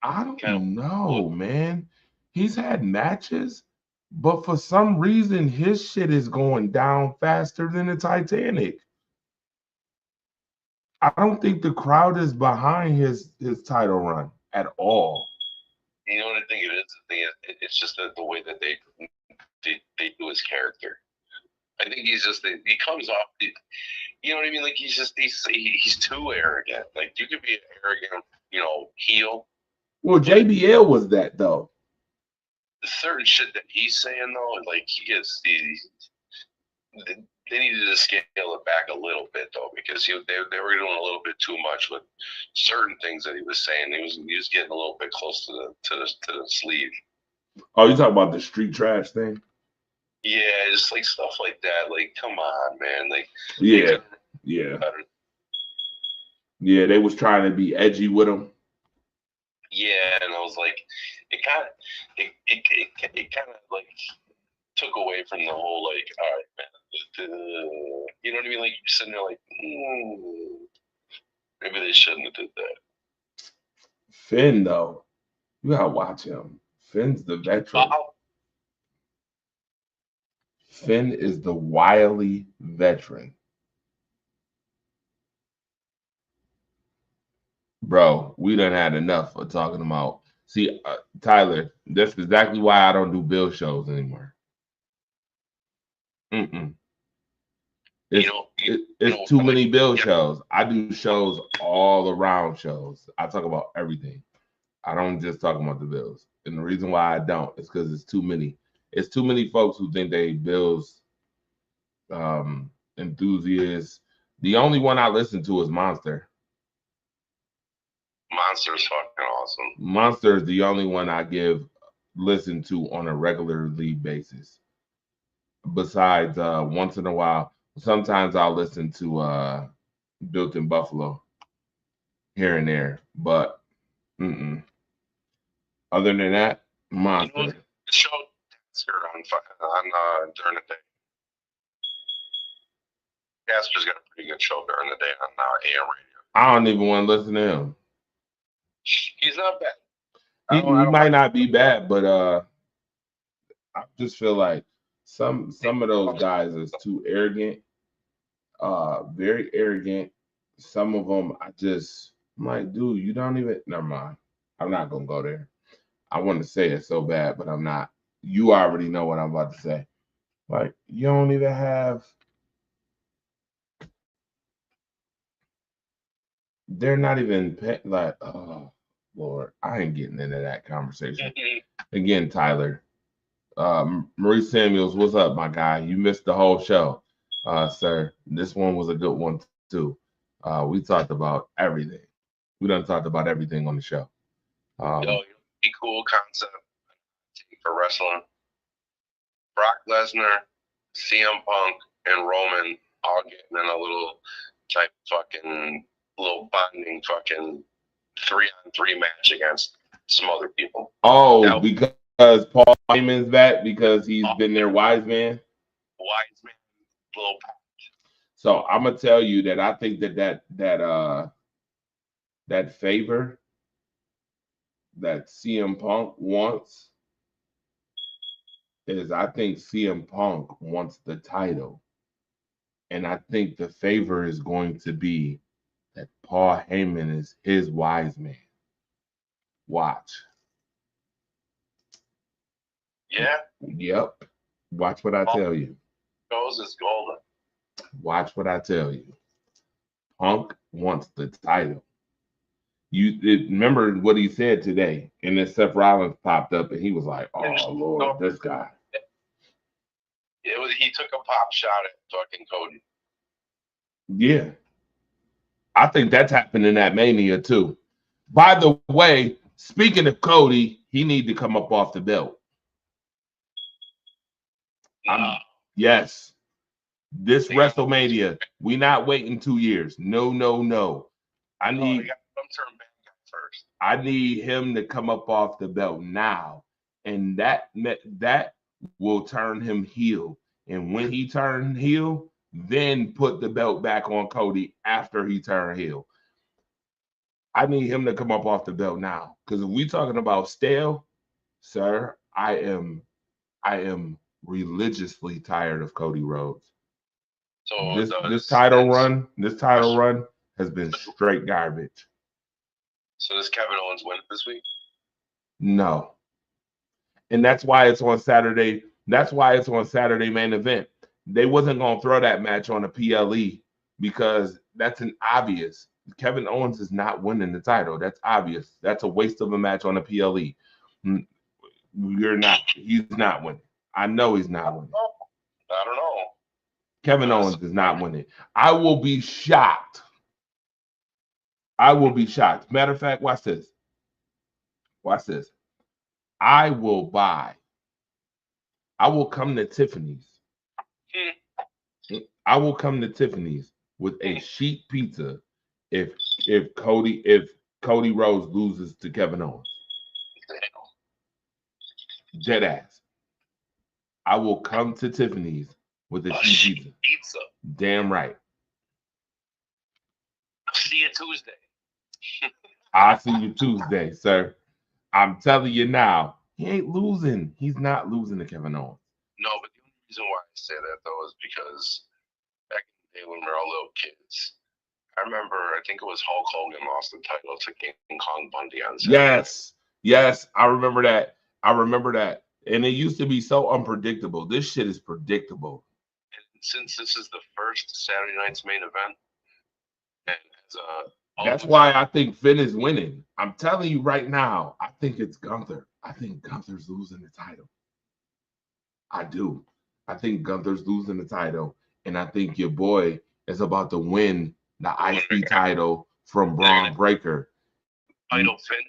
I don't know, man. He's had matches, but for some reason, his shit is going down faster than the Titanic. I don't think the crowd is behind his title run at all. You know what I think it is? I think it's just the way that they do his character. I think he comes off. You know what I mean? Like he's too arrogant. Like you could be an arrogant, heel. Well, JBL was that though. The certain shit that he's saying though, like they needed to scale it back a little bit though, because they were doing a little bit too much with certain things that he was saying. He was getting a little bit close to the sleeve. Oh, you talking about the street trash thing? Yeah, just like stuff like that. Like, come on, man. Like, yeah. They was trying to be edgy with him. Yeah, and I was like, it kind of like took away from the whole like, all right, man. You know what I mean? Like you're sitting there like, maybe they shouldn't have did that. Finn though, you gotta watch him. Finn's the veteran. Finn is the wily veteran. Bro, we done had enough of talking about. See, Tyler, that's exactly why I don't do Bill shows anymore. It's too many Bill shows. I do shows all around shows. I talk about everything. I don't just talk about the Bills. And the reason why I don't is because it's too many. It's too many folks who think they Bills enthusiast. The only one I listen to is Monster. Monster's fucking awesome. Monster is the only one I listen to on a regularly basis. Besides, once in a while, sometimes I'll listen to Built in Buffalo here and there, but other than that, Monster. You know, the show on during the day. Casper's got a pretty good show during the day on AM radio. I don't even want to listen to him. He's not bad. He might not be bad, but I just feel like some of those guys is too arrogant, very arrogant. Some of them, I'm like, dude, you don't even. Never mind. I'm not gonna go there. I want to say it so bad, but I'm not. You already know what I'm about to say. Like, you don't even have. They're not even like, oh Lord, I ain't getting into that conversation. Again, Tyler. Marie Samuels, what's up, my guy? You missed the whole show, sir. This one was a good one too. We talked about everything. We done talked about everything on the show. Be cool concept for wrestling. Brock Lesnar, CM Punk, and Roman all getting in a little type fucking little bonding fucking 3-on-3 match against some other people. Oh, because Paul Heyman's back because he's been their wise man. Wise man, little. So I'm gonna tell you that I think that favor that CM Punk wants is I think CM Punk wants the title. And I think the favor is going to be that Paul Heyman is his wise man. Watch. Yeah. Yep. Watch what I tell you. Goes is golden. Watch what I tell you. Punk wants the title. You remember what he said today, and then Seth Rollins popped up, and he was like, "Oh Lord, this guy." He took a pop shot at fucking Cody. Yeah, I think that's happening at Mania too. By the way, speaking of Cody, he need to come up off the belt. Yes. This WrestleMania, we not waiting 2 years. No. I need him first. I need him to come up off the belt now, and that will turn him heel. And when he turns heel, then put the belt back on Cody after he turned heel. I need him to come up off the belt now, because if we talking about stale, sir, I am religiously tired of Cody Rhodes. So this title run has been straight garbage. So does Kevin Owens win this week? No. And that's why it's on Saturday. That's why it's on Saturday main event. They wasn't going to throw that match on a PLE because that's an obvious. Kevin Owens is not winning the title. That's obvious. That's a waste of a match on a PLE. He's not winning. I know he's not winning. I don't know. Kevin Owens is not winning. I will be shocked. Matter of fact, watch this. I will come to Tiffany's. I will come to Tiffany's with a sheet pizza if Cody Rhodes loses to Kevin Owens. Dead ass. I will come to Tiffany's with a sheet pizza. Damn right. See you Tuesday. I'll see you Tuesday, sir. I'm telling you now, he ain't losing. He's not losing to Kevin Owens. No, but the only reason why I say that, though, is because back in the day when we were all little kids, I remember, I think it was Hulk Hogan lost the title to King Kong Bundy on Saturday. Yes, I remember that. And it used to be so unpredictable. This shit is predictable. And since this is the first Saturday night's main event, and that's why I think Finn is winning. I'm telling you right now, I think it's Gunther. I think Gunther's losing the title. I do. I think Gunther's losing the title. and I think your boy is about to win the IC title from Braun Breaker. Title Finn.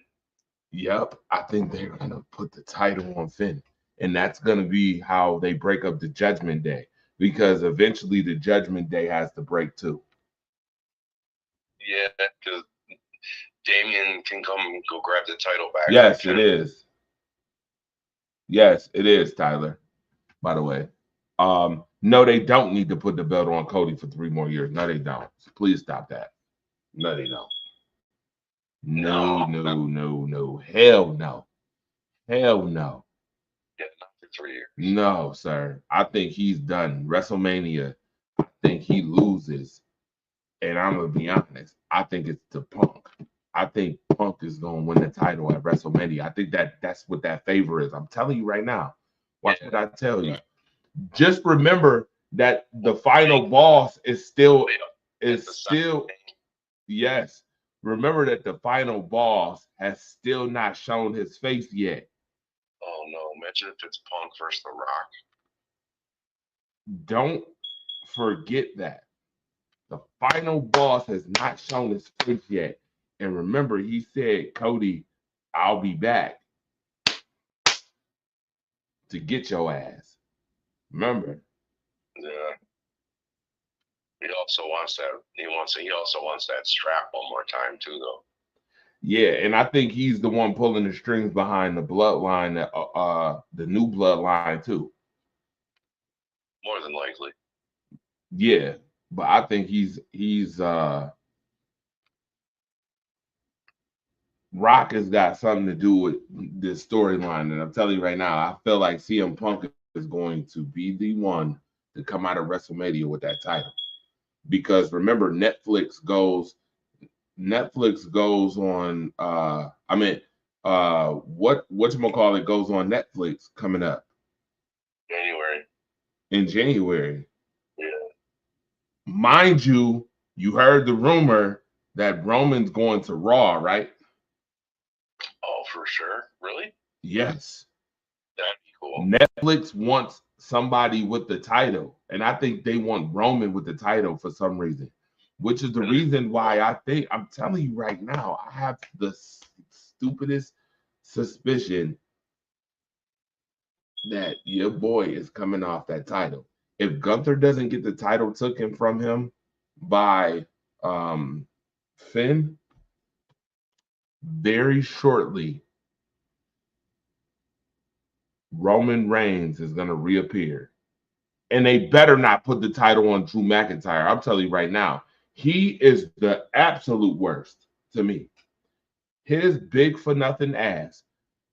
Yep, I think they're gonna put the title on Finn, and that's gonna be how they break up the Judgment Day, because eventually the Judgment Day has to break too. Yeah, because Damien can come and go grab the title back. Yes, it is. Yes, it is, Tyler. By the way, no, they don't need to put the belt on Cody for 3 more years. No, they don't. So please stop that. No, they don't. No. Hell no. Hell no. Yeah, not for 3 years. No, sir. I think he's done. WrestleMania, I think he loses. And I'm going to be honest. I think it's the Punk. I think Punk is going to win the title at WrestleMania. I think that's what that favor is. I'm telling you right now. Watch what I tell you. Just remember that the final boss is still yes. Remember that the final boss has still not shown his face yet. Oh no! Imagine if it's Punk versus The Rock. Don't forget that the final boss has not shown his face yet. And remember, he said, "Cody, I'll be back to get your ass." Remember? Yeah. He also wants that. He also wants that strap one more time too, though. Yeah, and I think he's the one pulling the strings behind the bloodline, the new bloodline too. More than likely. Yeah, but I think he's Rock has got something to do with this storyline, and I'm telling you right now, I feel like CM Punk is going to be the one to come out of WrestleMania with that title, because remember, Netflix goes on. Whatchamacallit goes on Netflix coming up in January. Yeah. Mind you, you heard the rumor that Roman's going to Raw, right? Oh, for sure. Really? Yes. That'd be cool. Netflix wants somebody with the title, and I think they want Roman with the title for some reason, which is the reason why I'm telling you right now, I have the stupidest suspicion that your boy is coming off that title. If Gunther doesn't get the title taken from him by Finn, very shortly, Roman Reigns is going to reappear. And they better not put the title on Drew McIntyre. I'm telling you right now, he is the absolute worst to me. His big for nothing ass.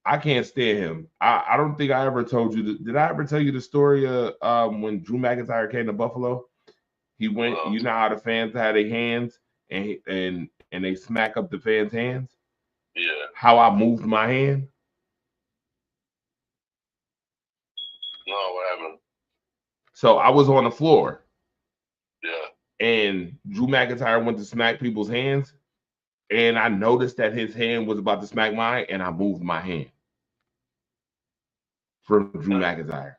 I can't stand him. I don't think I ever told you. Did I ever tell you the story of when Drew McIntyre came to Buffalo? He went. You know how the fans had their hands and they smack up the fans' hands. Yeah. How I moved my hand. No, what happened? So I was on the floor. Yeah. And Drew McIntyre went to smack people's hands, and I noticed that his hand was about to smack mine, and I moved my hand from Drew McIntyre.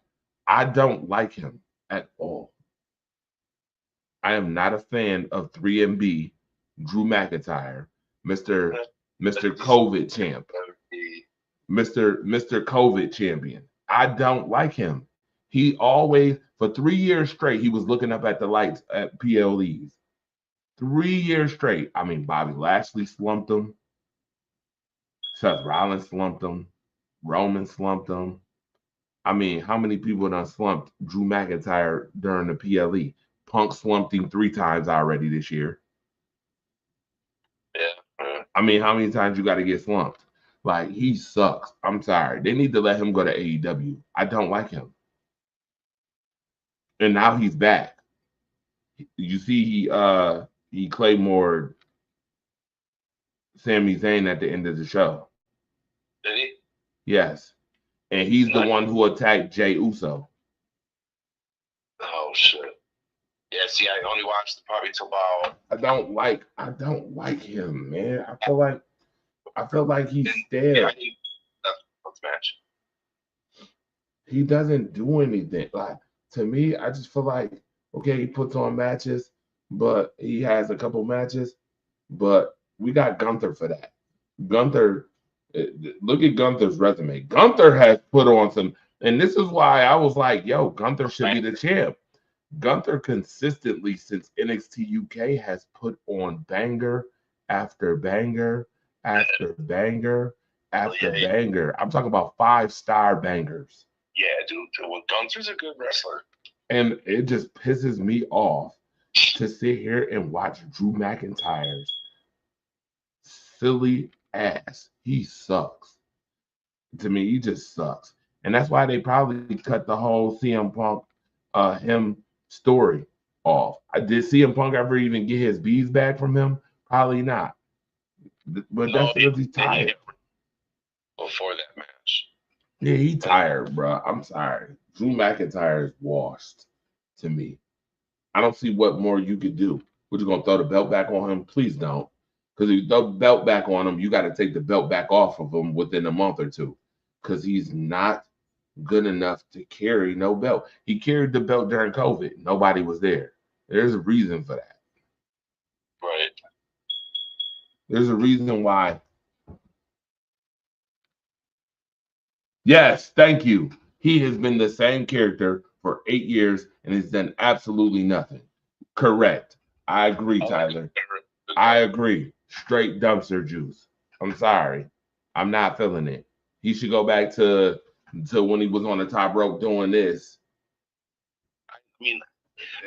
I don't like him at all. I am not a fan of 3MB, Drew McIntyre, Mr. COVID champ, Mr. COVID champion. I don't like him. He always, for 3 years straight, he was looking up at the lights at PLEs. 3 years straight. I mean, Bobby Lashley slumped him. Seth Rollins slumped him. Roman slumped him. I mean, how many people done slumped Drew McIntyre during the PLE? Punk slumped him 3 times already this year. Yeah. I mean, how many times you got to get slumped? Like, he sucks. I'm sorry. They need to let him go to AEW. I don't like him. And now he's back. You see, he Claymore Sami Zayn at the end of the show. Did he? Yes. And he's the one who attacked Jey Uso. Oh shit. Yeah, see, I only watched probably till about. I don't like him, man. I feel like he's stale. Yeah, that's match. He doesn't do anything. Like, to me, I just feel like Okay, he puts on matches, but he has a couple matches, but we got Gunther for that. Gunther, look at Gunther's resume. Gunther has put on some, and this is why I was like, yo, Gunther should be the champ. Gunther consistently since NXT UK has put on banger after banger after banger after banger. I'm talking about 5-star bangers. Yeah, dude. Well, Gunther's a good wrestler. And it just pisses me off to sit here and watch Drew McIntyre's silly ass. He sucks. To me, he just sucks. And that's why they probably cut the whole CM Punk him story off. Did CM Punk ever even get his bees back from him? Probably not. But that's because he's tired. Before that match. Yeah, he tired, bro. I'm sorry. Drew McIntyre is washed to me. I don't see what more you could do. What, you gonna throw the belt back on him? Please don't. Because if you throw the belt back on him, you got to take the belt back off of him within a month or two. Because he's not good enough to carry no belt. He carried the belt during COVID. Nobody was there. There's a reason for that. Right. There's a reason why. Yes, thank you. He has been the same character for 8 years and has done absolutely nothing. Correct. I agree, Tyler. I agree. Straight dumpster juice. I'm sorry. I'm not feeling it. He should go back to when he was on the top rope doing this. I mean,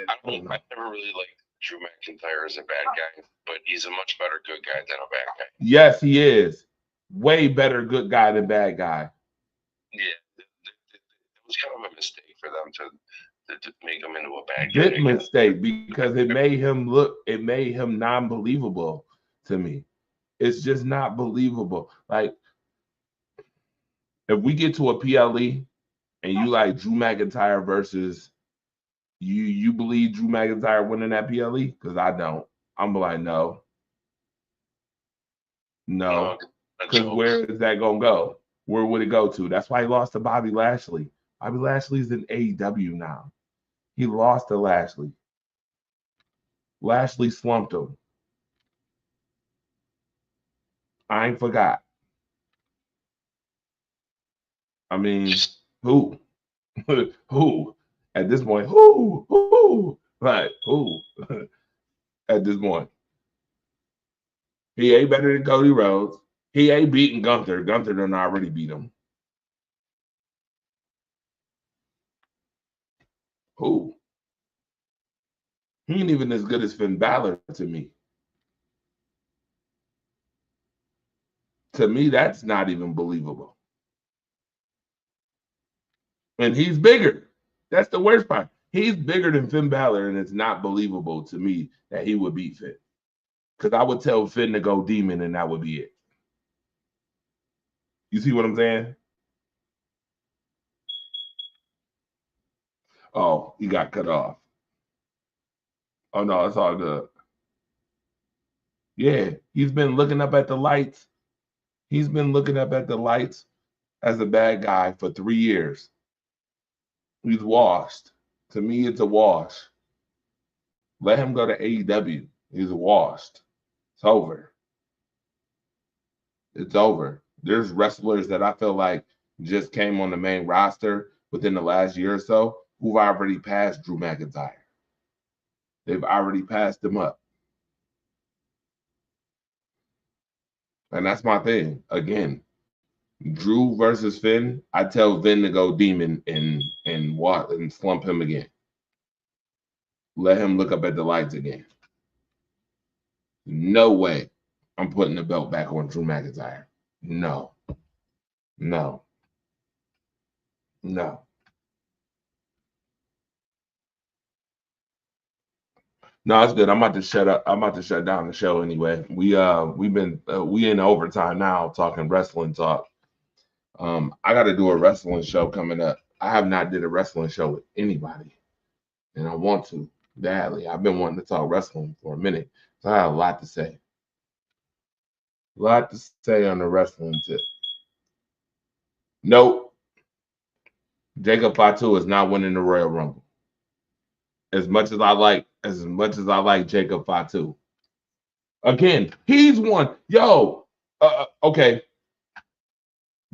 I never really liked Drew McIntyre as a bad guy, but he's a much better good guy than a bad guy. Yes, he is. Way better good guy than bad guy. Yeah, it was kind of a mistake for them to make him into a bad guy. Big mistake because it made him non-believable to me. It's just not believable. Like, if we get to a PLE and you like Drew McIntyre versus you believe Drew McIntyre winning that PLE? Because I don't. I'm like, no. Because where is that gonna go? Where would it go to? That's why he lost to Bobby Lashley. Bobby Lashley's in AEW now. He lost to Lashley. Lashley slumped him. I ain't forgot. I mean, who? Who? At this point, who? Right, who? At this point. He ain't better than Cody Rhodes. He ain't beating Gunther. Gunther done already beat him. Who? He ain't even as good as Finn Balor to me. To me, that's not even believable. And he's bigger. That's the worst part. He's bigger than Finn Balor, and it's not believable to me that he would beat Finn. Because I would tell Finn to go demon, and that would be it. You see what I'm saying? Oh, he got cut off. Oh, no, it's all good. Yeah, he's been looking up at the lights. He's been looking up at the lights as a bad guy for 3 years. He's washed. To me, it's a wash. Let him go to AEW. He's washed. It's over. It's over. There's wrestlers that I feel like just came on the main roster within the last year or so who've already passed Drew McIntyre. They've already passed him up. And that's my thing. Again, Drew versus Finn, I tell Finn to go demon and slump him again. Let him look up at the lights again. No way I'm putting the belt back on Drew McIntyre. No. No. No. No, it's good. I'm about to shut up. I'm about to shut down the show anyway. We in overtime now talking wrestling talk. I got to do a wrestling show coming up. I have not did a wrestling show with anybody, and I want to badly. I've been wanting to talk wrestling for a minute, so I have a lot to say. A lot to say on the wrestling tip. Nope. Jacob Fatu is not winning the Royal Rumble. as much as I like Jacob Fatu. Again, he's one. Yo, okay,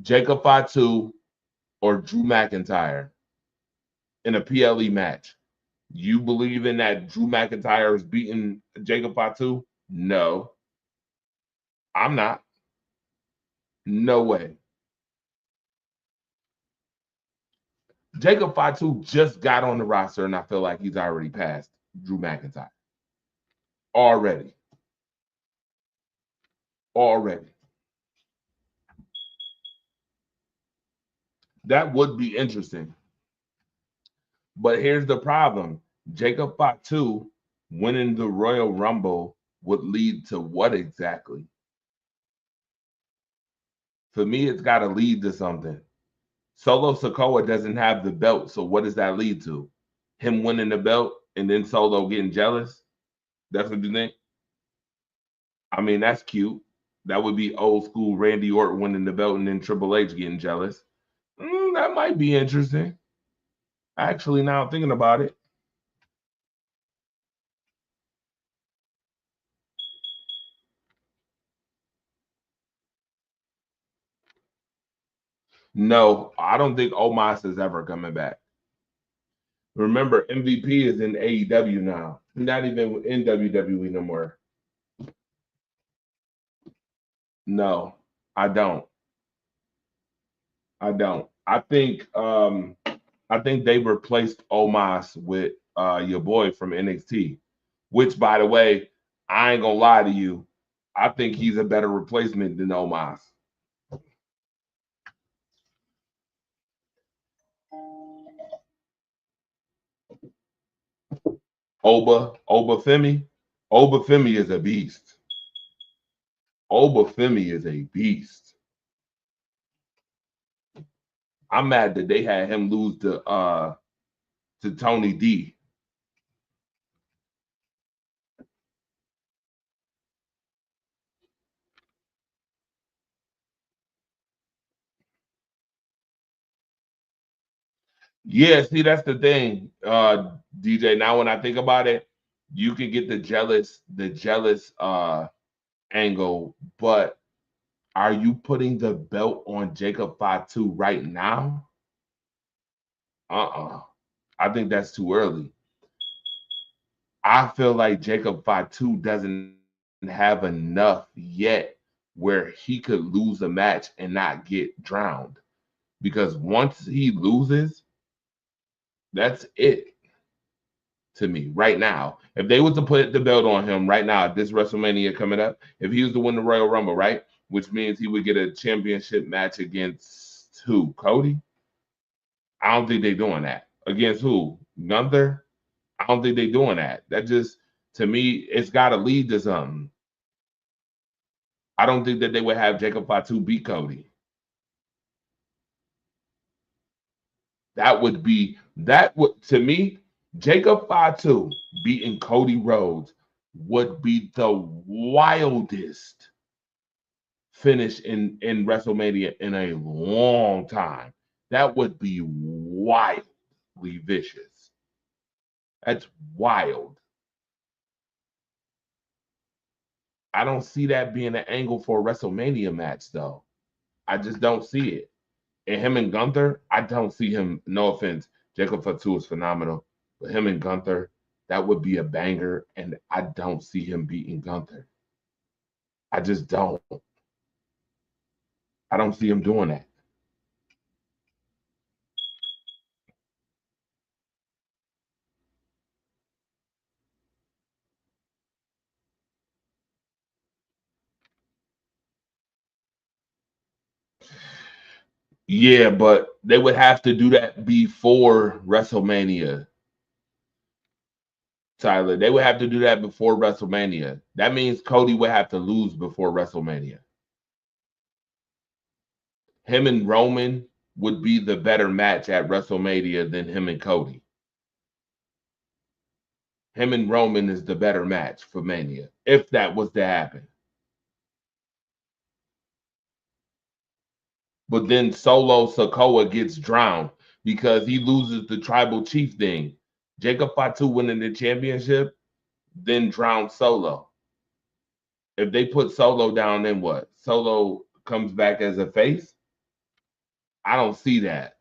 Jacob Fatu or Drew McIntyre in a PLE match. You believe in that Drew McIntyre is beating Jacob Fatu? No, I'm not. No way. Jacob Fatu just got on the roster, and I feel like he's already passed Drew McIntyre. Already. Already. That would be interesting. But here's the problem. Jacob Fatu winning the Royal Rumble would lead to what exactly? For me, it's got to lead to something. Solo Sokoa doesn't have the belt, so what does that lead to? Him winning the belt and then Solo getting jealous? That's what you think? I mean, that's cute. That would be old school Randy Orton winning the belt and then Triple H getting jealous. That might be interesting. Actually, now I'm thinking about it. No, I don't think Omos is ever coming back. Remember, MVP is in AEW now. Not even in WWE no more. No, I don't. I don't. I think they replaced Omos with your boy from NXT, which by the way, I ain't gonna lie to you. I think he's a better replacement than Omos. Oba Femi. Oba Femi is a beast. Oba Femi is a beast. I'm mad that they had him lose to Tony D. Yeah, see, that's the thing, DJ. Now when I think about it, you can get the jealous angle, but are you putting the belt on Jacob Fatu right now? Uh-uh. I think that's too early. I feel like Jacob Fatu doesn't have enough yet where he could lose a match and not get drowned. Because once he loses, that's it to me right now. If they was to put the belt on him right now, this WrestleMania coming up, if he was to win the Royal Rumble, right, which means he would get a championship match against who? Cody? I don't think they're doing that. Against who? Gunther? I don't think they're doing that. That just, to me, it's got to lead to something. I don't think that they would have Jacob Fatu beat Cody. That would to me, Jacob Fatu beating Cody Rhodes would be the wildest finish in WrestleMania in a long time. That would be wildly vicious. That's wild. I don't see that being an angle for a WrestleMania match though. I just don't see it. And him and Gunther, I don't see him. No offense, Jacob Fatu is phenomenal, but him and Gunther, that would be a banger, and I don't see him beating Gunther. I just don't. I don't see him doing that. Yeah, but they would have to do that before WrestleMania, Tyler. They would have to do that before WrestleMania. That means Cody would have to lose before WrestleMania. Him and Roman would be the better match at WrestleMania than him and Cody. Him and Roman is the better match for Mania, if that was to happen. But then Solo Sokoa gets drowned because he loses the tribal chief thing. Jacob Fatu winning the championship, then drown Solo. If they put Solo down, then what? Solo comes back as a face? I don't see that.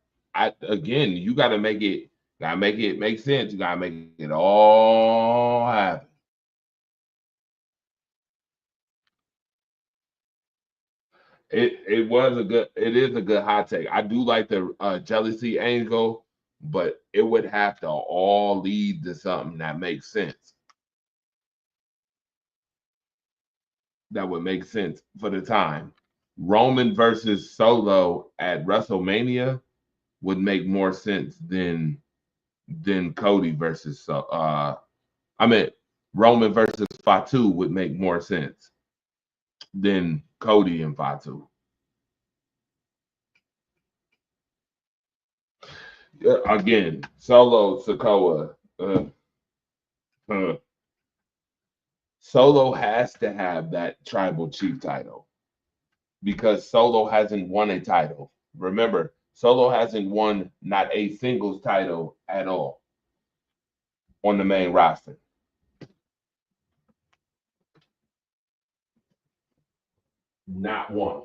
Again, you gotta make it make sense. You gotta make it all happen. It is a good hot take. I do like the jealousy angle, but it would have to all lead to something that makes sense. That would make sense for the time. Roman versus Solo at WrestleMania would make more sense than Cody versus I mean Roman versus Fatu would make more sense than Cody and Fatu. Again, Solo Sokoa. Uh, Solo has to have that tribal chief title because Solo hasn't won a title. Remember, Solo hasn't won not a singles title at all on the main roster. Not one.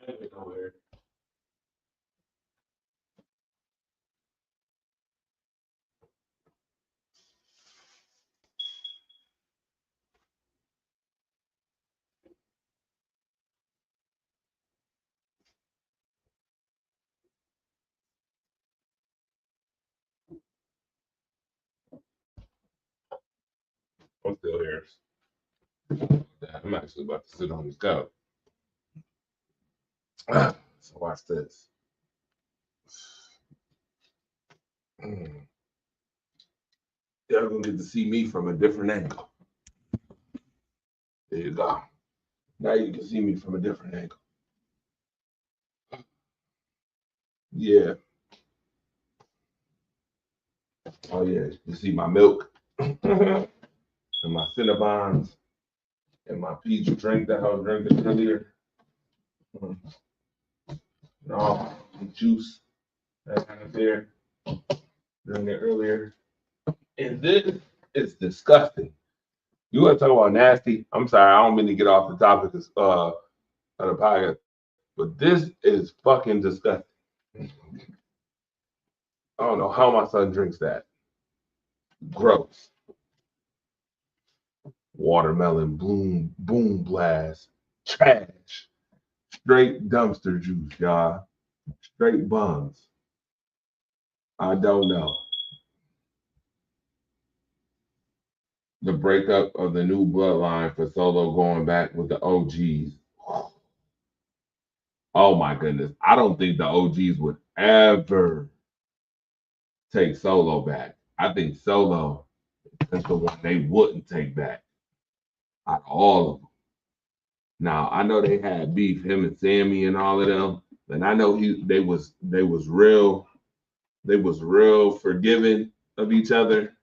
I ain't nowhere. I'm still here. I'm actually about to sit on this couch. So watch this. Y'all gonna get to see me from a different angle. There you go. Now you can see me from a different angle. Yeah. Oh yeah. You see my milk and my Cinnabons and my peach drink that I was drinking earlier. No, the juice that I had there drinking it earlier. And this is disgusting. You want to talk about nasty? I'm sorry, I don't mean to get off the topic of the podcast, but this is fucking disgusting. I don't know how my son drinks that. Gross. Watermelon bloom boom blast. Trash. Straight dumpster juice, y'all. Straight bums. I don't know. The breakup of the new bloodline for Solo going back with the OGs. Oh my goodness. I don't think the OGs would ever take Solo back. I think Solo is the one they wouldn't take back out of all of them. Now I know they had beef, him and Sammy and all of them, and I know they was real forgiving of each other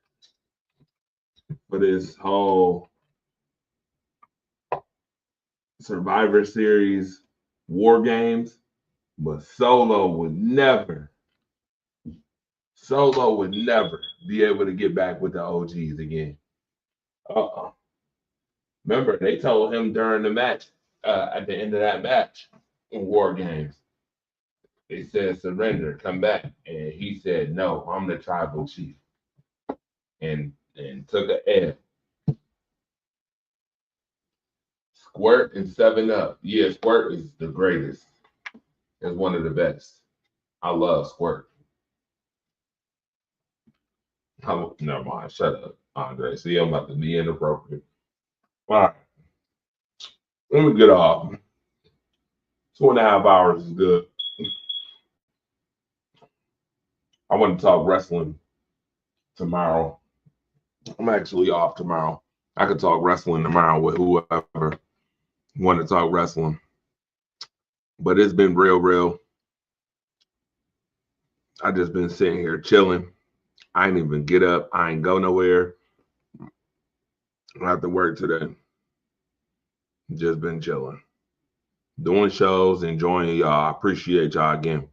for this whole Survivor Series war games, but Solo would never be able to get back with the OGs again. Uh-uh. Remember, they told him during the match, at the end of that match in War Games, they said, surrender, come back. And he said, no, I'm the tribal chief. And took a L. Squirt and 7 Up. Yeah, Squirt is the greatest. It's one of the best. I love Squirt. Never mind. Shut up, Andre. See, I'm about to be inappropriate. All right. Let me get off. 2.5 hours is good. I want to talk wrestling tomorrow. I'm actually off tomorrow. I could talk wrestling tomorrow with whoever want to talk wrestling. But it's been real. I just been sitting here chilling. I ain't even get up. I ain't go nowhere. I have to work today. Just been chilling. Doing shows, enjoying y'all. I appreciate y'all again.